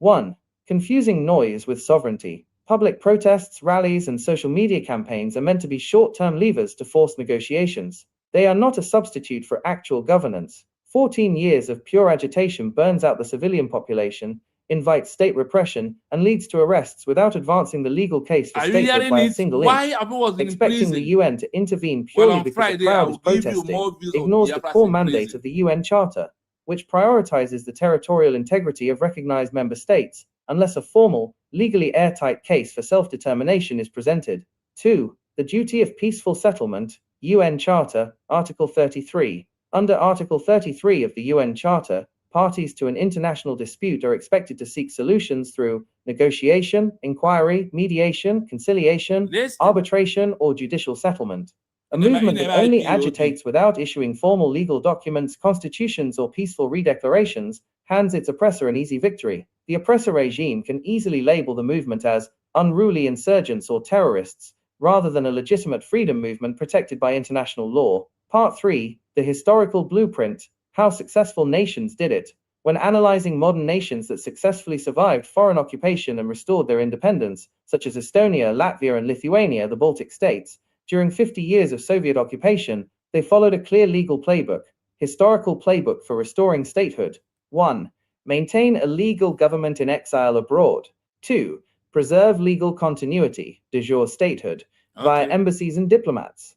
1. Confusing noise with sovereignty. Public protests, rallies, and social media campaigns are meant to be short-term levers to force negotiations. They are not a substitute for actual governance. 14 years of pure agitation burns out the civilian population, invites state repression, and leads to arrests without advancing the legal case for statehood by a single inch. Expecting the UN to intervene purely because a crowd is protesting ignores the core mandate of the UN Charter, which prioritizes the territorial integrity of recognized member states, unless a formal, legally airtight case for self-determination is presented. 2. The duty of peaceful settlement, UN Charter, Article 33. Under Article 33 of the UN Charter, parties to an international dispute are expected to seek solutions through negotiation, inquiry, mediation, conciliation, arbitration, or judicial settlement. A movement that only agitates without issuing formal legal documents, constitutions, or peaceful redeclarations hands its oppressor an easy victory. The oppressor regime can easily label the movement as unruly insurgents or terrorists, rather than a legitimate freedom movement protected by international law. Part 3. The Historical Blueprint. How successful nations did it. When analyzing modern nations that successfully survived foreign occupation and restored their independence, such as Estonia, Latvia, and Lithuania, the Baltic states, during 50 years of Soviet occupation, they followed a clear legal playbook. Historical playbook for restoring statehood. 1. Maintain a legal government in exile abroad. 2. Preserve legal continuity, de jure statehood, via embassies and diplomats.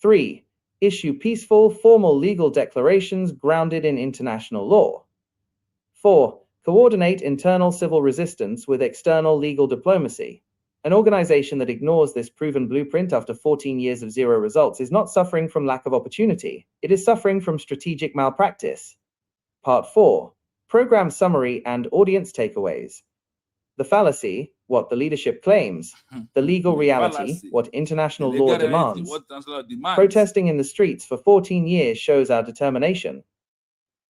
3. Issue peaceful, formal legal declarations grounded in international law. 4. Coordinate internal civil resistance with external legal diplomacy. An organization that ignores this proven blueprint after 14 years of 0 results is not suffering from lack of opportunity. It is suffering from strategic malpractice. Part 4. Program summary and audience takeaways. The fallacy. what the leadership claims, the legal reality, Fallacy. what The international legal law reality, demands. what international law demands. Protesting in the streets for 14 years shows our determination.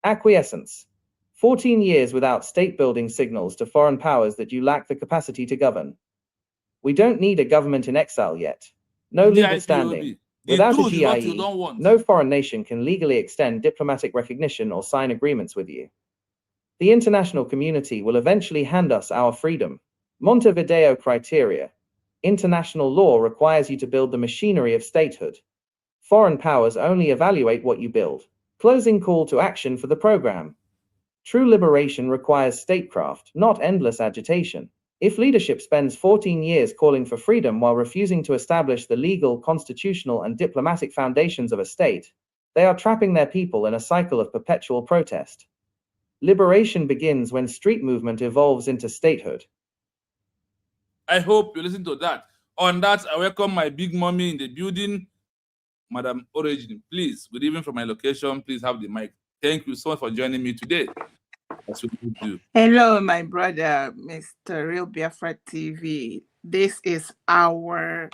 Acquiescence. 14 years without state-building signals to foreign powers that you lack the capacity to govern. We don't need a government in exile yet. No legal GIPOB. standing. The Without a truth is what you GIE, don't want. no foreign nation can legally extend diplomatic recognition or sign agreements with you. The international community will eventually hand us our freedom. Montevideo criteria. International law requires you to build the machinery of statehood. Foreign powers only evaluate what you build. Closing call to action for the program. True liberation requires statecraft, not endless agitation. If leadership spends 14 years calling for freedom while refusing to establish the legal, constitutional, and diplomatic foundations of a state, they are trapping their people in a cycle of perpetual protest. Liberation begins when street movement evolves into statehood. I hope you listen to that. On that, I welcome my big mommy in the building, Madam Origin. Please, good evening from my location. Please have the mic. Thank you so much for joining me today. That's what we do. Hello, my brother, Mr. Real Biafra TV. This is our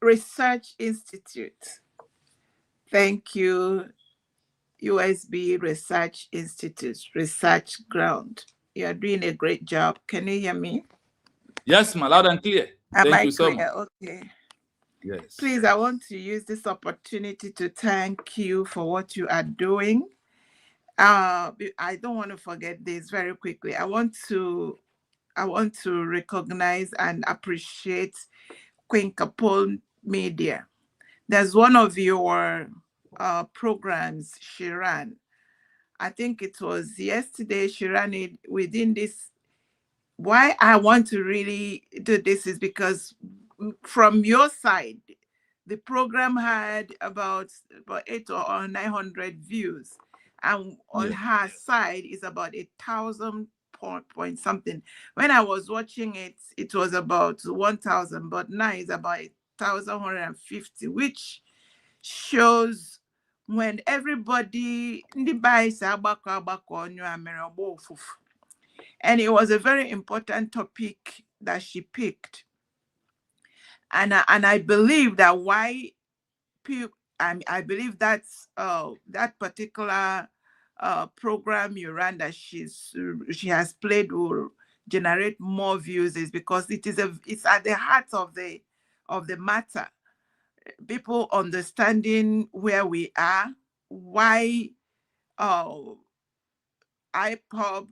research institute. Thank you, USB Research Institute, Research Ground. You are doing a great job. Can you hear me? Yes, my loud and clear. Thank you so much. Okay. Yes. Please, I want to use this opportunity to thank you for what you are doing. I don't want to forget this very quickly. I want to recognize and appreciate Queen Kapol Media. There's one of your programs she ran. I think it was yesterday she ran it within this. Why I want to really do this is because from your side, the program had about 800 or 900 views. And on her side is about 1,000 point something. When I was watching it, it was about 1,000, but now it's about 1,150, which shows when everybody and it was a very important topic that she picked. And I believe that why people, I believe that's that particular program you ran that she has played will generate more views is because it's at the heart of the matter. People understanding where we are, why IPOB,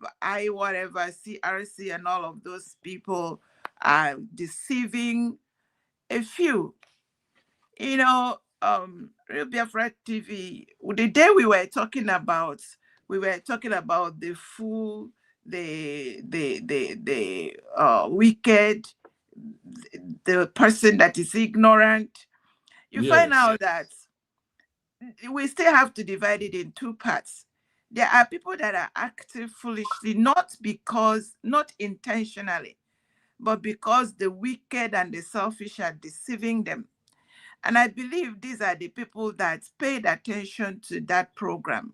whatever, CRC, and all of those people are deceiving a few. You know, Real Biafra TV, the day we were talking about the fool, the wicked, the person that is ignorant. You find out that we still have to divide it in two parts. There are people that are acting foolishly, not intentionally, but because the wicked and the selfish are deceiving them. And I believe these are the people that paid attention to that program,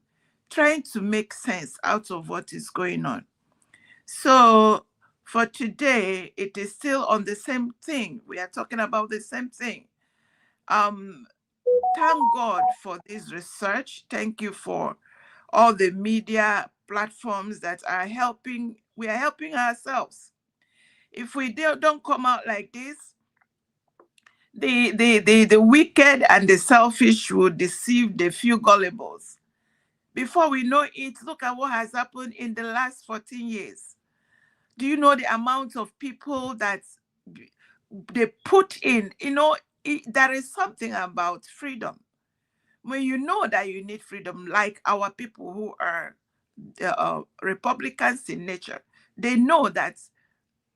trying to make sense out of what is going on. So for today, it is still on the same thing. We are talking about the same thing. Thank God for this research. Thank you for all the media platforms that are helping. We are helping ourselves. If we don't come out like this, the wicked and the selfish will deceive the few gullibles. Before we know it, look at what has happened in the last 14 years. Do you know the amount of people that they put in? You know, there is something about freedom. When you know that you need freedom, like our people who are Republicans in nature, they know that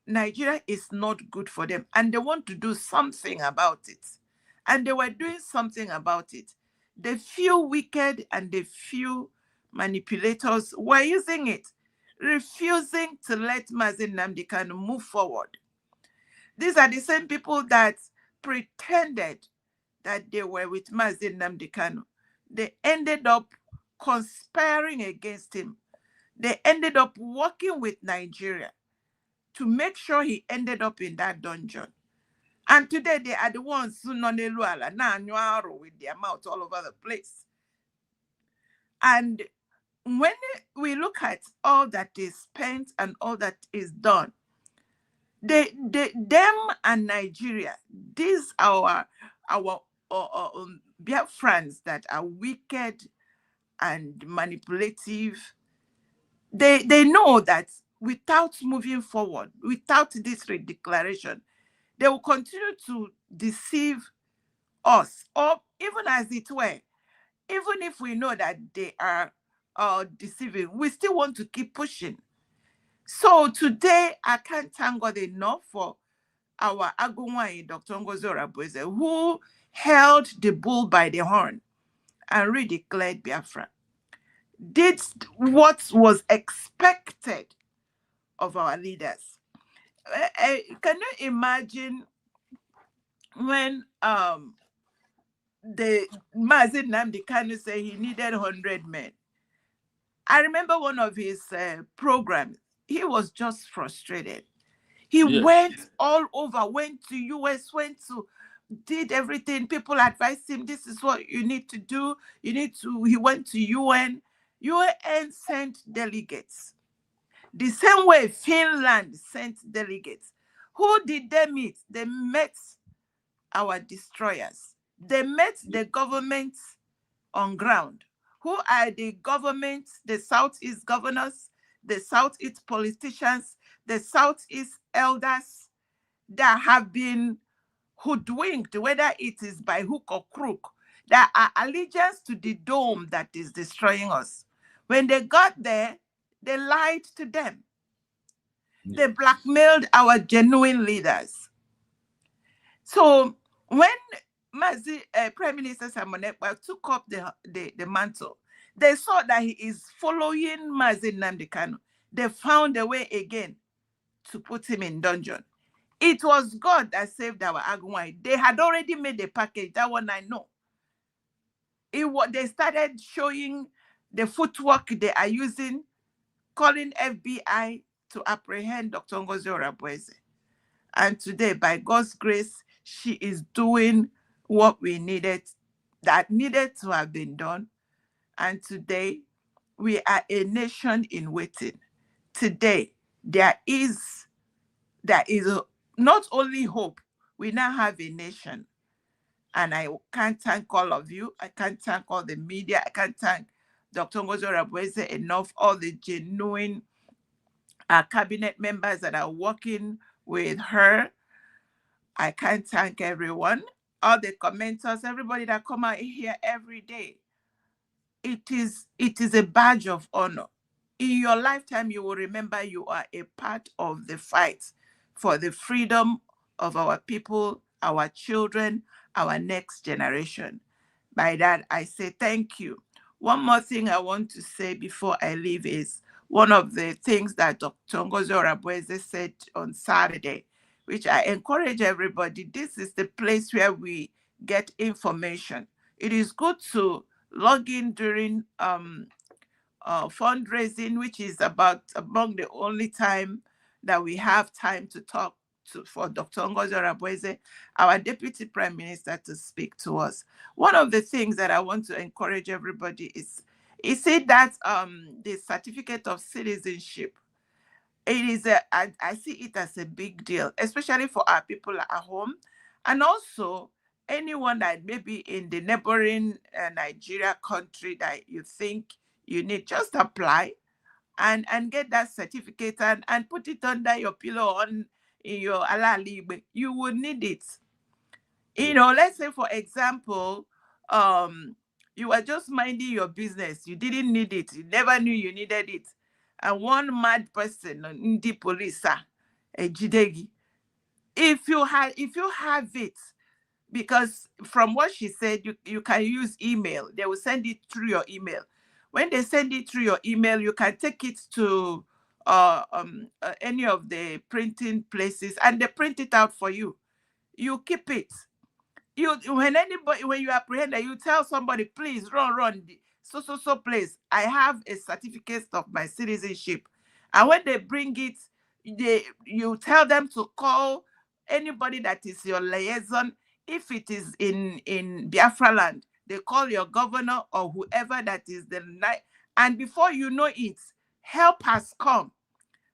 Nigeria is not good for them and they want to do something about it. And they were doing something about it. The few wicked and the few manipulators were using it, refusing to let Mazi Nnamdi Kanu move forward. These are the same people that pretended that they were with Mazi Nnamdi Kanu. They ended up conspiring against him. They ended up working with Nigeria to make sure he ended up in that dungeon. And today they are the ones who know with their mouth all over the place. And when we look at all that is spent and all that is done, them and Nigeria, these are our Biafrans that are wicked and manipulative. They know that without moving forward, without this declaration, they will continue to deceive us, or even as it were, even if we know that they are deceiving, we still want to keep pushing. So today, I can't thank God enough for our Agunwai, Dr. Ngozi Orabueze, who held the bull by the horn and redeclared Biafra. Did what was expected of our leaders. Can you imagine when the Mazi Nnamdi Kanu said he needed 100 men? I remember one of his programs. He was just frustrated. He went all over, went to US, did everything. People advised him, this is what you need to do. He went to UN. UN sent delegates. The same way Finland sent delegates. Who did they meet? They met our destroyers. They met the government on ground. Who are the governments, the Southeast governors, the Southeast politicians, the Southeast elders that have been hoodwinked, whether it is by hook or crook, that are allegiance to the dome that is destroying us. When they got there, they lied to them. They blackmailed our genuine leaders. So when Prime Minister Simon Ekpa took up the mantle, they saw that he is following Mazi Nnamdi Kanu. They found a way again to put him in dungeon. It was God that saved our Agunwai. They had already made the package. That one I know. They started showing the footwork they are using, calling FBI to apprehend Dr. Ngozi Orabueze. And today, by God's grace, she is doing what we needed, that needed to have been done. And today, we are a nation in waiting. Today, there is not only hope, we now have a nation. And I can't thank all of you. I can't thank all the media. I can't thank Dr. Ngozi Orabueze enough, all the genuine cabinet members that are working with her. I can't thank everyone, all the commenters, everybody that come out here every day. It is a badge of honor. In your lifetime, you will remember you are a part of the fight for the freedom of our people, our children, our next generation. By that, I say thank you. One more thing I want to say before I leave is one of the things that Dr. Ngozi Orabueze said on Saturday, which I encourage everybody. This is the place where we get information. It is good to log in during fundraising, which is among the only time that we have time to talk for Dr. Ngozi Orabueze, our Deputy Prime Minister, to speak to us. One of the things that I want to encourage everybody is that the certificate of citizenship, I see it as a big deal, especially for our people at home, and also anyone that may be in the neighboring Nigeria country that you think you need, just apply and get that certificate and put it under your pillow in your alalibe. You will need it. Let's say, for example, you were just minding your business. You didn't need it. You never knew you needed it. And one mad person in the police, Jidegi, if you have it, because from what she said, you can use email. They will send it through your email. When they send it through your email, you can take it to any of the printing places, and they print it out for you. You keep it. When you apprehend, you tell somebody, please run. so place, I have a certificate of my citizenship. And when they bring it, you tell them to call anybody that is your liaison. If it is in Biafra land, they call your governor or whoever that is the night. And before you know it, help has come.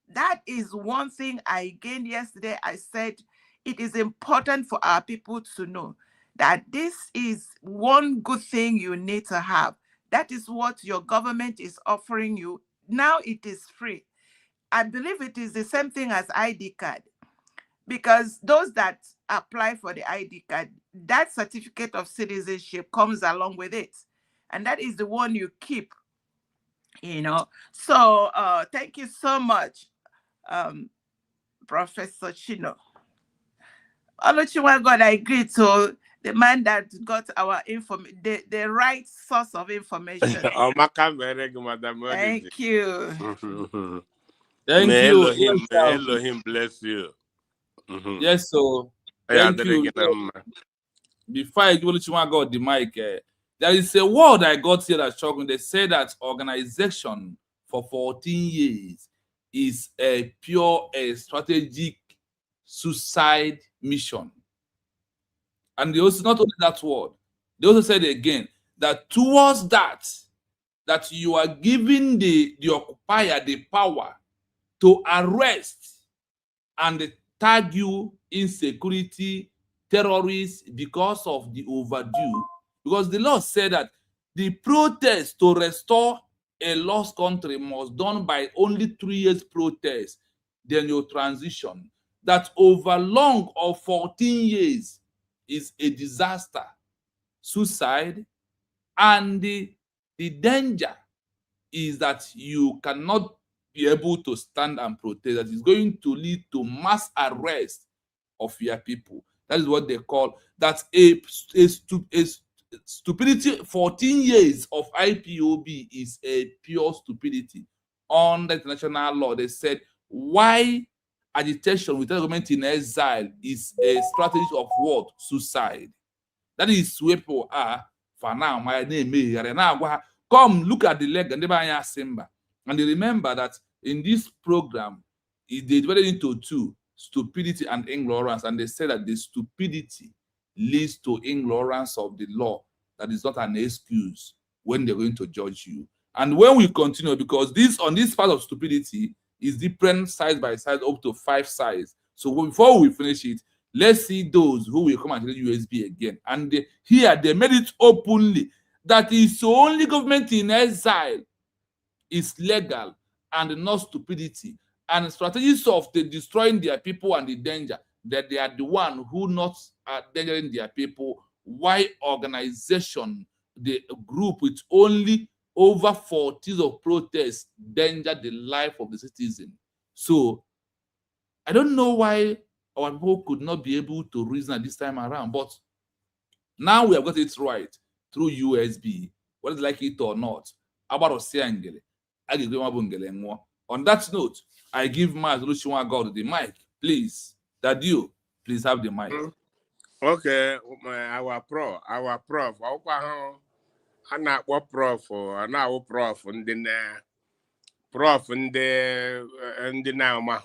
That is one thing I gained yesterday. I said it is important for our people to know that this is one good thing you need to have. That is what your government is offering you. Now it is free. I believe it is the same thing as ID card, because those that apply for the ID card, that certificate of citizenship comes along with it. And that is the one you keep, you know. So thank you so much, Professor Chino. Oluchiwa God, I agree to the man that got our the right source of information. Thank you. Thank May you. Elohim bless you. Yes, so thank you. Before I give Oluchiwa God the mic, there is a word I got here that's shocking. They say that organization for 14 years is a pure strategic suicide mission. And they also, not only that word, they also said again that towards that you are giving the occupier the power to arrest and tag you insecurity, terrorists, because of the overdue. Because the law said that the protest to restore a lost country must done by only 3 years protest, then your transition. That over long of 14 years is a disaster, suicide, and the danger is that you cannot be able to stand and protest. That is going to lead to mass arrest of your people. That is what they call that a stupidity. 14 years of IPOB is a pure stupidity. Under international law, they said why agitation with government in exile is a strategy of what? Suicide. That is where people are for now. My name is come look at the leg and they Simba. And they remember that in this program, they divided into two: stupidity and ignorance. And they said that the stupidity leads to ignorance of the law. That is not an excuse when they're going to judge you. And when we continue, because on this part of stupidity is different side by side, up to 5 sides. So before we finish it, let's see those who will come and tell USB again. And here they made it openly that is only government in exile is legal and not stupidity. And strategies of the destroying their people and the danger, that they are the one who not are endangering their people. Why organization, the group with only over 40s of protests danger the life of the citizen? So I don't know why our people could not be able to reason at this time around, but now we have got it right through USB, whether like it or not. On that note, I give my Oluchiwa God the mic. Please, Dadio, please have the mic. Okay, our prof. I not what prof or now prof and then prof and now my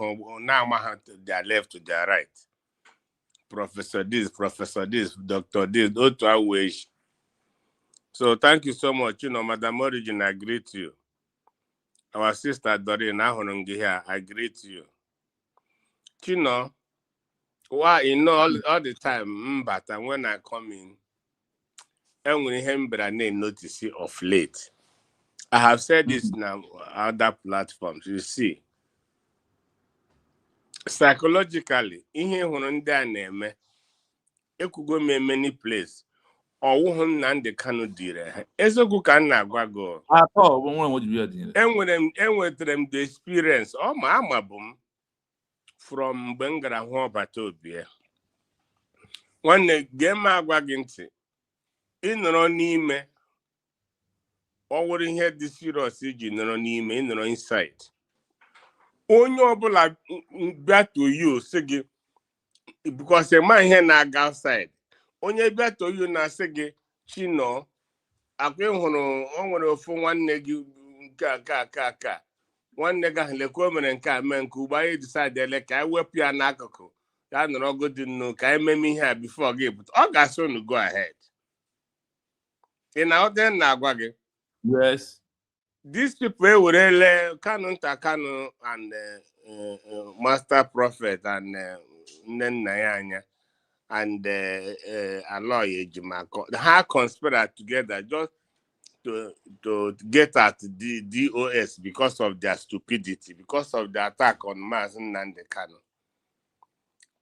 their left to their right. Professor this, Doctor this, those I wish. So thank you so much. You know, Madam Origin, I greet you. Our sister Doreen here, I greet you. You know, why you know all the time, but when I come in, and when him but I name notice of late. I have said this now other platforms. You see, psychologically, ihe hụrụ ndị a na-eme, ekugo me many places. Ọwụhụ m na ndị Kanu dire ha. Eziokwu ka m na-agwa gị. Enwetere m the experience. Ọ ma ama bụ m from mgbe m gara hụ ọbata obi ya. Nwanne gee m agwa gị ntị. Ị nọrọ n'ime. Ọ nwere ihe dị serious iji nọrọ n'ime, ị nọrọ inside. Onye ọbụla bịa to you sị gị, because a man here na-aga outside. Onye bịa to you na sị gị, Chino, akwa hụrụ o nwere ofu nwanne gị ka nwanne gị ahụ lekwa o mere nke a mee nke ugbo anyị decide ele ka anyị wepụ ya n'akụkụ ya nọrọ ọgọdị nnu ka anyị meme ihe a before gị pụta ọ ga-asị unu go ahead. Ị na-aghọta na-agwa gị? Yes. These people ewerele Kanu nta Kanu and Master Prophet and nne nna ya anya and Aloy Ejimako, ha conspire together just to get at the DOS because of their stupidity, because of the attack on Mazi Nnamdi Kanu.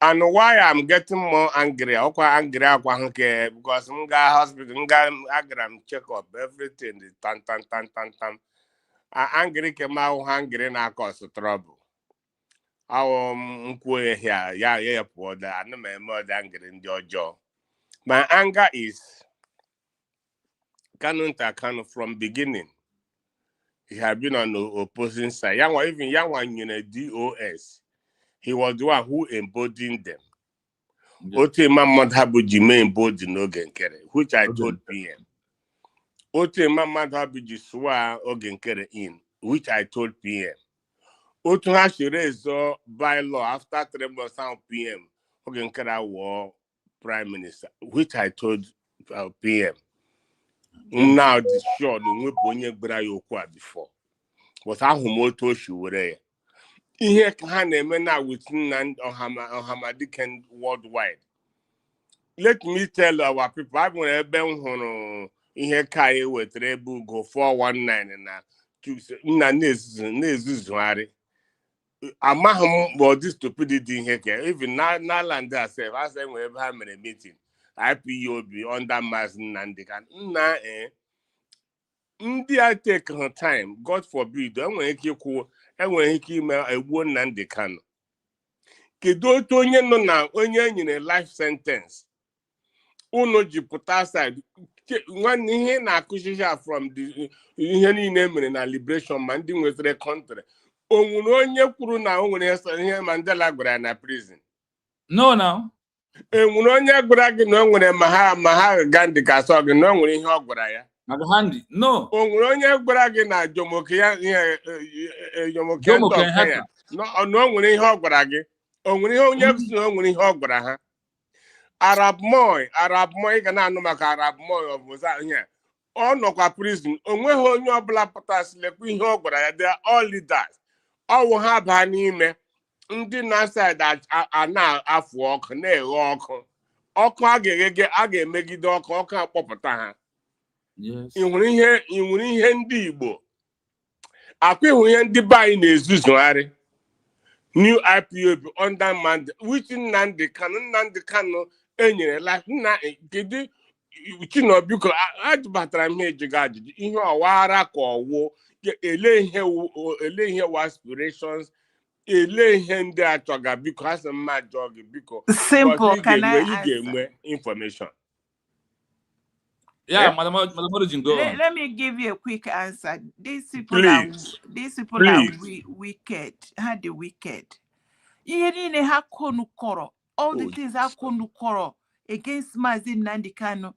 And why I'm getting more angry, because Nga hospital, Nga agram check up everything, the tan. Angry came out hungry na cause trouble. Our here, yeah, poor that and my mother angry in your jaw. My anger is Kanu from beginning. He had been on the opposing side. Even young one in a DOS. He was the one who embodied them. Ote Mamad Habuji may embody Ogenkere, which I told PM. Ote Mamad Habuji swa Ogenkere in, which I told PM. Ote Hashirezo bylaw after 3 months PM, Ogenkere war Prime Minister, which I told PM. Now this short we ponye brayokwa before. But how moto shure. Ihe ha na-eme na with Nnamdi Ọhamadike worldwide. Let me tell our people, I want ebe m hụrụ ihe ka e wetara ebe ugo 419 na nna na-ezuzugharị. Amaghị m but this stupidity ihe ka even na land herself as enwe ebe ha mere meeting IPOB under Mazi Nnamdi Kanu. Nna ndị a take her time, God forbid, enwere ike ikwu enwere ike ime egbuo Nnamdi Kanu. Kedu otu onye nọ na onye enyere life sentence unu ji pụta side nwanne ihe na-akụzicha from the ihe niile mere na liberation ma ndị nwetara country o nwere onye kwuru na o nwere ihe Mandela gwara na prison? No, no. Enwere onye gwara gị na o nwere ma Gandhi ka sọ gị na o nwere ihe ọ gwara ya? No. O nwere onye gwara gị na Jomo Kenyatta na o nwere ihe ọ gwara gị? O nwere ihe onye kwuru na o nwere ihe ọ gwara ha? Arab Moy ga na-anụ maka Arab Moy ọ bụ ihe ọ nọkwa prison. O nweghị onye ọbụla pụtasịlekwa ihe ọ gwara ya. They are all leaders. Ọwụ ha baa n'ime ndị na-asaid a na-afụ ọkụ na-eghe ọkụ a ga-emegide ọkụ akpọpụta ha. Ị nwere ihe ndị Igbo akwa ịhụ ihe ndị be anyị na-ezuzugharị new IPOB under Mandela, which Nnamdi Kanu enyere life nna kedu Chinobiko ajụbatara m ejigo ajụjụ ihe ọwara ka ọwụ ele ihe wa aspirations ele ihe ndị achọga biko ha sị mma jụọ gị biko simple can I ga-enwe information. Yeah, Madam Origin, go on. Let me give you a quick answer. These people Please. are wicked. How the wicked? All the things are konukoro against Mazi Nnamdi Kanu.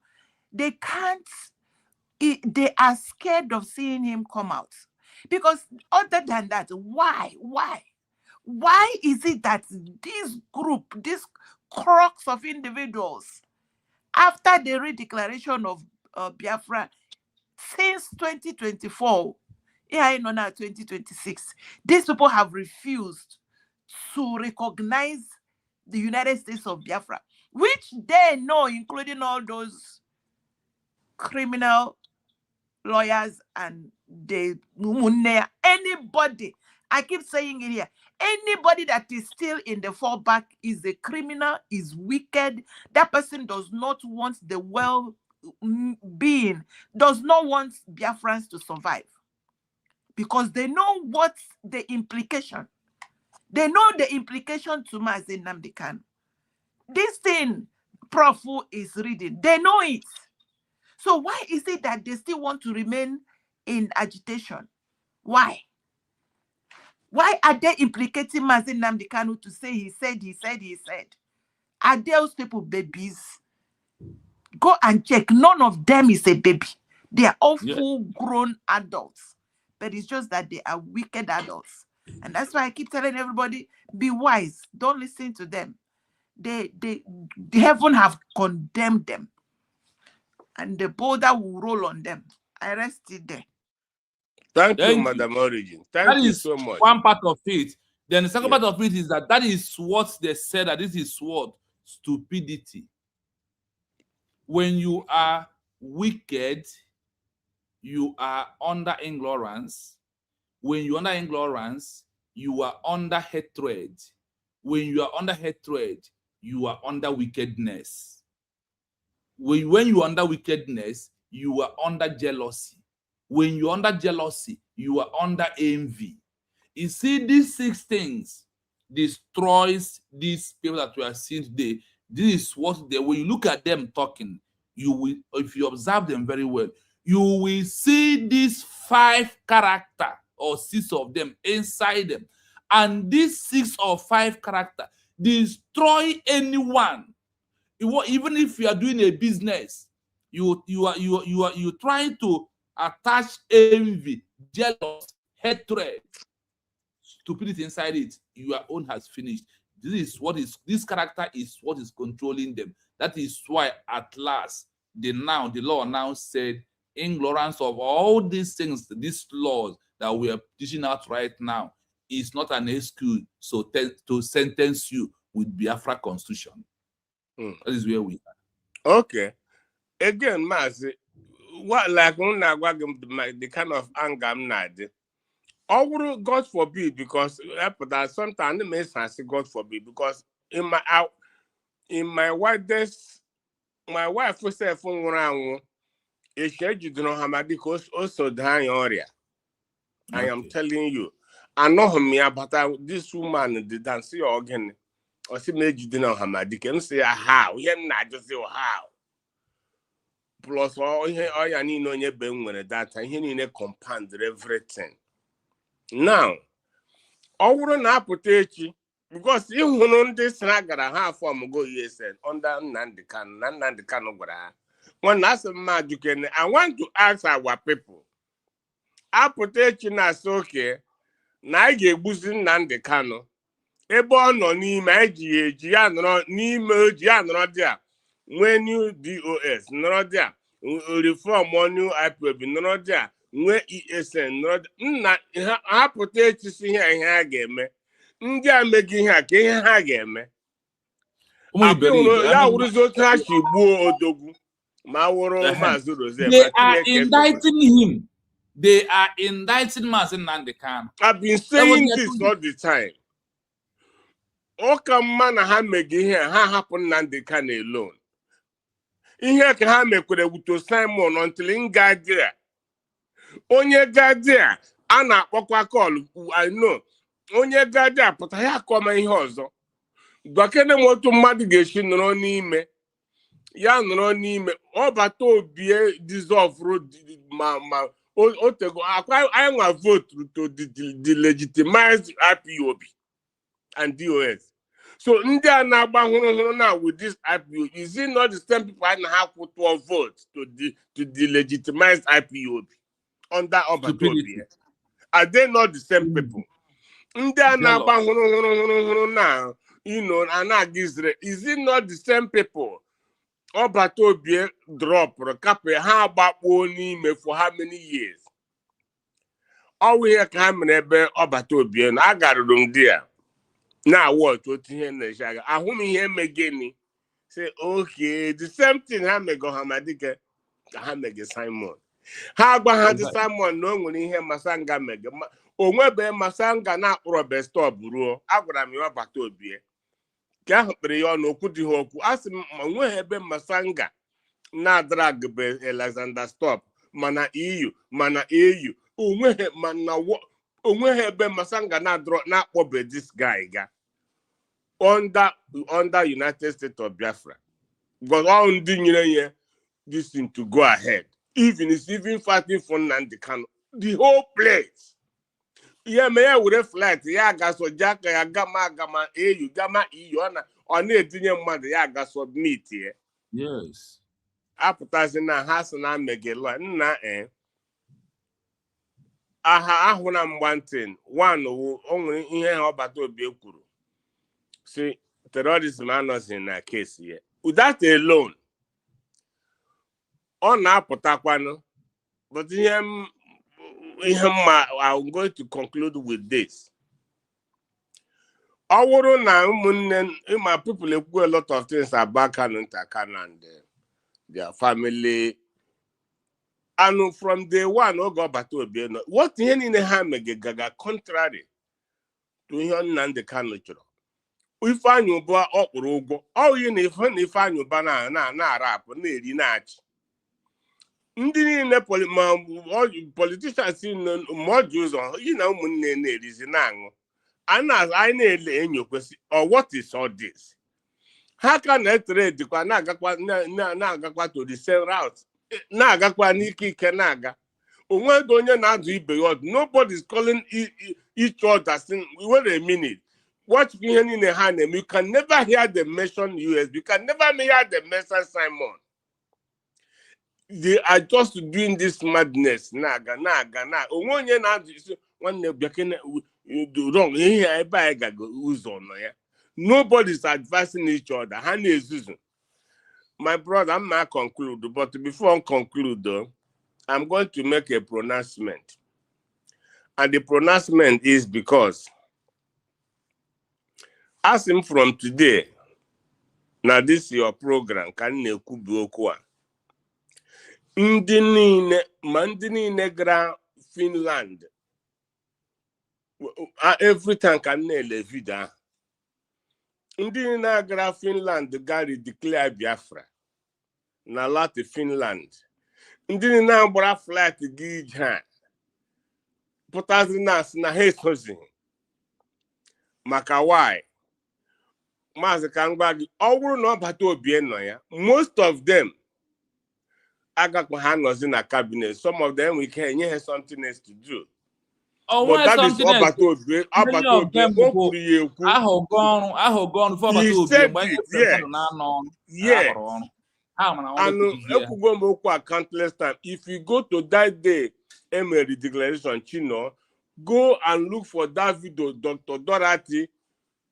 They can't. They are scared of seeing him come out. Because other than that, why? Why is it that this group, this crux of individuals, after the redeclaration of Biafra, since 2024, now 2026, these people have refused to recognize the United States of Biafra, which they know, including all those criminal lawyers and anybody, I keep saying it here, anybody that is still in the fallback is a criminal, is wicked. That person does not want the well-being, does not want Biafrans to survive. Because they know what's the implication. They know the implication to Mazi Nnamdi Kanu. This thing Prof is reading, they know it. So why is it that they still want to remain in agitation? Why? Why are they implicating Mazi Nnamdi Kanu to say he said? Are those people babies? Go and check. None of them is a baby. They are all Yeah. full-grown adults, but it's just that they are wicked adults. And that's why I keep telling everybody, be wise. Don't listen to them. The heaven have condemned them, and the boulder will roll on them. I rest it there. Thank you, Thank you. Madam Origin. Thank That you is so much. one part of it. Then the second Yeah. part of it is that is what they said, that this is what? Stupidity. When you are wicked, you are under ignorance. When you're under ignorance, you are under hatred. When you are under hatred, you are under wickedness. When you are under wickedness, you are under jealousy. When you're under jealousy, you are under envy. You see, these 6 things destroys these people that we are seeing today. This is what they, when you look at them talking, you will, if you observe them very well, you will see these 5 characters or 6 of them inside them. And these 6 or 5 characters destroy anyone. Even if you are doing a business, you try to attach envy, jealousy, hatred, stupidity inside it. Your own has finished. This character is what is controlling them. That is why at last the law now said, ignorance of all these things, these laws that we are teaching out right now is not an excuse to sentence you with Biafra Constitution. That is where we are. Okay. Again, Mazi, what like the kind of anger I'm not. God forbid, because sometimes it makes sense, God forbid, because in my widest, my wife was saying from around a schedule do not have because also dying area. I am telling you, I know me, but this woman did not see again. Or see me you know Hamadi can say how, yeah, not just say how. Plus all you need on your ben when that time he need a compound everything. Now, I wouldn't appreciate because you know this nagara half form go yes under Nandikan over. When that's a mad you can, I want to ask our people. Appreciate na okay. Na I get boozing Nandikano. Ebe ọ nọ n'ime eji ya nọrọ n'ime oji ya nọrọ dị a nwee new DOS nọrọ dị a reform new IPOB nọrọ dị a nwee ESN nọrọ dị nna ha pụta etisi ihe a ga-eme ndị a meghị ihe a ka ihe ha ga-eme ya wụrụzi otu ha si gbuo odogwu ma wụrụ Maazị Rozie. They are indicting him. They are indicting Maazị Nnamdi Kanu. I've been saying this all the time. Ọka mma na ha mege ihe ha hapụ Nnamdi Kanu alone. Ihe ka ha mekwere wuto Simon until ngadia. Onye gadia a na-akpọkwa call I know. Onye gadia pụta ya akọma ihe ọzọ. Gwakene m otu mmadụ ga-esi nọrọ n'ime. Ya nọrọ n'ime ọbata obie dissolve ma otego akwa anyị nwa vote to delegitimize IPOB and DOS. So India now now with this IPOB, is it not the same people and have put 12 votes to delegitimize IPOB under Obatobia? Are they not the same people? India now now, you know, and Israel, is it not the same people? Obatobia drop or cap how about only for how many years? All we hear come nebe Obatobia and I got it there. Now what here Shaga? I whom here again say okay, the same thing I may go Hamadike Hamege Simon. How about the Simon no when he hear Masanga mega or maybe Masanga na Robert stop bro. I would have your Batobia. Kahapre no Kuti Hoku ask him when have been Masanga na drag be Alexander stop mana EU mana EU umwe mana what umwe have been Masanga na draw na obe this guy under United States of Biafra. Because all the this thing to go ahead. Even fighting for Nnamdi Kanu. The whole place. Yeah, may with a flight. Yeah, gas or jack, ya gamma, EU, on a dinner mother, ya gas submit here. Yes. apụtazi na ha sị na megelo nna aha ahụ na mgbantin one o nwere ihe ha ọbata obi kwuru si terrorism anọzi na kesi ya that alone ọ na-apụtakwanụ but ihe mma I'm going to conclude with this. Ọ wụrụ na ụmụnne my people ekwu a lot of things about Kanu and their family. And from day one, what ihe niile ha megaga contrary to ihe Nnamdi Kanu chọrọ. Ifeanyi Uba ọkpụrụ ụgwọ. Ọ yi na Ifeanyi Uba na-arapụ na-eri na-achị. Ndị niile politicians mọji ụzọ yi na ụmụnne na-erizi na-aṅụ. Anyị na-ele enyo kwesị what is all this? Ha ka na-etere dịkwa na-agakwa to the same route. Na-agakwa n'ike ike na-aga onwedo onye na-adụ ibe ya ọdụ. Nobody is calling each other saying wait a minute, watch ihe niile ha na-eme. You can never hear them mention US, you can never hear them mention Simon. They are just doing this madness na-aga onwe onye na-adụ isi nwanne bịakene wrong ihe ebe anyị gago ụzọ nọ ya. Nobody is advising each other. Ha na-ezuzu. My brother, I'm not conclude, but before I conclude, though, I'm going to make a pronouncement. And the pronouncement is because, as him from today, now this is your program, can you kubi Ndị niile gra Finland, every time can na-ele vida. Ndị na-agara Finland gari declare Biafra na lati Finland. Ndị na-agbara flight gị ije ha pụtazi na ha esozi maka why maazị ka ngwa gị ọ bụrụ na ọ bata obi nọ ya most of them agakwa ha nọzi na cabinet. Some of them we can enye ha something else to do. But that is ọbata obi okwu ya ekwu. Ahụ gọọnụ He said it, yes. And ekwugo m okwu a countless times. If you go to that day Emery declaration Chino, go and look for that video. Dr. Dorothy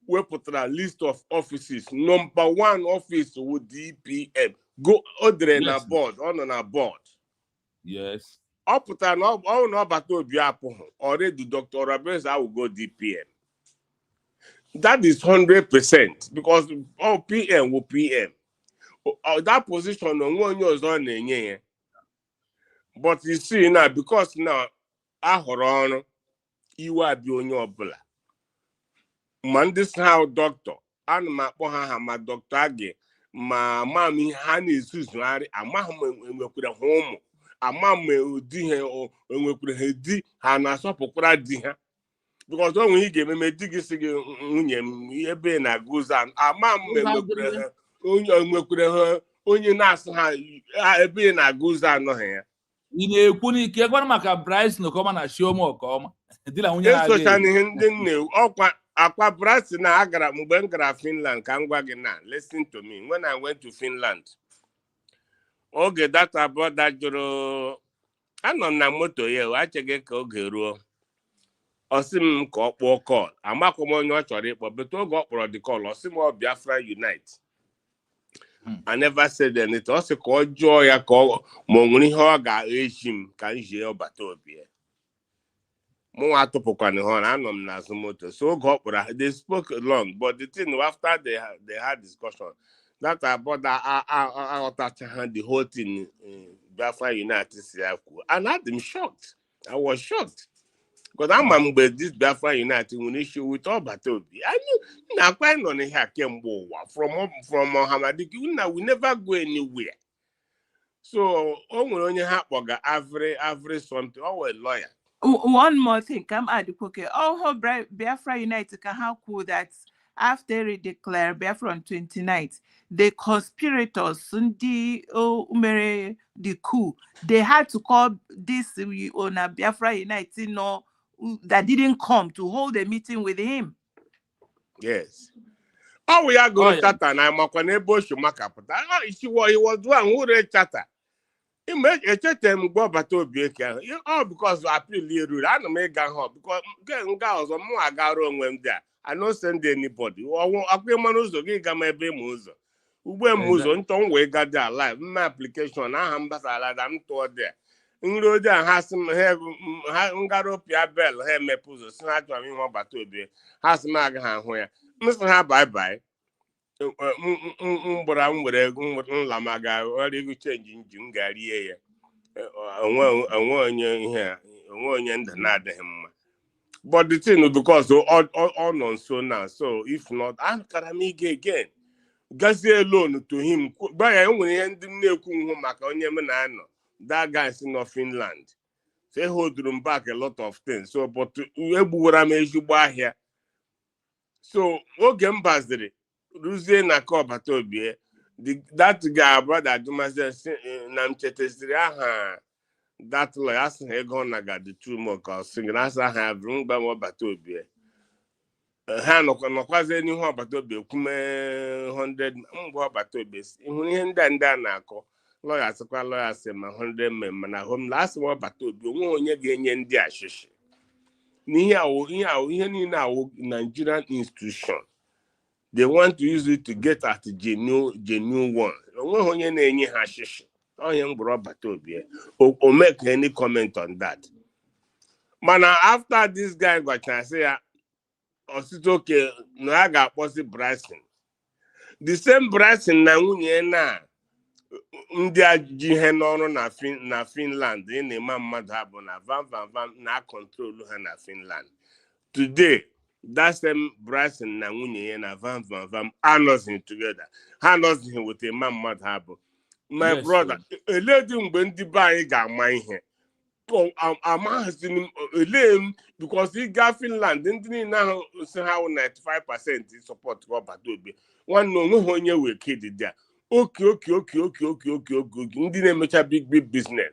wepụtara list of offices. Number 1 office with DPM. Go odere na board, ọ nọ na board. Yes. Ọ pụtara na ọ na ọbata obi apụghị. Already Dr. Rabeza will go DPM. That is 100% because all PM will PM. That position onwe onye ọzọ na-enye ya. But you see now, because now ahụrụ ọrụ iwe abịa onye ọbụla. Ma ndị how doctor, ana m akpọ ha ma Dr. Age, ma mam ihe ha na-ezuzugharị, amaghị m enwekwara ha ụmụ, ama m di ha enwekwara ha di ha na-asọpụkwara di ha. Because ọ nwere ị ga-ememe di gị sị gị nwunye m ebe na-aga ụzọ ama m enwekwara ha onye ha onye na-asị ha ebe na-aga ụzọ anọghị ya. Ị na-ekwu n'ike gwara maka Bryce Nokoma na Chioma Okoma dị na nwunye esocha n'ihe ndị nne ọkwa akwa Bryce na agara mgbe m gara Finland ka m gwa gị na listen to me. When I went to Finland, oge data brother jụrụ anọ m na moto ya acheghị ka oge ruo ọ sị m ka ọ kpọọ call. Amakwa m onye ọ chọrọ ịkpọ but oge ọ kpọrọ the call ọ sị m ọ Biafra Unite. I never said anything. Ọ sị ka ọ jụọ ya ka ma ọ nwere ihe ọ ga-eji m ka m jie ọbata obi ya. Mụnwa atụpụkwana ha na anọ m n'azụ moto. So oge ọ kpọrọ they spoke long, but the thing after they had discussion that about that aghọtacha the whole thing Biafra United si ya kwuo. And I'm shocked. I was shocked. Because I'm mgbe this Biafra United nwere issue with ọbata obi. I knew na akwa nọ n'ihe a kemgbe ụwa from Mohammed we never go anywhere. So o nwere onye ha kpọga every something. Oh, a lawyer. One more thing, come add okay. Oh, Biafra United can how cool that after they declare Biafra on 29th, the conspirators the coup, they had to call this owner Biafra United that didn't come to hold a meeting with him. Yes. How we are going Oh, to yeah. chat and I'm going to bush maka put. He was one who read chatter. He made a chat and go back to be all because I feel rude. I don't make a hop because girls or more I got wrong when there. I don't send anybody. Or I pay manos to get my baby. Ugbe muzo nton we got there live. My application I am basala I'm told there. Nro there has ha ngaro pia bell he mepuzo snatch of him about to be has mag ha ho ya. Mr. Ha bye bye. Mbora nwere nlamaga ori change njim gari ye. Onwe onye ihe onwe onye nda na adịghị mma. But the thing is because all non so now. So if not, I'm karamige again. Gazie loan to him. Buy a young maka onye m na ano. That guy is in Finland. They hold them back a lot of things. So, but ebuwara m ezigbo ahịa. So, oge m baziri ruzie na kọbata obie. That guy brother Dumaze na m chetesiri aha that lawyer asị ha ego na ga the 2 months ka sing na asa ha bring ba mo bata obie. Ha nọkwazie n'ihu ọbata obi ekwume 100 mgbe ọbata obi ihu ihe ndị a na-akọ lọya sịkwa lọya sị ma 100 men mana hom last ọbata obi onwe onye ga-enye ndị ashishi ihe niile awụ Nigerian institution they want to use it to get at genuine one onwe onye na-enye ha ashishi onye mgbụrụ ọbata obi o make any comment on that mana after this guy gwachara sị ya Ositoke no a ga-akpọsi Bryson. The same Bryson na nwunye na ndị aji ihe n'ọrụ na Finland na-eme mmadụ ha bụ na van na control ha na Finland. Today, that same Bryson na nwunye ya na van are nothing together. Ha nothing with a man mmadụ ha bụ. My brother, eledi mgbe ndị be anyị ga-ama ihe. Because he got Finland, didn't now say how 95% support Robert Obi. One no onye we kid there. Okay. Ndị na-emecha big business.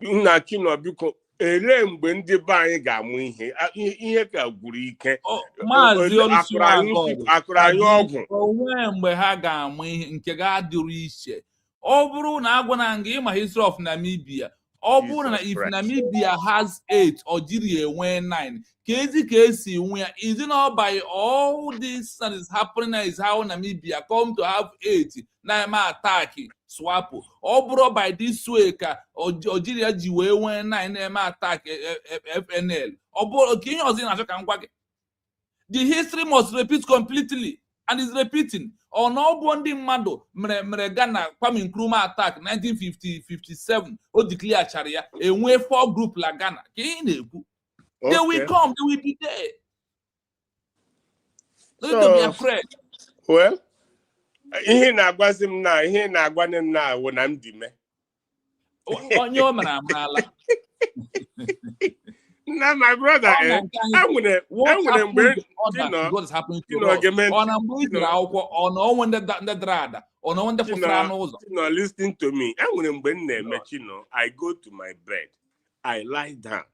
Na Chino biko ele mgbe ndị be anyị ga-amụ ihe ka gwuru ike. Maazị akụrụ anyị ọgwụ. Onwe mgbe ha ga-amụ ihe nke ga-adịrị iche. Ọ bụrụ na agwa na nga ịma history of Namibia. Ọ bụrụ na if Namibia has 8 or Algeria enwe 9, ka esi nwe ya is it not by all this that is happening is how Namibia come to have 8 na eme attack swap. Ọ bụrụ by this way ka Algeria ji wee nwee 9 na eme attack FNL. Ọ bụrụ ka ihe ọzọ na-achọ ka m gwa gị. The history must repeat completely and is repeating. Ọ na ọ bụ ndị mmadụ mere Ghana Kwame Nkrumah attack 1957 o declare chara ya enwe 4 group la Ghana ka ị na-ekwu they will come, they will be there. So, be afraid. Well, ihe na-agwazi m na ihe na-agwane m na awụ na m dị me onye o mere amala. Na my brother enwere mgbe God is happening to us. Ọ na mgbe ijiri akwụkwọ ọ na onwe ndị dara ada ọ na onwe ndị kwụsịrị n'ụzọ. Chino, listen to me. Enwere mgbe m na-eme Chino, I go to my bed, I lie down.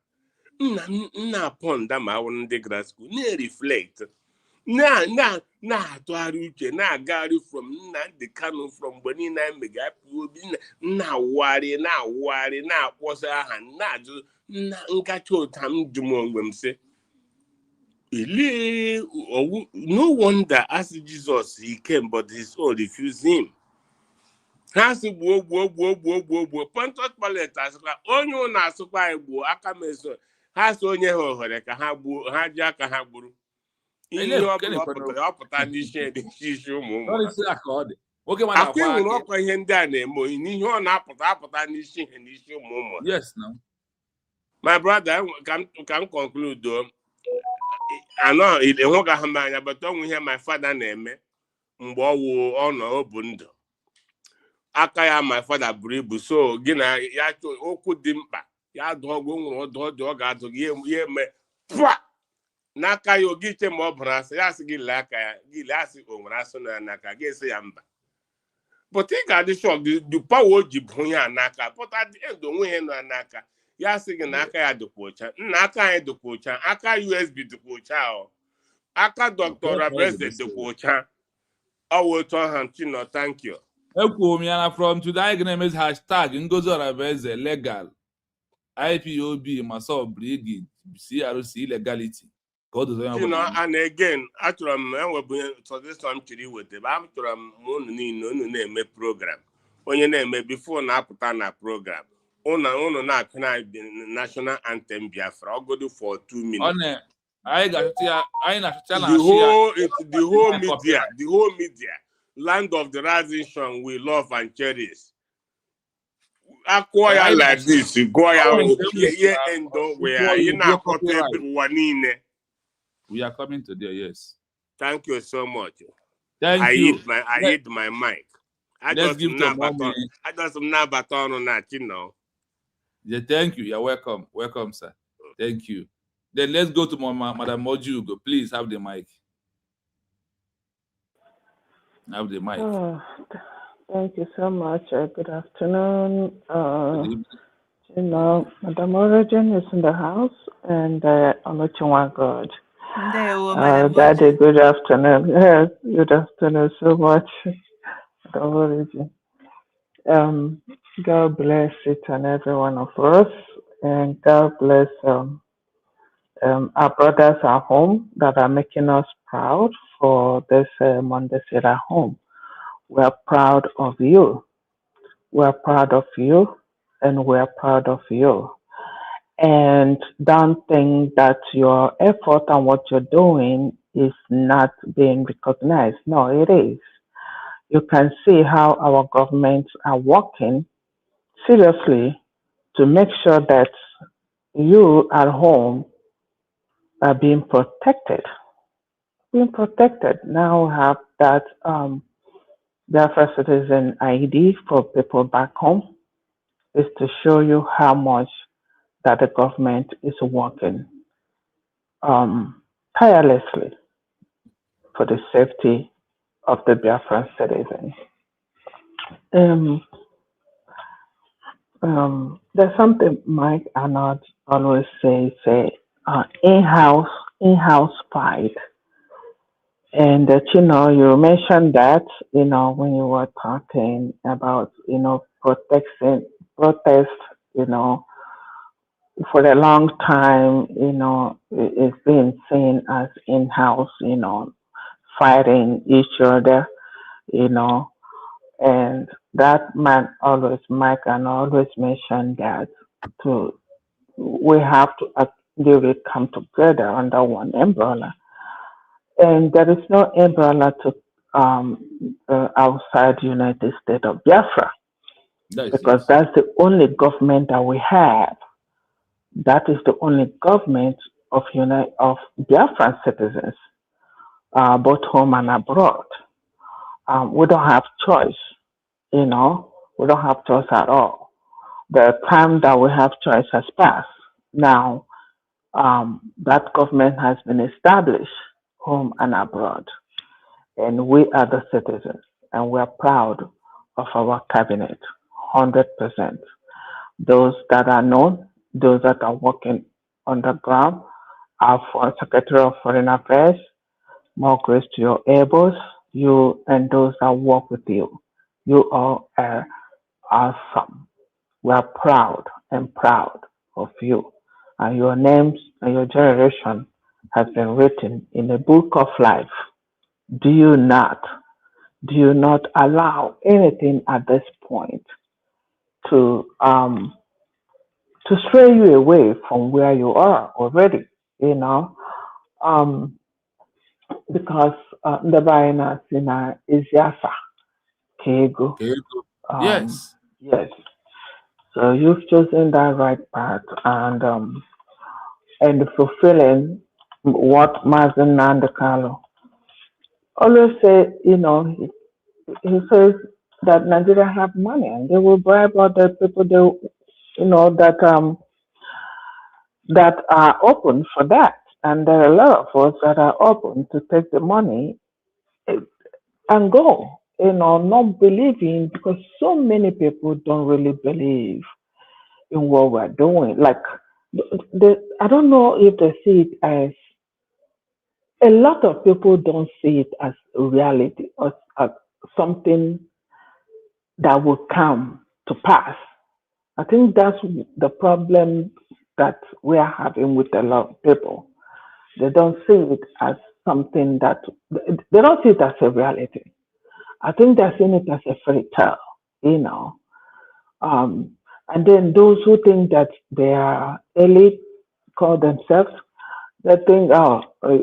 Nna ponda ma awụ ndị grad school na-reflect na-atụgharị uche na-agagharị from Nnamdi Kanu from mgbe niile anyị mega obi na-awụgharị na-akpọsa aha na-ajụ nkacha ụta m jụm onwe m sị no wonder as Jesus he came but his own refused him. Ha sị gbuo Pontius Pilate asịkwa onye ụnụ asụkwa anyị gbuo aka meso ha sị onye ha ohere ka ha gbuo ha ji aka ha gburu ihe ọbụla ọ pụta n'isi ụmụ akwa nwere ọkwa ihe ndị a na-eme oyi n'ihe ọ na-apụta n'isi ihe n'isi ụmụ. Yes, no. My brother, can conclude. I know it won't have my but don't hear my father name. Mbo ono obundo. Akaya my father bribu so gina ya to oku dimpa. Ya dogo dog to ye me pwa. Naka yo gite mo brasa ya sigi laka ya gilasi onraso na naka gese yamba. But think at the shop the power jibunya naka but at the end onwe no naka. Ya sị gị na aka ya dịkwa ọcha nna aka anyị dịkwa ọcha aka USB dịkwa ọcha aka Dr. Rabeze dịkwa ọcha I will tell him, Chino, thank you. From today, name is hashtag Ngozorabeze legal. IPOB Maso Brigade CRC legality. Chino, and again, after so this time to with the after moon name program. When your name before na put on a program. Ona na the national anthem Biafra. I'll go do for 2 minutes. The whole media, land of the rising sun we love and cherish. Acquire like this, go out here and where you now we are coming to there, yes. Thank you so much. Thank you. I hit my mic. Let's give to mommy. I got some baton on that, you know. Yeah, thank you. You're welcome. Welcome, sir. Thank you. Then let's go to Madam Mojugo. Please have the mic. Have the mic. Oh, thank you so much. Good afternoon. You know, Madam Origin is in the house, and Oluchiwa God. Daddy, good afternoon. Yes, good afternoon so much. Madam Origin. God bless each and every one of us, and God bless our brothers at home that are making us proud for this Monday Sit at Home. We're proud of you. We're proud of you, and we're proud of you. And don't think that your effort and what you're doing is not being recognized. No, it is. You can see how our governments are working seriously to make sure that you at home are being protected. Being protected. Now we have that Biafra Citizen ID for people back home is to show you how much that the government is working tirelessly for the safety of the Biafran citizens. There's something Mike Arnold always say in-house fight. And you know, you mentioned that, you know, when you were talking about, you know, protest, you know, for a long time, you know, it's been seen as in-house, you know, fighting each other, you know, and that man always, Mike, and always mentioned that we have to really come together under one umbrella. And there is no umbrella to outside the United States of Biafra, because that's the only government that we have. That is the only government of Biafran citizens, both home and abroad. We don't have choice, you know. We don't have choice at all. The time that we have choice has passed. Now, that government has been established, home and abroad, and we are the citizens, and we are proud of our cabinet, 100%. Those that are known, those that are working on the ground, our Secretary of Foreign Affairs, more grace to your elbows, you and those that work with you. You all are awesome. We are proud of you. And your names and your generation has been written in the book of life. Do you not allow anything at this point to stray you away from where you are already, you know, because the Baina Sina is Yasa Kego. Yes. Yes. So you've chosen that right path, and fulfilling what Mazen Nandekalo always say, you know, he says that Nigeria have money and they will bribe other people they, you know, that are open for that. And there are a lot of us that are open to take the money and go, you know, not believing, because so many people don't really believe in what we're doing. Like, I don't know if they see it as a lot of people don't see it as a reality or as something that will come to pass. I think that's the problem that we are having with a lot of people. They don't see it as something that, they don't see it as a reality. I think they're seeing it as a fairy tale, you know. And then those who think that they are elite, call themselves, they think, oh, we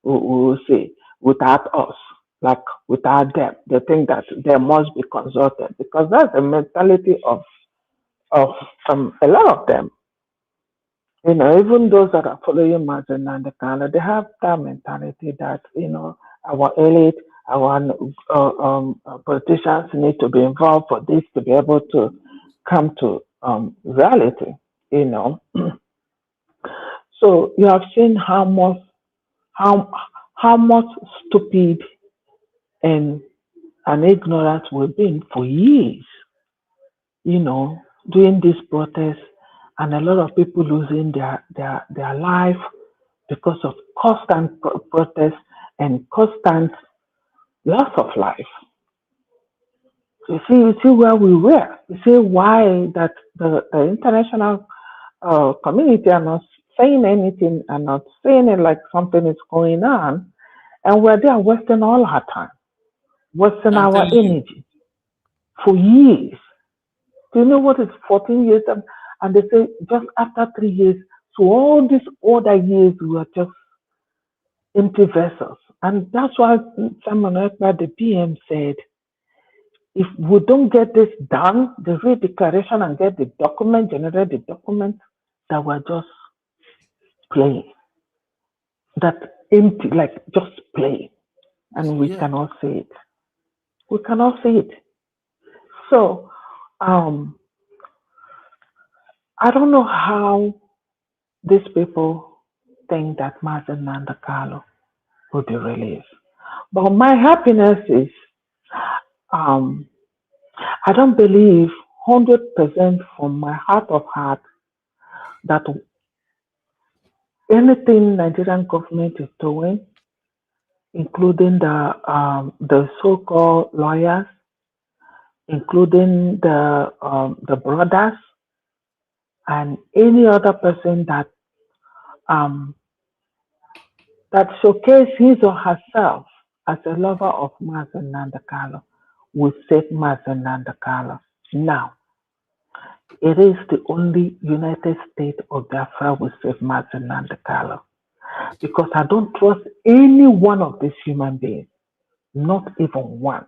will see, without us, like without them. They think that they must be consulted because that's the mentality of a lot of them. You know, even those that are following Martin and the Kano, they have that mentality that, you know, our elite, our politicians need to be involved for this to be able to come to reality, you know. So you have seen how much stupid and ignorant we've been for years, you know, doing this protest, and a lot of people losing their life because of constant protest and constant loss of life. You see where we were. You see why that the international community are not saying anything and not saying it like something is going on, and we're there wasting all our time, wasting our energy for years. Do you know what is 14 years? And they say just after 3 years, so all these other years were just empty vessels. And that's why Simon Ekpa, the PM, said, if we don't get this done, the redeclaration, and get the document, generate the document, that we're just playing. That empty, like just playing. And we cannot see it. We cannot see it. So, I don't know how these people think that Martin Nandakalo will be released. But my happiness is, I don't believe 100% from my heart of heart that anything Nigerian government is doing, including the so-called lawyers, including the brothers, and any other person that that showcase his or herself as a lover of Mazen Nandakalo will save Mazen Nandakalo. Now, it is the only United States of Biafra will save Mazen Nandakalo, because I don't trust any one of these human beings, not even one.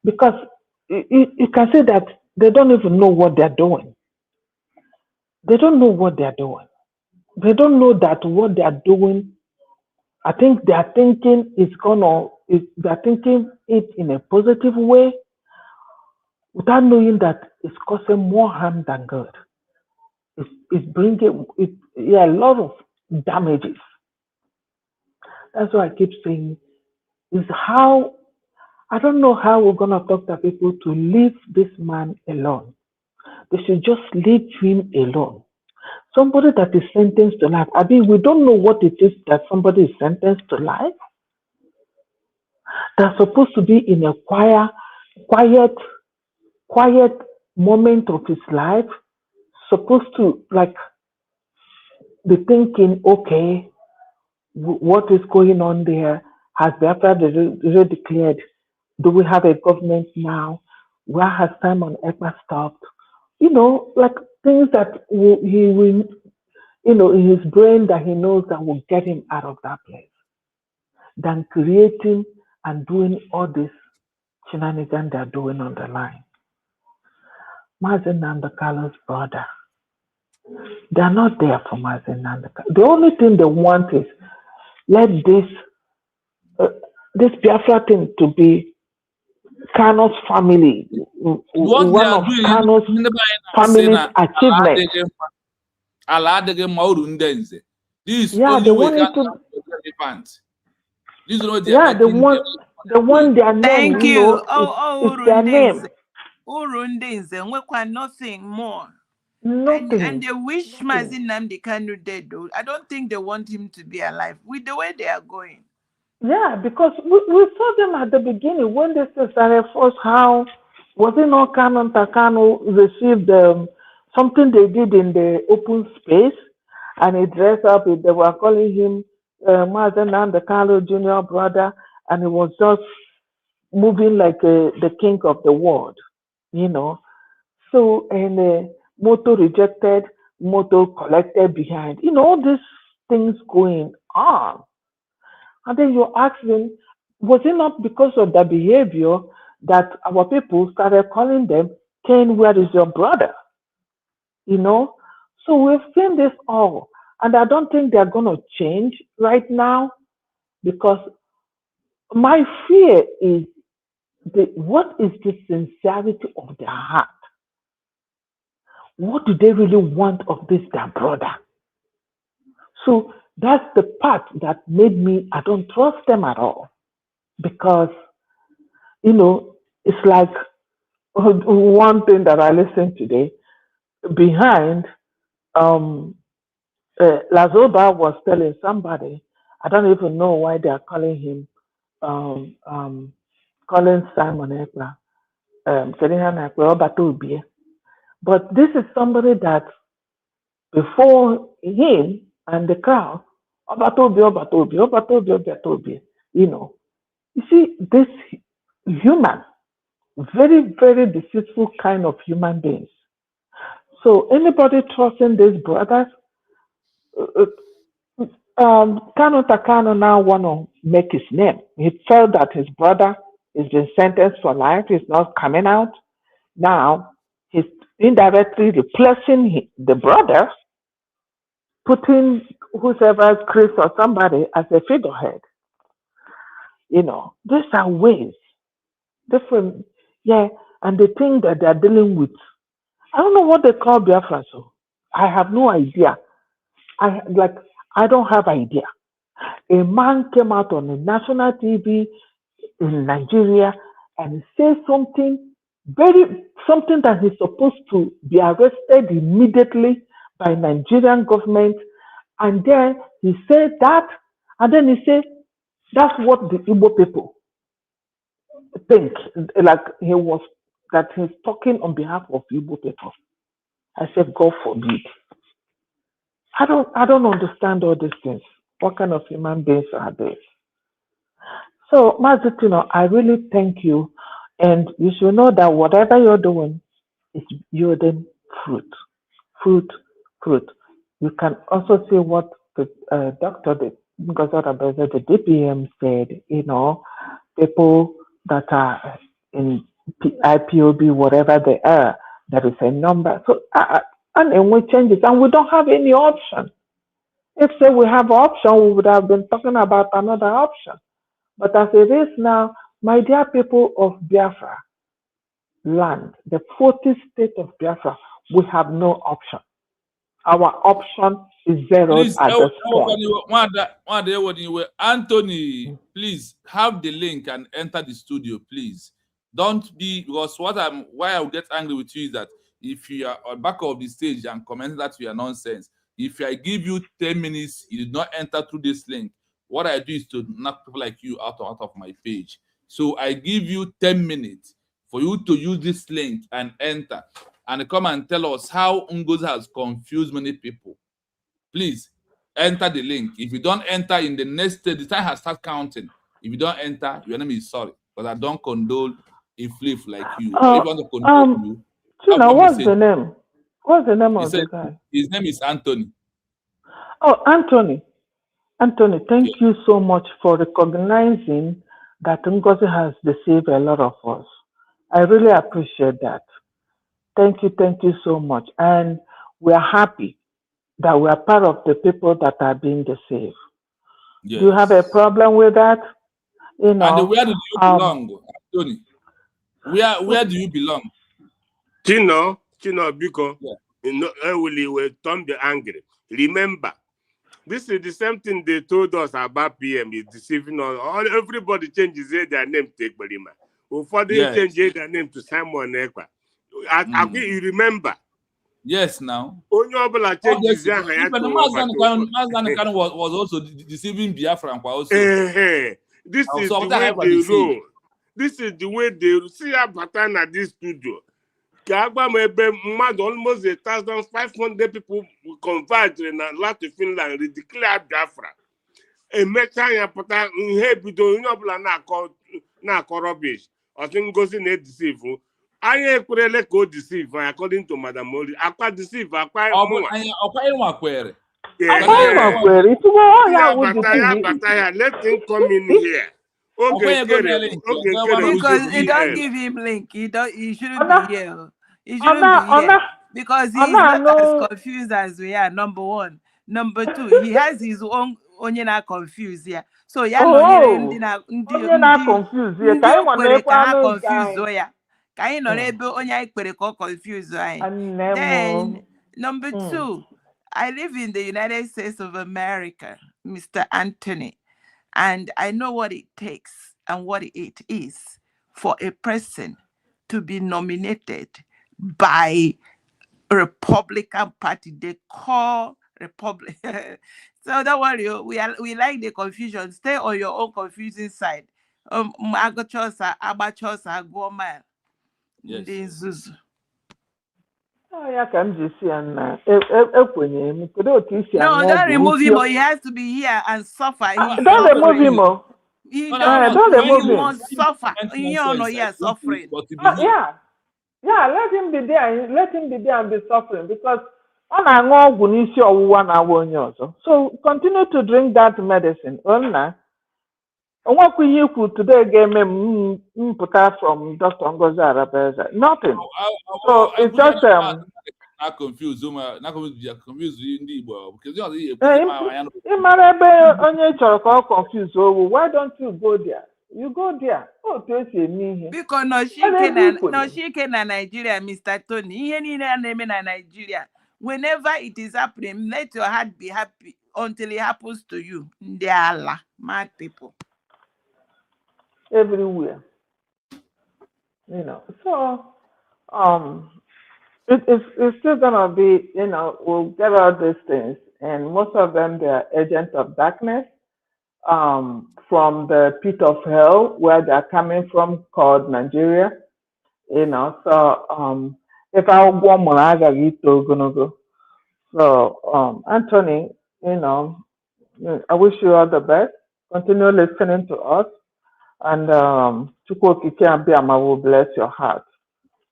Because you can say that they don't even know what they're doing. They don't know what they're doing. They don't know that what they're doing, I think they are thinking they're thinking it in a positive way without knowing that it's causing more harm than good. It's bringing a lot of damages. That's why I keep saying is how, I don't know how we're going to talk to people to leave this man alone. They should just leave him alone. Somebody that is sentenced to life. I mean, we don't know what it is that somebody is sentenced to life. They're supposed to be in a quiet moment of his life. Supposed to like be thinking, okay, what is going on there? Has Biafra declared? Do we have a government now? Where has Simon Ekpa stopped? You know, like things that he will, you know, in his brain that he knows that will get him out of that place, than creating and doing all this shenanigans they're doing on the line. Mazen Nandakalo's brother, they're not there for Mazen Nandakalo. The only thing they want is let this Biafra thing to be Kano's family, one of Kano's family's achievements. This yeah, only they way want to. This is what they want their name. Thank you. It's their name. Urundinze, nwekwa nothing more. Nothing. And they wish Mazin Nnamdi Kanu dead, though. I don't think they want him to be alive with the way they are going. Yeah, because we saw them at the beginning when they started first. How was it not Takano received something they did in the open space, and he dressed up. They were calling him Mazen Nnamdi Kanu Junior brother, and he was just moving like the king of the world, you know. So and Moto rejected, Moto collected behind, you know, all these things going on. And then you ask them, was it not because of their behavior that our people started calling them, Ken, where is your brother? You know? So we've seen this all. And I don't think they're going to change right now because my fear is what is the sincerity of their heart? What do they really want of this, their brother? So that's the part that made me, I don't trust them at all because you know, it's like one thing that I listened today behind Lazoba was telling somebody, I don't even know why they are calling him calling Simon Ekpa, Serena Ekpa, Obatobie. But this is somebody that before him and the crowd, Obatobie, you know. You see, this human very, very deceitful kind of human beings. So anybody trusting these brothers, Kanu Takano now want to make his name. He felt that his brother has been sentenced for life. He's not coming out. Now he's indirectly replacing the brother, putting whoever, Chris or somebody, as a figurehead. You know, these are ways, different, yeah, and the thing that they're dealing with. I don't know what they call Biafra, so I have no idea. I don't have idea. A man came out on a national TV in Nigeria and said something that he's supposed to be arrested immediately by Nigerian government, and then he said that, and then he said that's what the Igbo people think. Like that he's talking on behalf of Igbo people. I said, God forbid. I don't understand all these things. What kind of human beings are they? So, Mazutino, I really thank you. And you should know that whatever you're doing is yielding fruit. Fruit. You can also see what the doctor, the DPM said, you know, people that are in IPOB, whatever they are, there is a number. So, and we change it, and we don't have any option. If say we have option, we would have been talking about another option. But as it is now, my dear people of Biafra land, the 40th state of Biafra, we have no option. Our option is zero at this point. Anthony, please have the link and enter the studio, please. Don't be, because why I will get angry with you is that if you are on back of the stage and commenting that we are nonsense, if I give you 10 minutes, you did not enter through this link, what I do is to knock people like you out of my page. So I give you 10 minutes for you to use this link and enter and come and tell us how Ngozi has confused many people. Please enter the link. If you don't enter in the next stage, the time has started counting. If you don't enter, your enemy is sorry, because I don't condone a flip like you. If you want to condone you, what's the name? What's the name of the guy? His name is Anthony. Oh, Anthony. Anthony, thank you so much for recognizing that Ngozi has deceived a lot of us. I really appreciate that. Thank you so much. And we are happy that we are part of the people that are being deceived. Yes. Do you have a problem with that? You know, and where do you belong, Anthony? Where do you belong? Chino, because we will don't be angry. Remember, this is the same thing they told us about PM is deceiving us. Everybody changes their name to Ekberima. Before they change their name to Simon Ekpa. You remember, Yes, now. Onye ọbụla changes Obviously, aha ya even to Mazan Kanu was also deceiving Biafra also. This is So the that way I was they deceived. roll. This is the way they see ya bata na this studio. Ka agba m ebe mmadụ almost 1,500 people converged na Latin Finland declare Biafra. Emecha ya pụta ihe bido onye ọbụla na-akọ rubbish. Ọtụ ngozi na-edeceive. Anyị ekwerele ka o deceive according to Madam Mori. Akwa deceive akwa mụnwa. Ọkwa ịnwa kwere. Let him come in here. Okay, because he don't give him link. He shouldn't be here. He shouldn't be here because he's not as confused as we are. Number one. Number two, he has his own onye na confused here. So ya nọnyere ndị confused ka ha confuse ya. Ka anyị nọ n'ebe onye anyị kpere ka ọ confuse anyị. Then number two, I live in the United States of America, Mr. Anthony, and I know what it takes and what it is for a person to be nominated by a Republican Party. They call Republic. So don't worry, we like the confusion. Stay on your own confusing side. Yes. No, don't remove him, or he has to be here and suffer. Don't remove him. Don't remove him. He won't suffer. Suffering. Yeah, let him be there. Let him be there and be suffering because so continue to drink that medicine. Today game from Dr. Ngozi Arabeza. Nothing. So it's just not confused. Not confused because why don't you go there? You go there. Oh, because no she can Nigeria, Mr. Tony. Nigeria. Whenever it is happening, let your heart be happy until it happens to you. They are mad people. Everywhere. So it's still gonna be, we'll get all these things, and most of them they are agents of darkness. From the pit of hell where they're coming from, called Nigeria, so if I go more, so Anthony, I wish you all the best. Continue listening to us, and Chukwokike will bless your heart.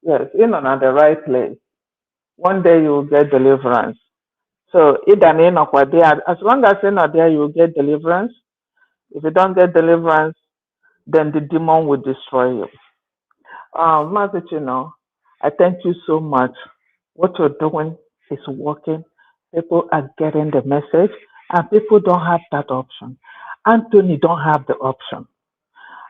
Yes, on the right place. One day you will get deliverance. So as long as you're not there, you will get deliverance. If you don't get deliverance, then the demon will destroy you. I thank you so much. What you're doing is working. People are getting the message, and people don't have that option. Anthony don't have the option.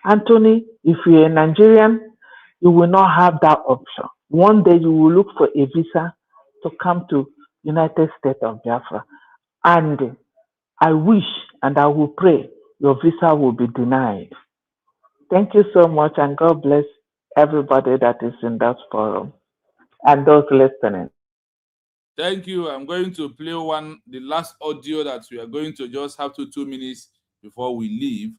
Anthony, if you're a Nigerian, you will not have that option. One day you will look for a visa to come to United States of Biafra. And I wish and I will pray your visa will be denied. Thank you so much, and God bless everybody that is in that forum and those listening. Thank you. I'm going to play the last audio that we are going to just have 2 minutes before we leave,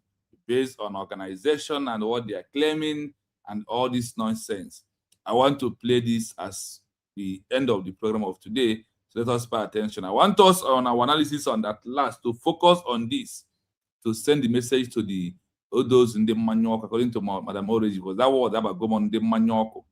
based on organization and what they are claiming and all this nonsense. I want to play this as the end of the program of today. So let us pay attention. I want us on our analysis on that last to focus on this, to send the message to all those in the manual, according to Madam Orange, because that was about going the manual.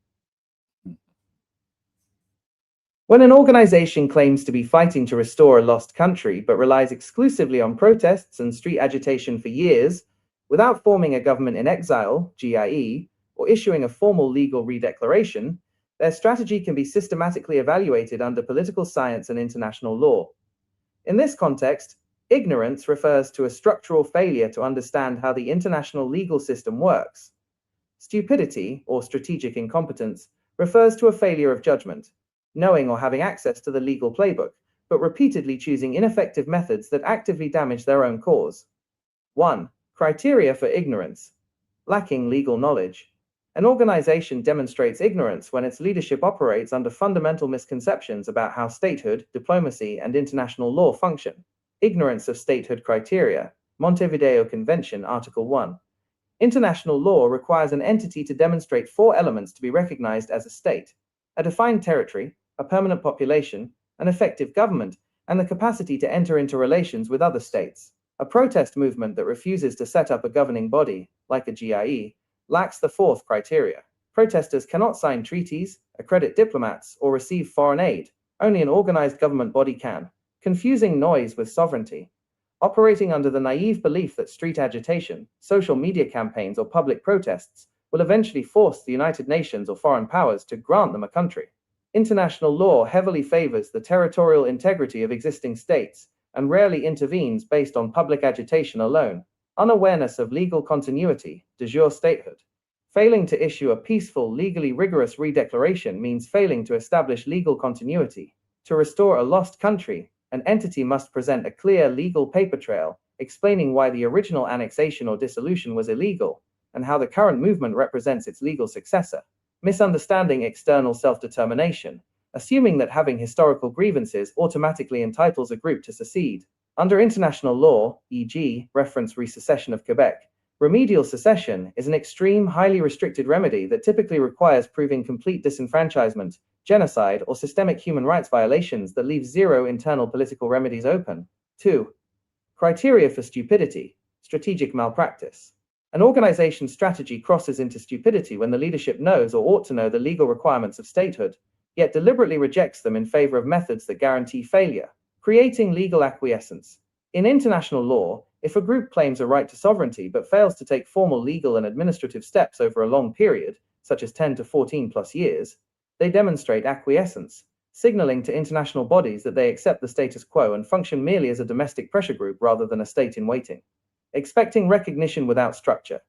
When an organization claims to be fighting to restore a lost country, but relies exclusively on protests and street agitation for years, without forming a government in exile, GIE, or issuing a formal legal redeclaration, their strategy can be systematically evaluated under political science and international law. In this context, ignorance refers to a structural failure to understand how the international legal system works. Stupidity, or strategic incompetence, refers to a failure of judgment, knowing or having access to the legal playbook, but repeatedly choosing ineffective methods that actively damage their own cause. 1. Criteria for ignorance: lacking legal knowledge. An organization demonstrates ignorance when its leadership operates under fundamental misconceptions about how statehood, diplomacy, and international law function. Ignorance of statehood criteria. Montevideo Convention, Article 1. International law requires an entity to demonstrate 4 elements to be recognized as a state: a defined territory, a permanent population, an effective government, and the capacity to enter into relations with other states. A protest movement that refuses to set up a governing body, like a GIE, lacks the 4th criteria. Protesters cannot sign treaties, accredit diplomats, or receive foreign aid. Only an organized government body can. Confusing noise with sovereignty. Operating under the naive belief that street agitation, social media campaigns, or public protests will eventually force the United Nations or foreign powers to grant them a country. International law heavily favors the territorial integrity of existing states and rarely intervenes based on public agitation alone. Unawareness of legal continuity, de jure statehood. Failing to issue a peaceful, legally rigorous redeclaration means failing to establish legal continuity. To restore a lost country, an entity must present a clear legal paper trail explaining why the original annexation or dissolution was illegal and how the current movement represents its legal successor. Misunderstanding external self-determination, assuming that having historical grievances automatically entitles a group to secede. Under international law, e.g., reference resecession of Quebec, remedial secession is an extreme, highly restricted remedy that typically requires proving complete disenfranchisement, genocide, or systemic human rights violations that leave 0 internal political remedies open. 2. Criteria for stupidity, strategic malpractice. An organization's strategy crosses into stupidity when the leadership knows or ought to know the legal requirements of statehood, yet deliberately rejects them in favor of methods that guarantee failure, creating legal acquiescence. In international law, if a group claims a right to sovereignty but fails to take formal legal and administrative steps over a long period, such as 10 to 14 plus years, they demonstrate acquiescence, signaling to international bodies that they accept the status quo and function merely as a domestic pressure group rather than a state in waiting. Expecting recognition without structure.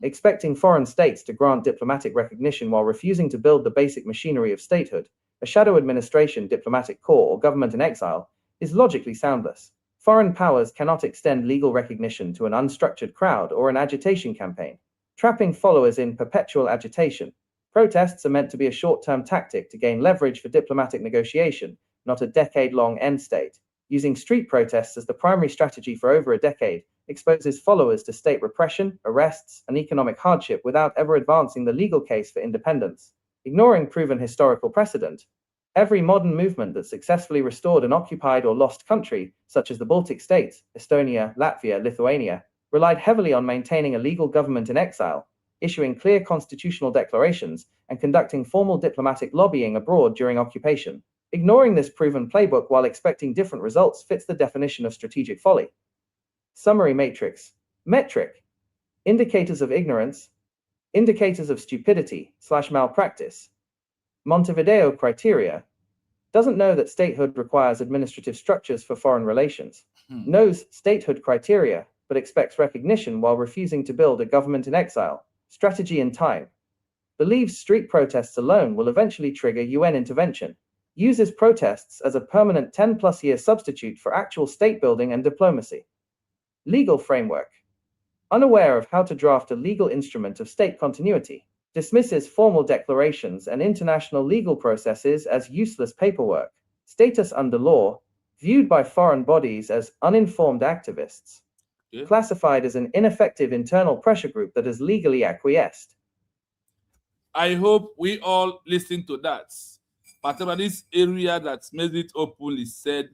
Expecting foreign states to grant diplomatic recognition while refusing to build the basic machinery of statehood, a shadow administration, diplomatic corps, or government in exile, is logically soundless. Foreign powers cannot extend legal recognition to an unstructured crowd or an agitation campaign, trapping followers in perpetual agitation. Protests are meant to be a short-term tactic to gain leverage for diplomatic negotiation, not a decade-long end state. Using street protests as the primary strategy for over a decade exposes followers to state repression, arrests, and economic hardship without ever advancing the legal case for independence. Ignoring proven historical precedent, every modern movement that successfully restored an occupied or lost country, such as the Baltic states, Estonia, Latvia, Lithuania, relied heavily on maintaining a legal government in exile, issuing clear constitutional declarations, and conducting formal diplomatic lobbying abroad during occupation. Ignoring this proven playbook while expecting different results fits the definition of strategic folly. Summary matrix. Metric. Indicators of ignorance. Indicators of stupidity/malpractice. Montevideo criteria. Doesn't know that statehood requires administrative structures for foreign relations. Knows statehood criteria, but expects recognition while refusing to build a government in exile. Strategy and time. Believes street protests alone will eventually trigger UN intervention. Uses protests as a permanent 10-plus year substitute for actual state building and diplomacy. Legal framework. Unaware of how to draft a legal instrument of state continuity. Dismisses formal declarations and international legal processes as useless paperwork. Status under law. Viewed by foreign bodies as uninformed activists. Yeah. Classified as an ineffective internal pressure group that has legally acquiesced. I hope we all listen to that. Particularly this area that made it openly said,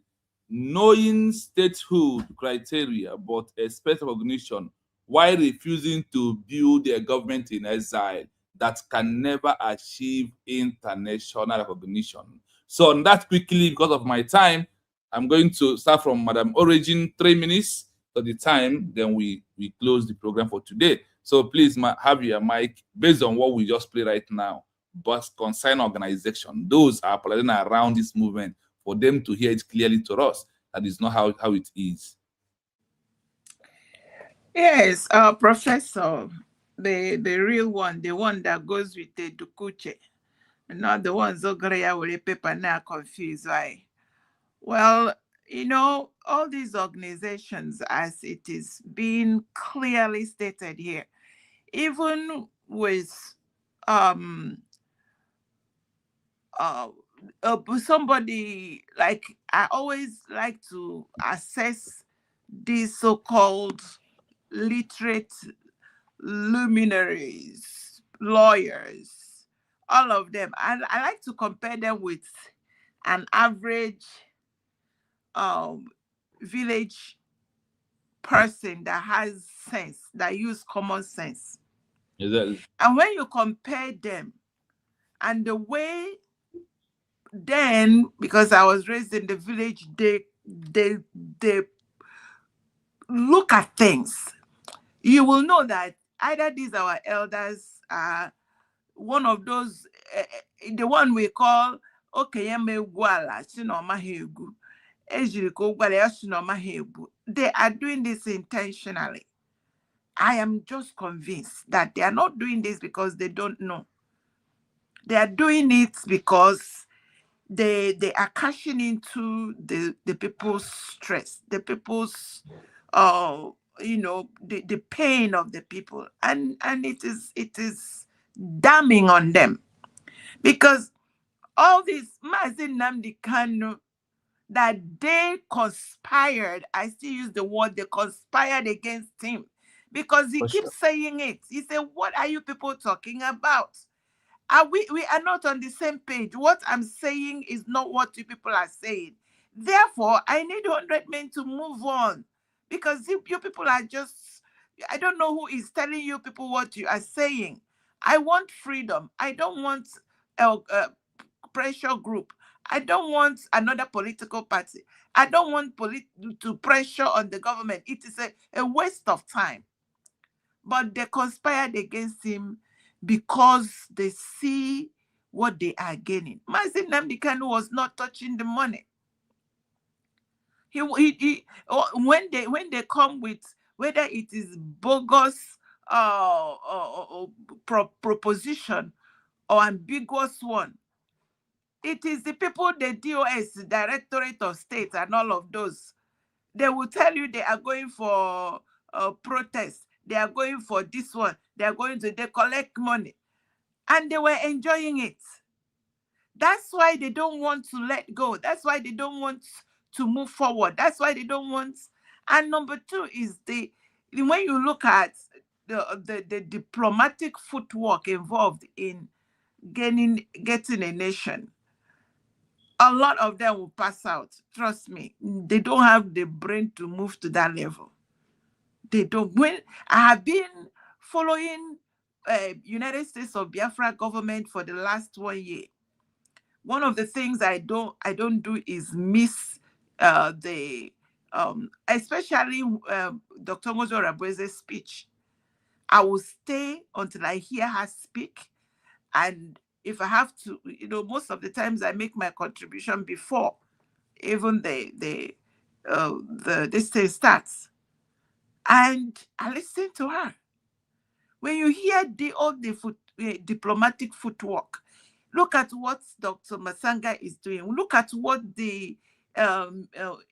knowing statehood criteria but expect recognition while refusing to build a government in exile that can never achieve international recognition. So on that quickly, because of my time, I'm going to start from Madam Origin, 3 minutes to the time, then we close the program for today. So please have your mic based on what we just played right now. But concern organization, those are playing around this movement for them to hear it clearly to us. That is not how it is. Yes, Professor, the real one, the one that goes with the Dukuche, not the ones who go with the paper now confused. Why? Well, you know, all these organizations, as it is being clearly stated here, even with somebody, like, I always like to assess these so-called literate luminaries, lawyers, all of them. And I like to compare them with an average village person that has sense, that use common sense. Exactly. And when you compare them and the way, then, because I was raised in the village, they look at things, you will know that either these our elders are one of those, the one we call okeyeme gwala sinomahegu. They are doing this intentionally. I am just convinced that they are not doing this because they don't know. They are doing it because they are cashing into the people's stress, the people's the pain of the people, and it is damning on them, because all this Mazi Nnamdi Kanu, that they conspired, I still use the word, they conspired against him, because he keeps saying it. He said, what are you people talking about? We are not on the same page. What I'm saying is not what you people are saying. Therefore, I need 100 men to move on, because you people are just, I don't know who is telling you people what you are saying. I want freedom. I don't want a pressure group. I don't want another political party. I don't want to pressure on the government. It is a waste of time. But they conspired against him because they see what they are gaining. Mazi Nnamdi Kanu was not touching the money. When they come with, whether it is bogus proposition or ambiguous one, it is the people, the DOS, Directorate of State, and all of those. They will tell you they are going for protests. They are going for this one. They collect money. And they were enjoying it. That's why they don't want to let go. That's why they don't want to move forward. That's why they don't want. And number two is when you look at the diplomatic footwork involved in getting a nation, a lot of them will pass out. Trust me. They don't have the brain to move to that level. They don't. When I have been following United States of Biafra government for the last 1 year, one of the things I don't do is miss especially Dr. Ngozo Rabueze's speech. I will stay until I hear her speak, and if I have to, most of the times I make my contribution before even this thing starts. And I listen to her. When you hear all the diplomatic footwork, look at what Dr. Masanga is doing. Look at what the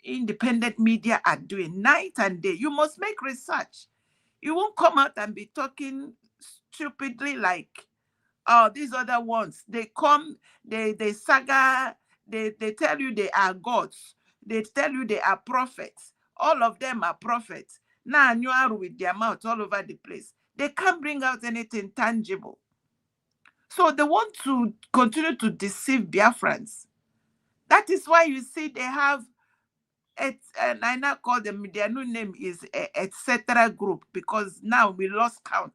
independent media are doing night and day. You must make research. You won't come out and be talking stupidly like these other ones. They come, they saga, they tell you they are gods. They tell you they are prophets. All of them are prophets. Now you are with their mouth all over the place. They can't bring out anything tangible. So they want to continue to deceive Biafrans. That is why you see they have, and I now call them, their new name is etc. group, because now we lost count.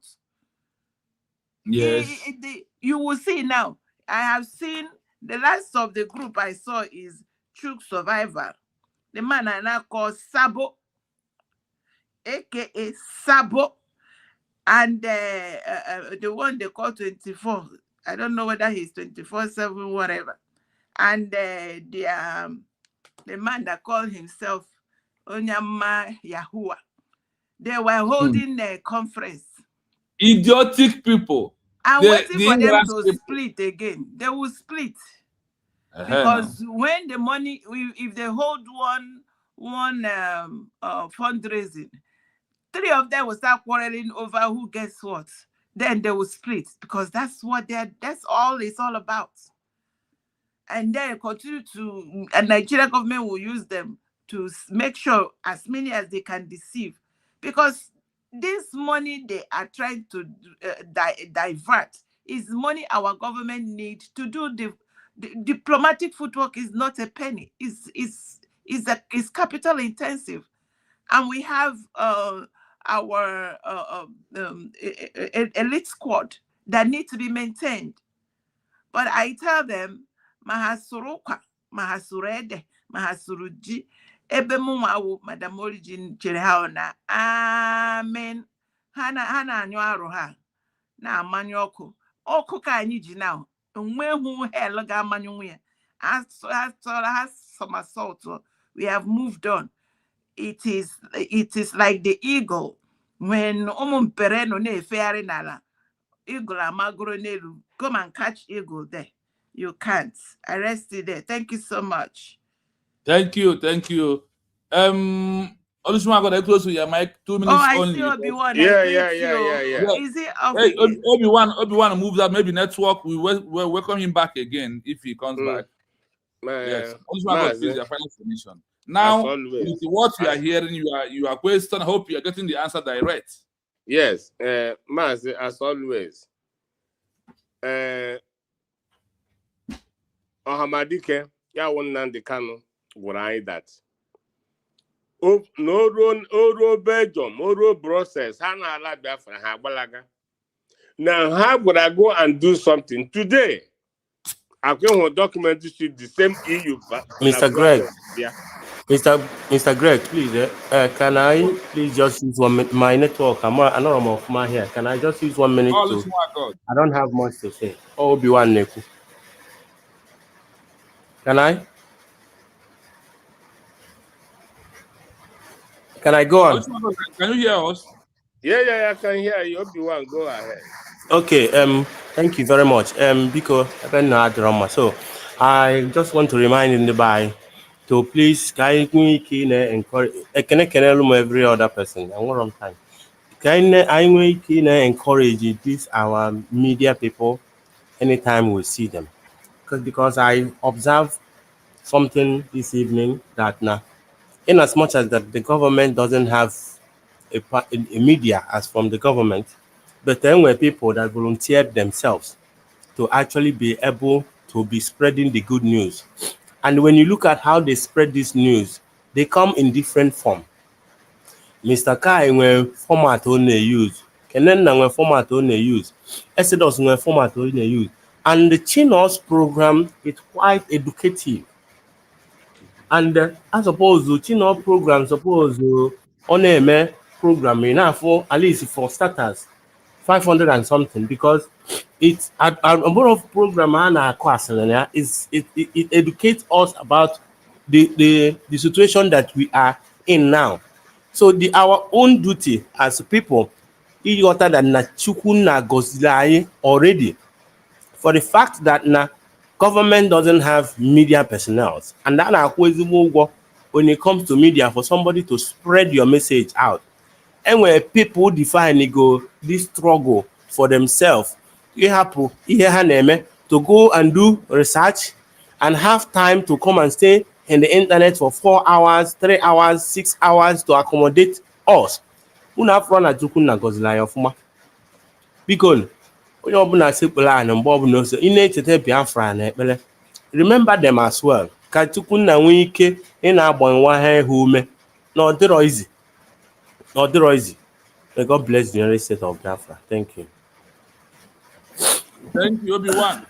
Yes. You will see now. I have seen the last of the group I saw is Chuk Survivor. The man I now call Sabo, aka Sabo, and the one they call 24. I don't know whether he's 24/7, whatever. And the man that called himself Onyama Yahuwah. They were holding a conference. Idiotic people. I'm waiting for them to split again. They will split. Because when the money, if they hold one fundraising, 3 of them will start quarreling over who gets what. then they will split, because that's all it's all about. And then continue to, and Nigerian government will use them to make sure as many as they can deceive, because this money they are trying to divert is money our government needs to do the diplomatic footwork. Is not a penny. Is capital intensive, and we have our elite squad that need to be maintained. But I tell them, Mahasurukwa, Mahasurede, Mahasuruji, Ebemumawu, Madam Origin Cherehaona, Amen. Hana Anyuaroha, na Manyoko, Okoka Niji now, and when who hell ga Manuia. As some assault, we have moved on. It is like the eagle when Pereno ne Fairinala. Eagle amagoro nelu. Come and catch eagle there. You can't. I rest it there. Thank you so much. Thank you. Olushima, got close to your mic. 2 minutes I only. See Obi-Wan. Yeah. Is it Hey, Obi-Wan moves up. Maybe network. We will welcome him back again if he comes back. Yes. Olushima, please, your final submission. Now, with what you are hearing, you are question. I hope you are getting the answer direct. Yes, Maz, as always. Ohamadike, ya wonande kanu, gwara that. No Belgium, no Brussels, ha na ala Biafra ha gbalaga. Now, how would I go and do something today? I can document the same EU. Mr. Greg. Yeah. Mr. Greg, please, can I please just use 1 minute? My network, I'm off my here. Can I just use 1 minute to? I don't have much to say. Obi-Wan Neku. Can I? Can I go on? Can you hear us? Yeah, I can hear you. Obi-Wan, go ahead. Okay, thank you very much. Because so I just want to remind anybody to please encourage every other person. And one time. I encourage this our media people anytime we see them. Because I observed something this evening that now, in as much as that the government doesn't have a media as from the government, but then were people that volunteered themselves to actually be able to be spreading the good news. And when you look at how they spread this news, they come in different form. Mr. Kai, when format only use, Kenena when format only use, Exodus when format only use, and the Chinos program is quite educative. And I suppose the Chino program on a programming now for at least for starters 500 and something, because it's a number of program and class it educates us about the situation that we are in now. So our own duty as people is other than already, for the fact that government doesn't have media personnel, and that when it comes to media, for somebody to spread your message out, and when people define this struggle for themselves, you have to go and do research and have time to come and stay in the internet for 4 hours, 3 hours, 6 hours to accommodate us. Because remember them as well. Easy. May God bless the United States of Biafra. Thank you. Thank you, Obi-Wan.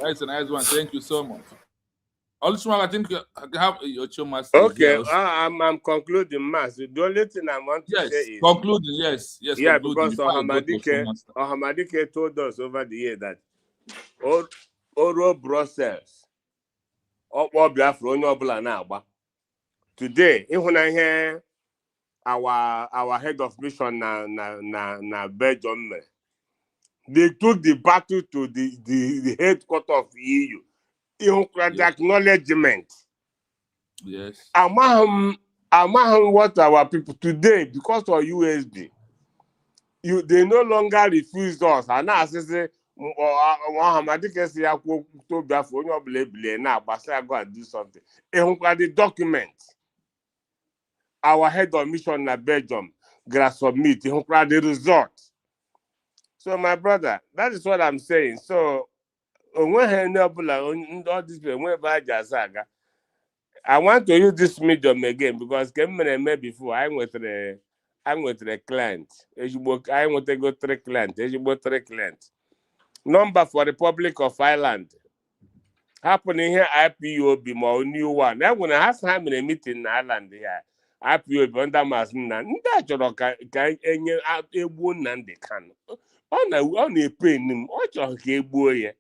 That's a nice one. Thank you so much. Also, I think I have your master. Okay, I'm concluding, Mass. The only thing I want to say is concluding. Yes. Yeah, because Ohamadike told us over the year that Oro Brussels, today, even I hear our head of mission na Belgium, they took the battle to the headquarters of EU. The acknowledgement. Yes. Among what our people today, because of USB, they no longer refuse us. And now say go and do something. The document. Our head of mission in Belgium gonna submit the result. So my brother, that is what I'm saying. So when all this I want to use this medium again because before I went to the client. I want to go to the client. Number for the Republic of Ireland. Happening here IPOB more new one. Then when I have time in a meeting in Ireland here, IPOB under Masna, that chọrọ ka enye egbuo Nnamdi Kanu. Ọ na-pain him. Ọ chọrọ ka egbuo ya.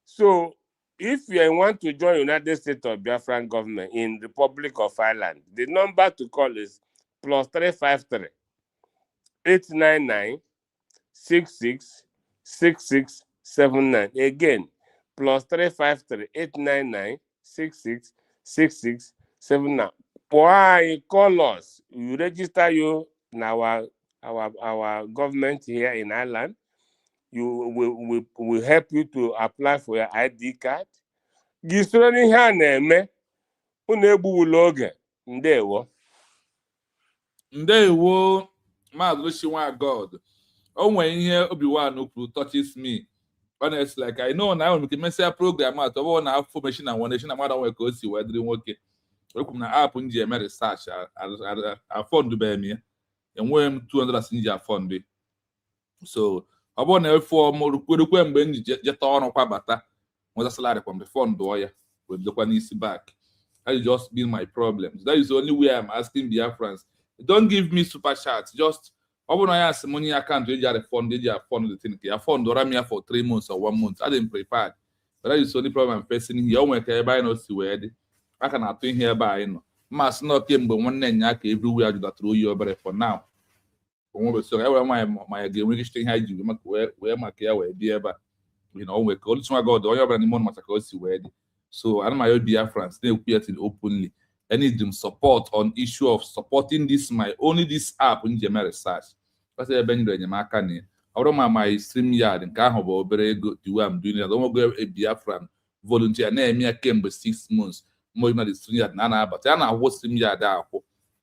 So if you want to join United States of Biafran government in Republic of Ireland, the number to call is +353 899 66 66 79. Again, +353 899 66 66 79. Why call us? We register you in our government here in Ireland. We will help you to apply for your ID card. Gisoro ihe a na-eme unu egbuwula oge. Ndewo. Ndewo, Maazị Chinwa God. O nwere ihe Obi-Wan kwuru touches me. Honestly, like I know now we can mess up program out. I na have formation and one nation amara we go see where dịrị nwoke. Ekwum na app nji eme research a fund be me. Enwe m 200 nji a fund. So, ọ bụrụ na efo mo rukwurukwe mgbe nji jeta ọrụ kwa bata. Nweta salary from the fund ya. We dokwa n'isi back. That is just been my problems. That is the only way I'm asking Biafrans. Don't give me super chats. Just open my ass money account. They fund the thing. I fund Oramia for 3 months or 1 month. I didn't prepare. But that is the only problem I'm facing here. I know see where I can attend here by mass not came but one neck everywhere that through you for now. So my game thing I do where my care where dear but we call this one God or anyone must see where. So I don't my Biafrans they appear it openly. I need them support on issue of supporting this this app in Gmail research. That's a bench in my canny. I don't my stream yard and can't have very good the way I'm doing it. I don't go a Biafran volunteer name me came by 6 months more than the stream yard nana, but I know what stream yard are.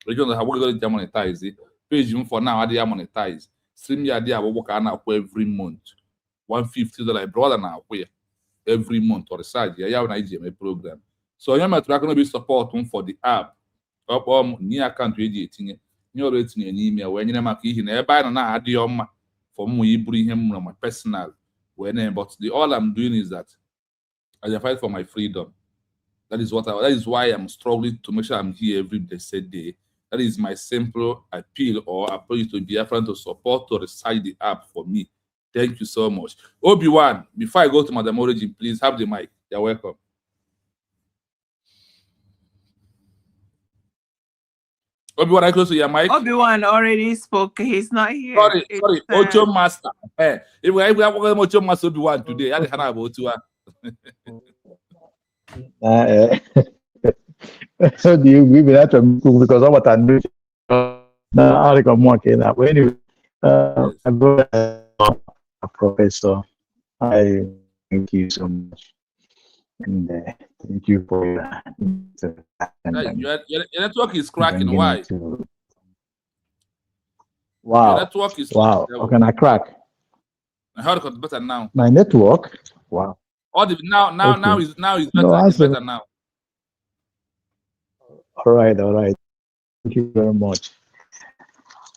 Region have worked to monetize it. Page for now I monetize. Stream yard there work every month. $150 brother now every month or research. Yeah, I have program. So I'm not going to be supporting for the app. Up near country editing. You're writing an email when you're making a buy on a for me bring him on my personal. But all I'm doing is that I fight for my freedom. That is why I'm struggling to make sure I'm here every day. That is my simple appeal or appeal to Biafran to support to recite the app for me. Thank you so much. Obi-Wan, before I go to Madam Origin, please have the mic. You're welcome. Obi-Wan, I close to your mic. Obi-Wan already spoke. He's not here. Sorry. Ocho Master. If we have Ocho Master Obi-Wan today, I don't have Ocho. So do you agree with that? Because of what I know, I think I'm working that way. Anyway, I go Professor. I thank you so much. And thank you for your network is cracking. Why? Wow. Your network is wow. How can I crack? I heard it better now. My network? Wow. Now is better. No, it's better now. All right. Thank you very much.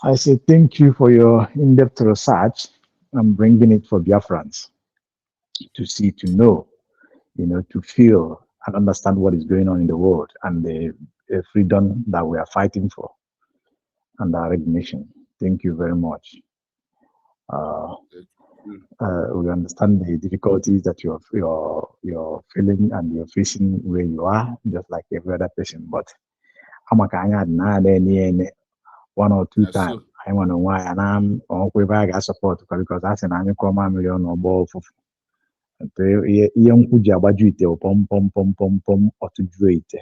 I say thank you for your in-depth research and bringing it for Biafrans to see, to know, to feel and understand what is going on in the world and the freedom that we are fighting for and our recognition. Thank you very much. We understand the difficulties that you're feeling and you're facing where you are, just like every other person. But I'm a 1 or 2 times. I want to why and I'm on I support because that's an annual million or ball for young pom or to do it.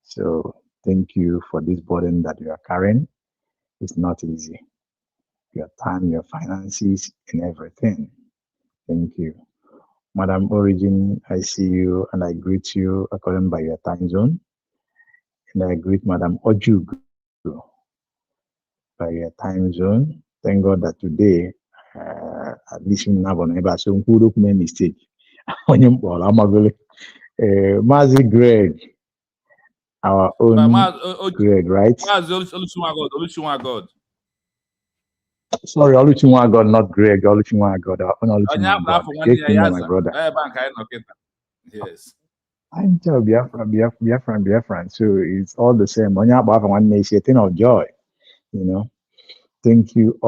So thank you for this burden that you are carrying. It's not easy. your time, your finances, and everything. Thank you. Madam Origin, I see you and I greet you according by your time zone. And I greet Madam Ojug by your time zone. Thank God that today, at least we have on ever so who make mistake. Mazi Greg, our own Greg, right? God. Sorry, Oluchinwa God, not Greg. Oluchinwa God, our own Oluchinwa God. My brother. Yes. I'm tell Biafran. So it's all the same. When you have one nation, a thing of joy, you know. Thank you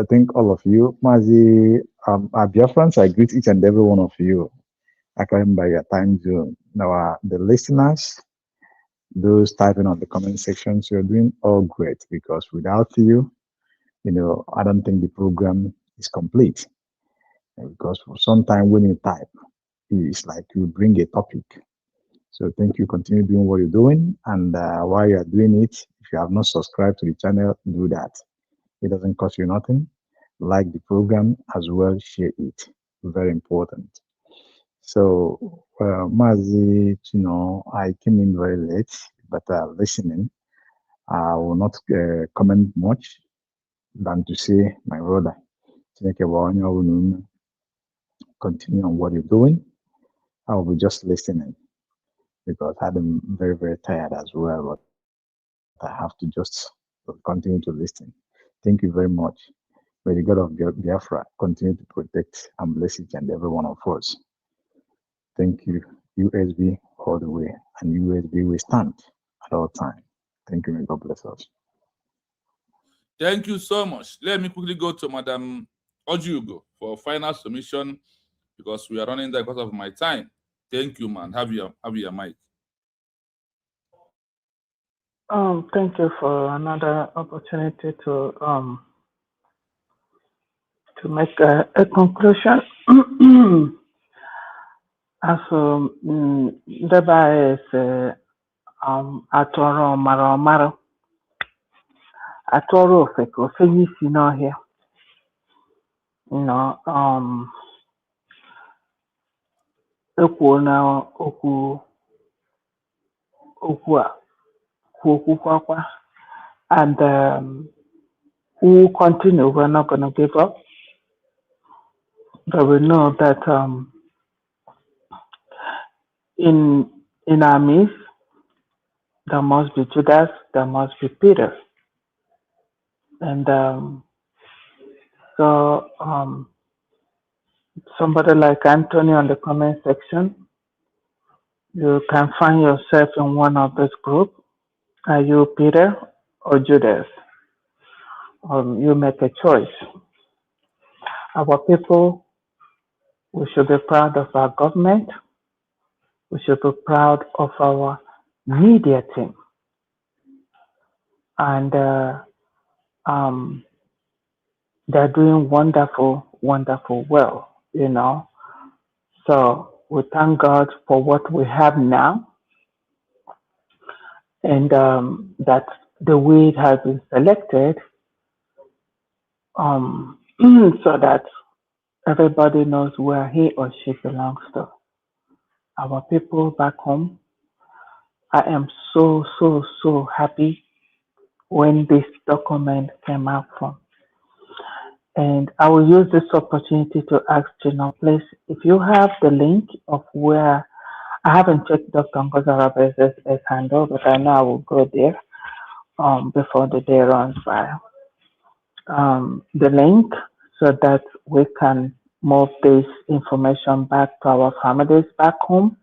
thank all of you. Mazi, Biafrans, I greet each and every one of you. According by your time zone. Now, the listeners, those typing on the comment sections, you're doing all great because without you, I don't think the program is complete. Because for some time when you type, it's like you bring a topic. So thank you. Continue doing what you're doing. And while you're doing it, if you have not subscribed to the channel, do that. It doesn't cost you nothing. Like the program as well, share it. Very important. So, Mazi, I came in very late, but listening, I will not comment much than to say, my brother, continue on what you're doing. I will be just listening because I'm very, very tired as well, but I have to just continue to listen. Thank you very much. May the God of Biafra continue to protect and bless each and every one of us. Thank you. USB all the way, and USB we stand at all time. Thank you, may God bless us. Thank you so much. Let me quickly go to Madam Ojugo for final submission because we are running there because of my time. Thank you, man. Have your mic. Thank you for another opportunity to make a conclusion. As thereby is atọrọ ọmara atọrọ ofe ka ofe n'isi n'ọhịa. Ekwuo na okwu a kwuokwukwa and we will continue. We're not going to give up. But we know that in our midst, there must be Judas, there must be Peter. And so somebody like Anthony on the comment section, you can find yourself in one of those groups. Are you Peter or Judas? You make a choice. Our people, we should be proud of our government. We should be proud of our media team. And they're doing wonderful well, So we thank God for what we have now. And that the way it has been selected, so that everybody knows where he or she belongs to. Our people back home, I am so happy when this document came out from. And I will use this opportunity to ask Gino, please, if you have the link of where, I haven't checked Dr. Ngozarabe's handle, but I know I will go there before the day runs by. The link so that we can move this information back to our families back home.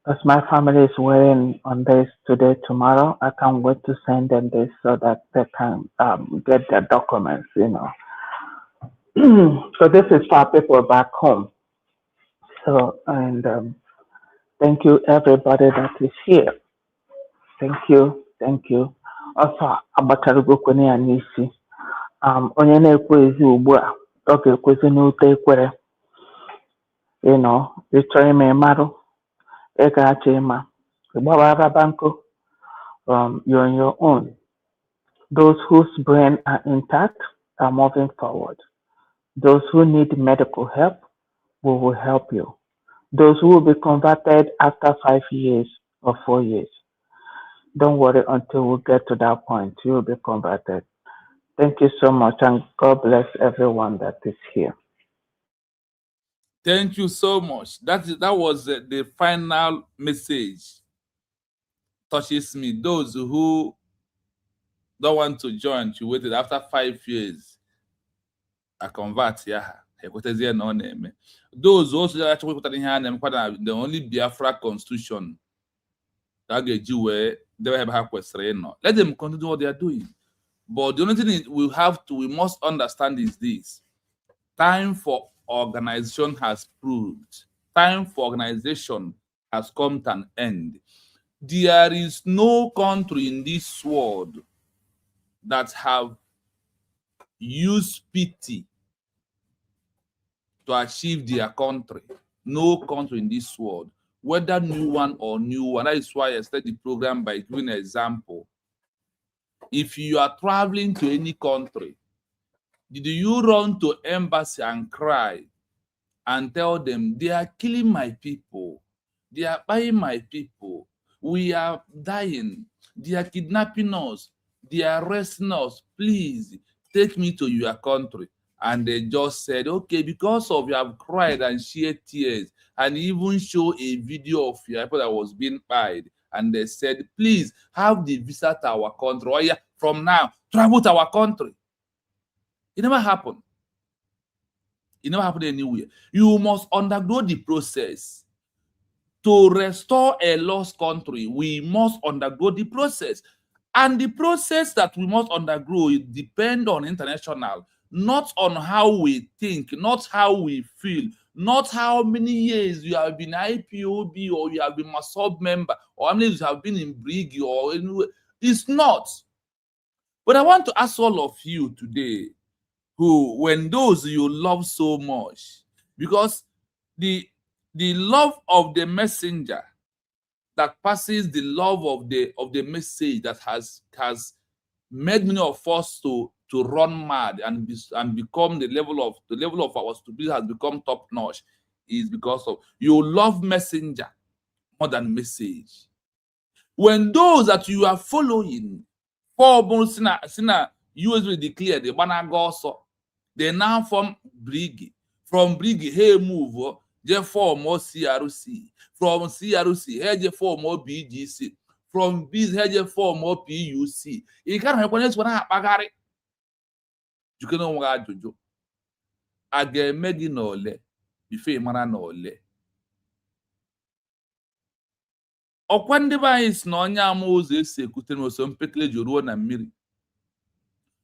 As my family is waiting on this today, tomorrow, I can't wait to send them this so that they can get their documents, So this is for people back home. So, and thank you everybody that is here. Thank you. Also, agbatarugo kwene ya n'isi. Onye na-ekwe ezi ugbu a, ọ ga-ekwezi n'ute ekwere. Ịchọ ime marụ. Ị ga-achọ ịma. Ịgbawara banko. You're on your own. Those whose brain are intact are moving forward. Those who need medical help, we will help you. Those who will be converted after 5 years or 4 years, don't worry until we get to that point. You will be converted. Thank you so much, and God bless everyone that is here. Thank you so much. That was the final message. Touches me. Those who don't want to join, you waited after 5 years. I convert, yeah. Those also that the only Biafra constitution that get you where they have let them continue what they are doing. But the only thing we must understand is this: time for organization has proved. Time for organization has come to an end. There is no country in this world that have used pity to achieve their country. No country in this world, whether new one or new one. That is why I started the program by giving an example. If you are traveling to any country, did you run to embassy and cry and tell them they are killing my people, they are buying my people, we are dying, they are kidnapping us, they are arresting us, please take me to your country? And they just said, okay, because of you have cried and shed tears and even show a video of your people that was being buyed, and they said, please have the visa to our country, or yeah, from now travel to our country. It never happened. It never happened anywhere. You must undergo the process. To restore a lost country, we must undergo the process. And the process that we must undergo, it depends on international, not on how we think, not how we feel, not how many years you have been IPOB or you have been a sub member, or how many years you have been in Brigi or anywhere. It's not. But I want to ask all of you today, who, when those you love so much, because the love of the messenger that passes the love of the message that has made many of us to run mad and become the level of our stupidity has become top notch, is because of you love messenger more than message. When those that you are following, USB declare the Banagoso, they now form Brigi. From Brigi, hey move, they form more CRC. From CRC, hey they form more BGC. From BGC, hey they form more PUC. You can't have one else when I pagari. You can know what I do. I get Megi no le, before mana no le. Okwandeba is no nya Moses sekute no so mpekele joruo na mmiri.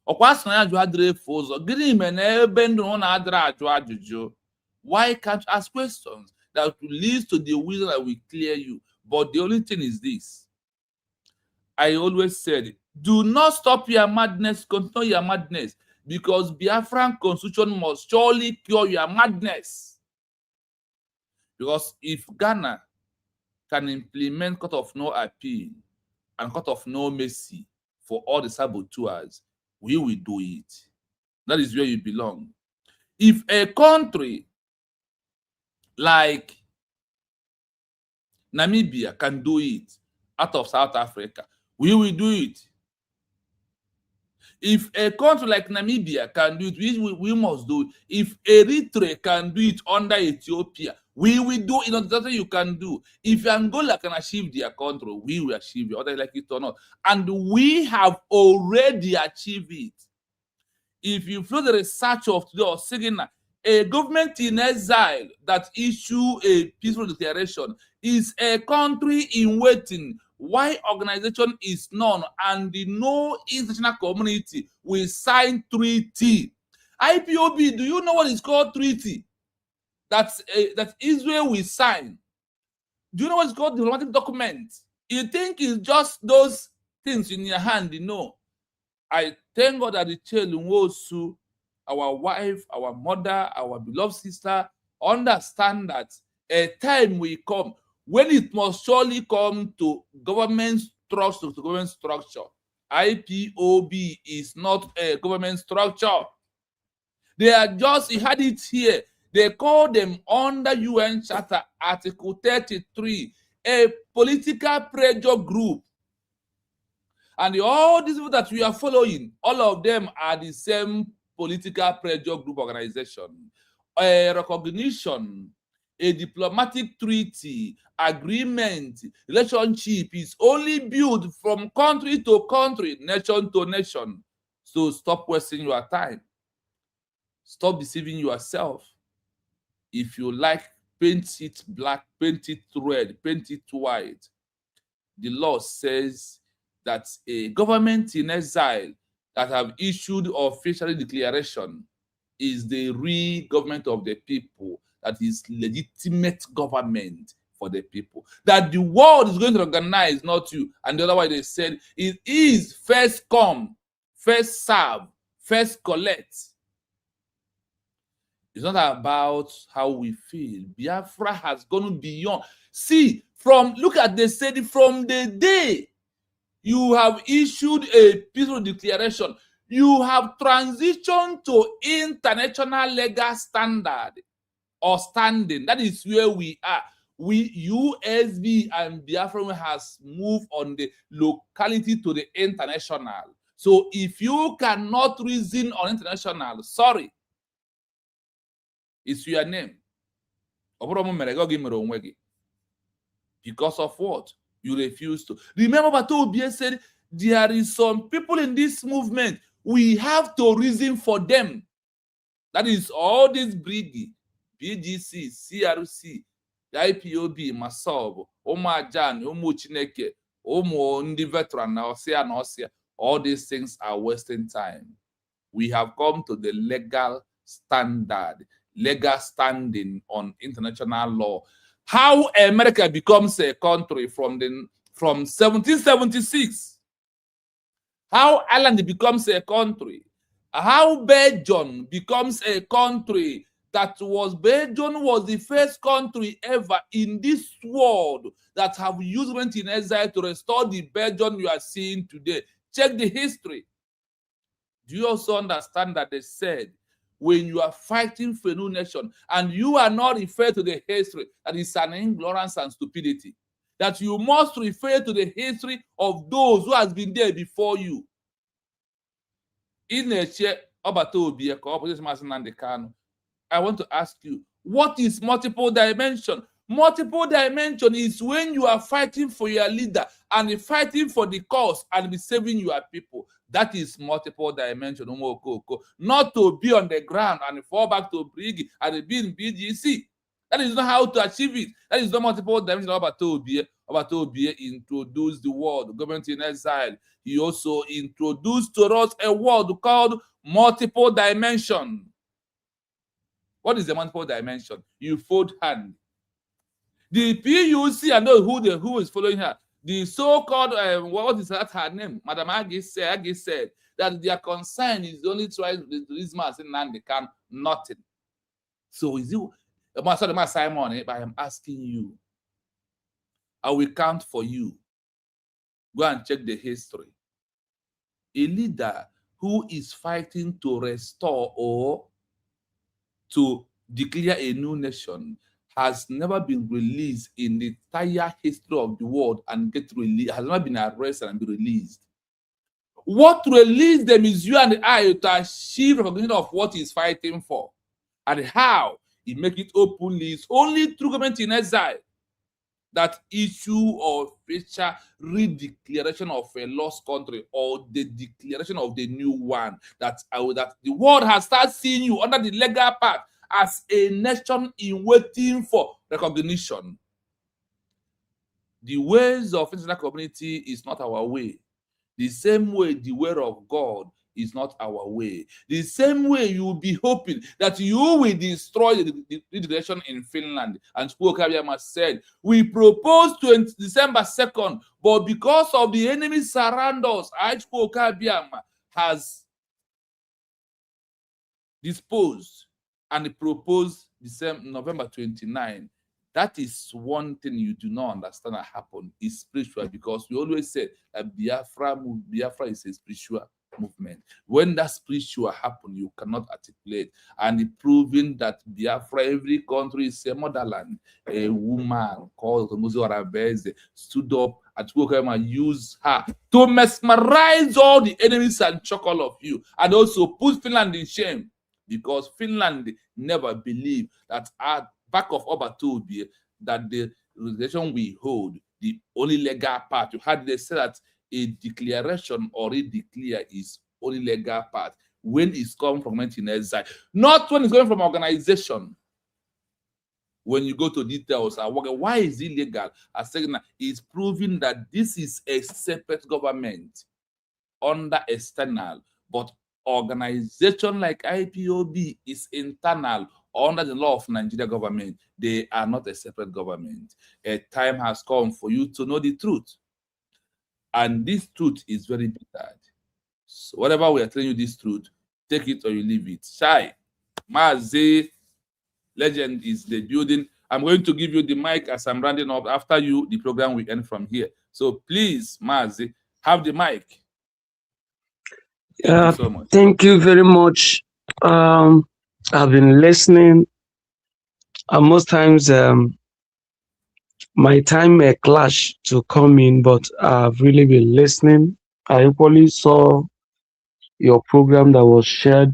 Okwa so ya ju adre fozo. Gini me na ebe ndu na adra aju ajuju. Why can't you ask questions that will lead to the wisdom that will clear you? But the only thing is this. I always said, do not stop your madness, continue your madness, because Biafran constitution must surely cure your madness. Because if Ghana can implement court of no appeal and court of no mercy for all the saboteurs, we will do it. That is where you belong. If a country like Namibia can do it out of South Africa, we will do it. If a country like Namibia can do it, we must do it. If Eritrea can do it under Ethiopia, we will do it. That's what you can do. If Angola can achieve their control, we will achieve it, whether like it or not. And we have already achieved it. If you follow the research of today or saying a government in exile that issue a peaceful declaration is a country in waiting. Why organization is known and no international community will sign treaty. IPOB, do you know what is called treaty? That Israel will sign. Do you know what's called diplomatic document? You think it's just those things in your hand? No. I thank God that the Chelunwosu, our wife, our mother, our beloved sister, understand that a time will come when it must surely come to government structure, IPOB is not a government structure. They are just, you had it here. They call them under UN Charter Article 33, a political pressure group. And all these people that we are following, all of them are the same political pressure group organization. A recognition, a diplomatic treaty, agreement, relationship is only built from country to country, nation to nation. So stop wasting your time. Stop deceiving yourself. If you like, paint it black, paint it red, paint it white. The law says that a government in exile that have issued official declaration is the real government of the people, that is legitimate government for the people, that the world is going to recognize, not you. And the other way they said, it is first come, first serve, first collect. It's not about how we feel. Biafra has gone beyond. See, look at the study, from the day you have issued a peaceful declaration, you have transitioned to international legal standard or standing. That is where we are. USB and Biafra has moved on the locality to the international. So if you cannot reason on international, sorry, it's your name. Because of what? You refuse to. Remember, Batobie said, there is some people in this movement, we have to reason for them. That is all this Brigi, BGC, CRC, IPOB, Masob, Omajan, Chineke, Ndi veteran, Osia, all these things are wasting time. We have come to the legal standard, legal standing on international law. How America becomes a country from 1776. How Ireland becomes a country. How Belgium becomes a country. Belgium was the first country ever in this world that have used Government-in-Exile to restore the Belgium you are seeing today. Check the history. Do you also understand that they said, when you are fighting for a new nation and you are not referred to the history, that is an ignorance and stupidity, that you must refer to the history of those who has been there before you. In a chair, I want to ask you, what is multiple dimension? Multiple dimension is when you are fighting for your leader and fighting for the cause and be saving your people. That is multiple dimension. Not to be on the ground and fall back to Brigi and be in BGC. That is not how to achieve it. That is not multiple dimension. Obatobie introduced the word Government-in-Exile. He also introduced to us a word called multiple dimension. What is the multiple dimension? You fold hand. The PUC, I know who is following her. The so-called, what is that her name? Madam Aggie said that their concern is only trying to release mass and they can nothing. So is you, sorry, Simon, but I am asking you. I will count for you. Go and check the history. A leader who is fighting to restore or to declare a new nation has never been released in the entire history of the world and get released, has never been arrested and be released. What released them is you and I to achieve recognition of what he's fighting for. And how he make it openly is only through Government-in-Exile. That issue of future redeclaration of a lost country or the declaration of the new one, that the world has started seeing you under the legal path as a nation in waiting for recognition. The ways of international community is not our way. The same way the way of God is not our way. The same way you will be hoping that you will destroy the direction in Finland. And Chukwu said, we proposed December 2nd, but because of the enemy surround us, Chukwu has disposed and proposed November 29. That is one thing you do not understand that happened is spiritual, because we always say that Biafra is a spiritual movement. When that spiritual happened, you cannot articulate. And it proving that Biafra, every country is a motherland. A woman called Muzo Arabeze stood up and spoke and used her to mesmerize all the enemies and choke all of you, and also put Finland in shame, because Finland never believed that at back of Obatobie that the relation we hold, the only legal part, you had they say that a declaration or a declare is only legal part when it's come from Government-in-Exile, not when it's going from organization. When you go to details, why is it legal? A second is proving that this is a separate government under external, but organization like IPOB is internal under the law of Nigeria government. They are not a separate government. A time has come for you to know the truth. And this truth is very bitter. So whatever we are telling you this truth, take it or you leave it. Shai, Mazi, legend is the building. I'm going to give you the mic as I'm rounding up. After you, the program will end from here. So please, Mazi, have the mic. Thank you so much. Thank you very much. I've been listening. Most times, my time may clash to come in, but I've really been listening. I equally saw your program that was shared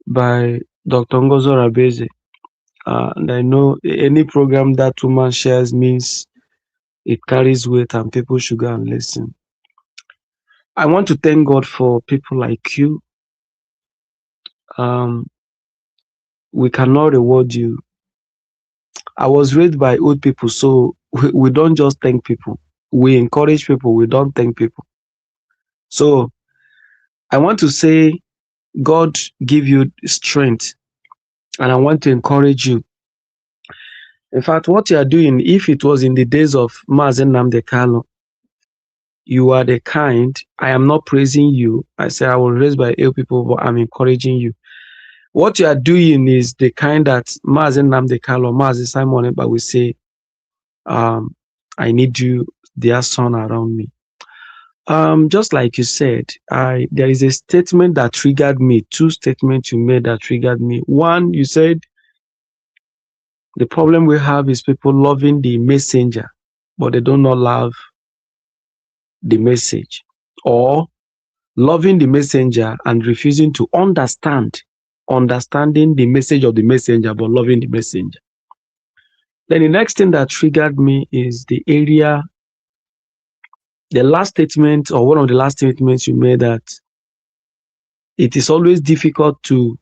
by Dr. Ngozo Rabeze. And I know any program that woman shares means it carries weight and people should go and listen. I want to thank God for people like you. We cannot reward you. I was raised by old people, so we don't just thank people. We encourage people, we don't thank people. So I want to say, God give you strength, and I want to encourage you. In fact, what you are doing, if it was in the days of Mazen Nnamdi Kanu, you are the kind, I am not praising you. I say I was raised by old people, but I'm encouraging you. What you are doing is the kind that Mazen Nnamdi Kanu, Mazen Simon Ekpa will say, I need you, dear son, around me. Just like you said, there is a statement that triggered me, two statements you made that triggered me. One, you said, the problem we have is people loving the messenger, but they do not love the message, or loving the messenger and refusing to understanding the message of the messenger, but loving the messenger. Then the next thing that triggered me is the area, the last statement, or one of the last statements you made, that it is always difficult to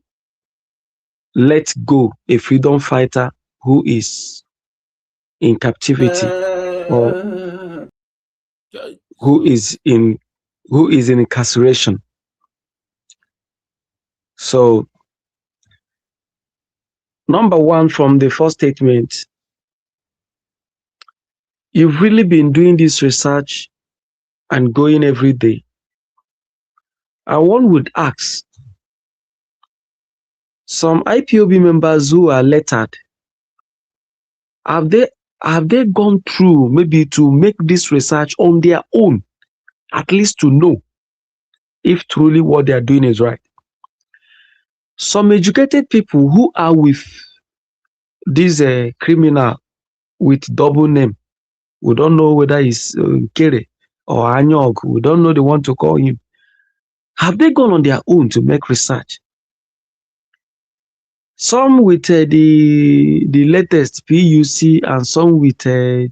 let go a freedom fighter who is in captivity, or who is in incarceration. So, number one, from the first statement, you've really been doing this research and going every day. And one would ask, some IPOB members who are lettered, have they gone through maybe to make this research on their own, at least to know if truly what they are doing is right? Some educated people who are with this criminal with double name, we don't know whether it's Kere or Anyog, we don't know they want to call him. Have they gone on their own to make research? Some with the latest PUC, and some with, to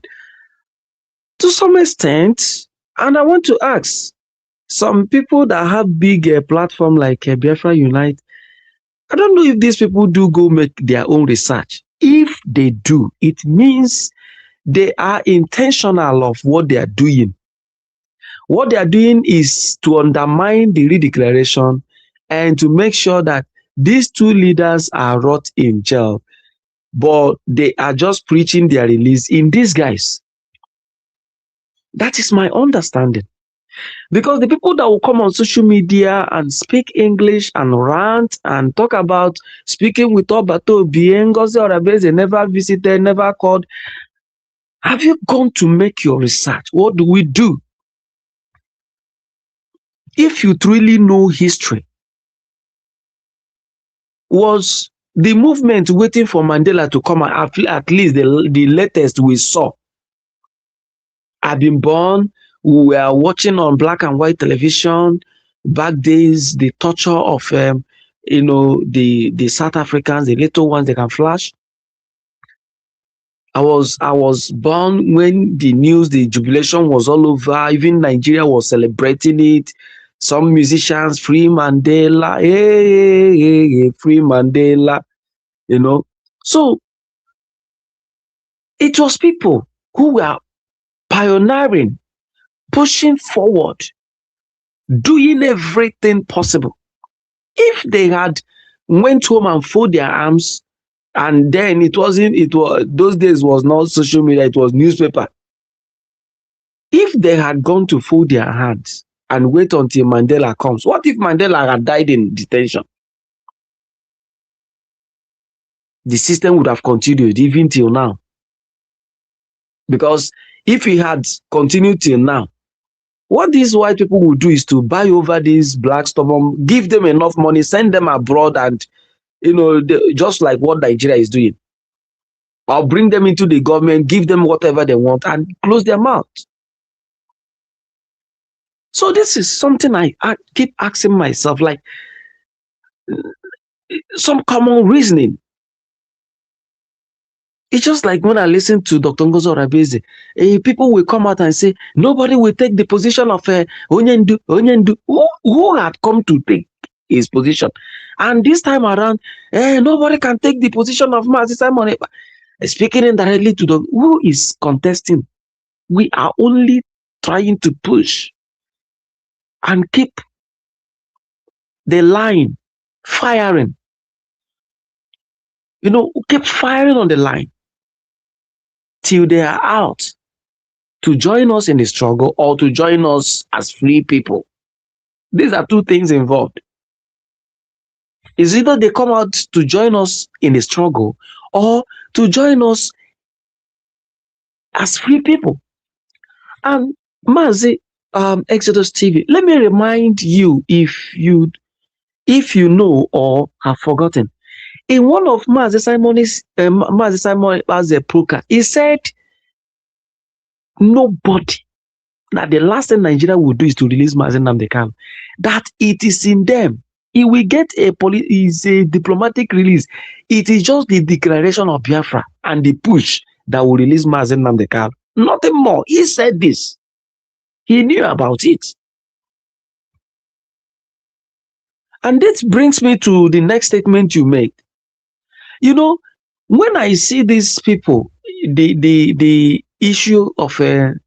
some extent, and I want to ask, some people that have big platform like Biafra Unite, I don't know if these people do go make their own research. If they do, it means they are intentional of what they are doing. What they are doing is to undermine the redeclaration and to make sure that these two leaders are rot in jail, but they are just preaching their release in disguise. That is my understanding. Because the people that will come on social media and speak English and rant and talk about speaking with Obato, Ngozi Orabeze never visited, never called. Have you gone to make your research? What do we do? If you truly know history, was the movement waiting for Mandela to come out, at least the latest we saw? I've been born, we were watching on black and white television, back days, the torture of, the South Africans, the little ones, they can flash. I was born when the news, the jubilation was all over. Even Nigeria was celebrating it. Some musicians, free Mandela, hey, free Mandela, So it was people who were pioneering, pushing forward, doing everything possible. If they had went home and folded their arms, and then those days was not social media, it was newspaper. If they had gone to fold their hands and wait until Mandela comes, what if Mandela had died in detention? The system would have continued even till now. Because if he had continued till now, what these white people will do is to buy over these black stubborn, give them enough money, send them abroad, and just like what Nigeria is doing. Or bring them into the government, give them whatever they want, and close their mouth. So this is something I keep asking myself, like some common reasoning. It's just like when I listen to Dr. Ngozi Orabeze, people will come out and say, nobody will take the position of Onyendu. Who had come to take his position? And this time around, nobody can take the position of Mazi Simon Ekpa. Speaking indirectly to who is contesting. We are only trying to push and keep the line firing. Keep firing on the line till they are out to join us in the struggle or to join us as free people. These are two things involved. It's either they come out to join us in the struggle or to join us as free people. And Mazi, Exodus TV, let me remind you, if you know or have forgotten, in one of Mazi Simon as a program, he said, nobody, that the last thing Nigeria will do is to release Mazi Nnamdi Kanu, that it is in them. He will get a diplomatic release. It is just the declaration of Biafra and the push that will release Mazi Nnamdi Kanu. Nothing more. He said this. He knew about it. And this brings me to the next statement you made. When I see these people, the issue of Bryson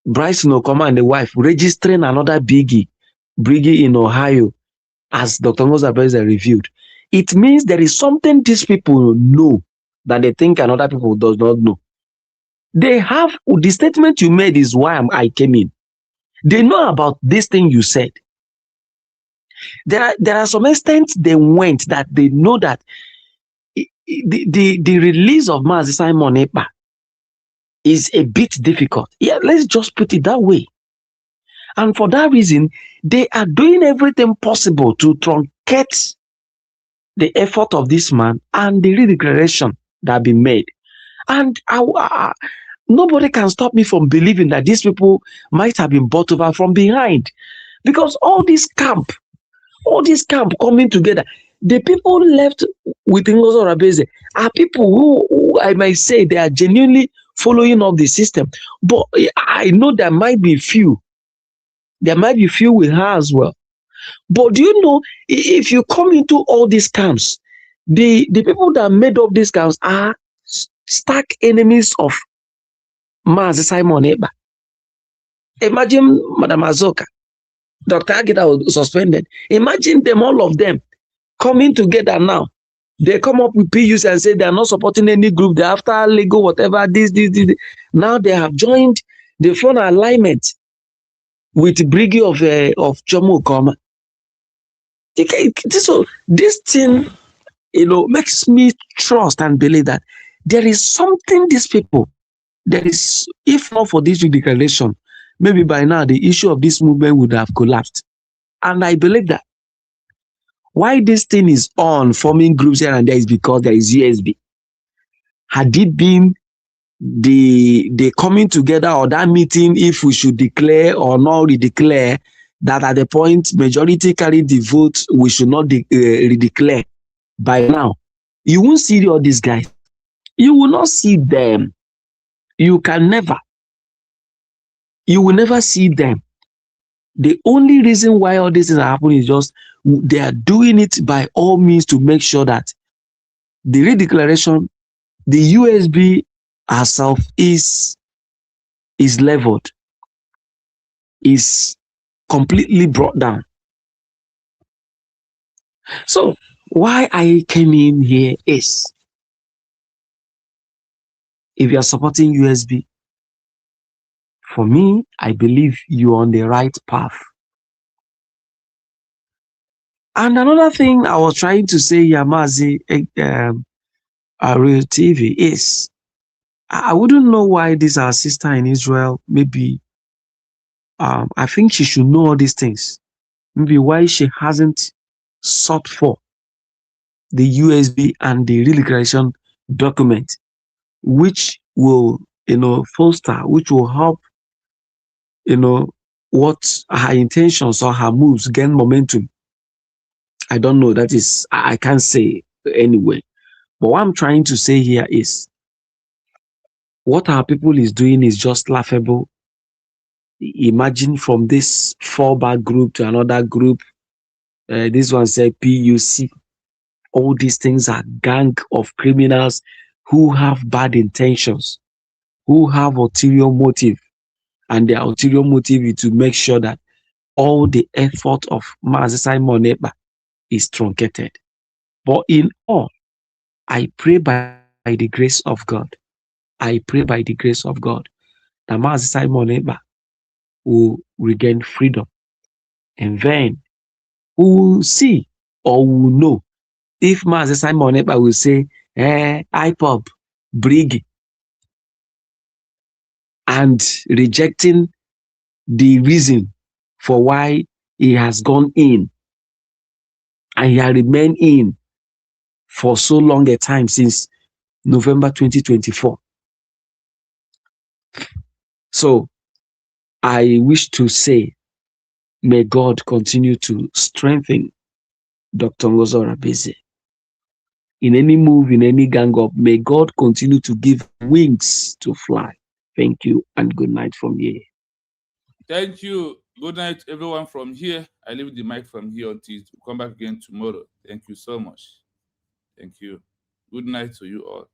Okoma and the wife registering another briggy in Ohio, as Dr. Ngozi Orabeze reviewed, it means there is something these people know that they think another people does not know. They have, the statement you made is why I came in. They know about this thing you said. There are some extents they went that they know that the release of Mazi Simon Ekpa is a bit difficult. Yeah, let's just put it that way. And for that reason, they are doing everything possible to truncate the effort of this man and the redeclaration that have been made. And nobody can stop me from believing that these people might have been bought over from behind. Because all this camp coming together, the people left with Ngozi Orabeze are people who I might say they are genuinely following up the system. But I know there might be few. There might be few with her as well. But do you know, if you come into all these camps, the people that made up these camps are stark enemies of Mazi Simon Ekpa. Imagine Madam Azoka, Dr. Agita was suspended. Imagine them, all of them, coming together now. They come up with PUs and say they are not supporting any group. They're after legal, whatever, this. Now they have joined They form alignment with Briggy of Jomo Koma. This thing, makes me trust and believe that there is something these people, there is, if not for this declaration, maybe by now the issue of this movement would have collapsed. And I believe that why this thing is on forming groups here and there is because there is USB. Had it been the coming together or that meeting, if we should declare or not redeclare, that at the point majority carried the vote, we should not redeclare by now, you won't see all these guys. You will not see them. You will never see them. The only reason why all this is happening is just they are doing it by all means to make sure that the redeclaration, the USB herself is leveled, is completely brought down. So why I came in here is, if you are supporting USB, for me, I believe you're on the right path. And another thing I was trying to say, Yamazi, Real TV, is I wouldn't know why this our sister in Israel, maybe I think she should know all these things. Maybe why she hasn't sought for the USB and the redeclaration document, which will, foster, which will help, what her intentions or her moves gain momentum. I don't know. That is, I can't say anyway. But what I'm trying to say here is, what our people is doing is just laughable. Imagine from this fallback group to another group. This one said PUC. All these things are gang of criminals who have bad intentions, who have ulterior motive. And their ulterior motive is to make sure that all the effort of Mazi Simon Ekpa is truncated. But in all, I pray by the grace of God. I pray by the grace of God that Mazi Simon Ekpa will regain freedom. And then we will see or we will know if Mazi Simon Ekpa will say, IPOB, Brig, and rejecting the reason for why he has gone in and he has remained in for so long a time since November 2024. So I wish to say, may God continue to strengthen Dr. Ngozo Rabeze. In any move, in any gang up, may God continue to give wings to fly. Thank you and good night from here. Thank you. Good night, everyone from here. I leave the mic from here until we come back again tomorrow. Thank you so much. Thank you. Good night to you all.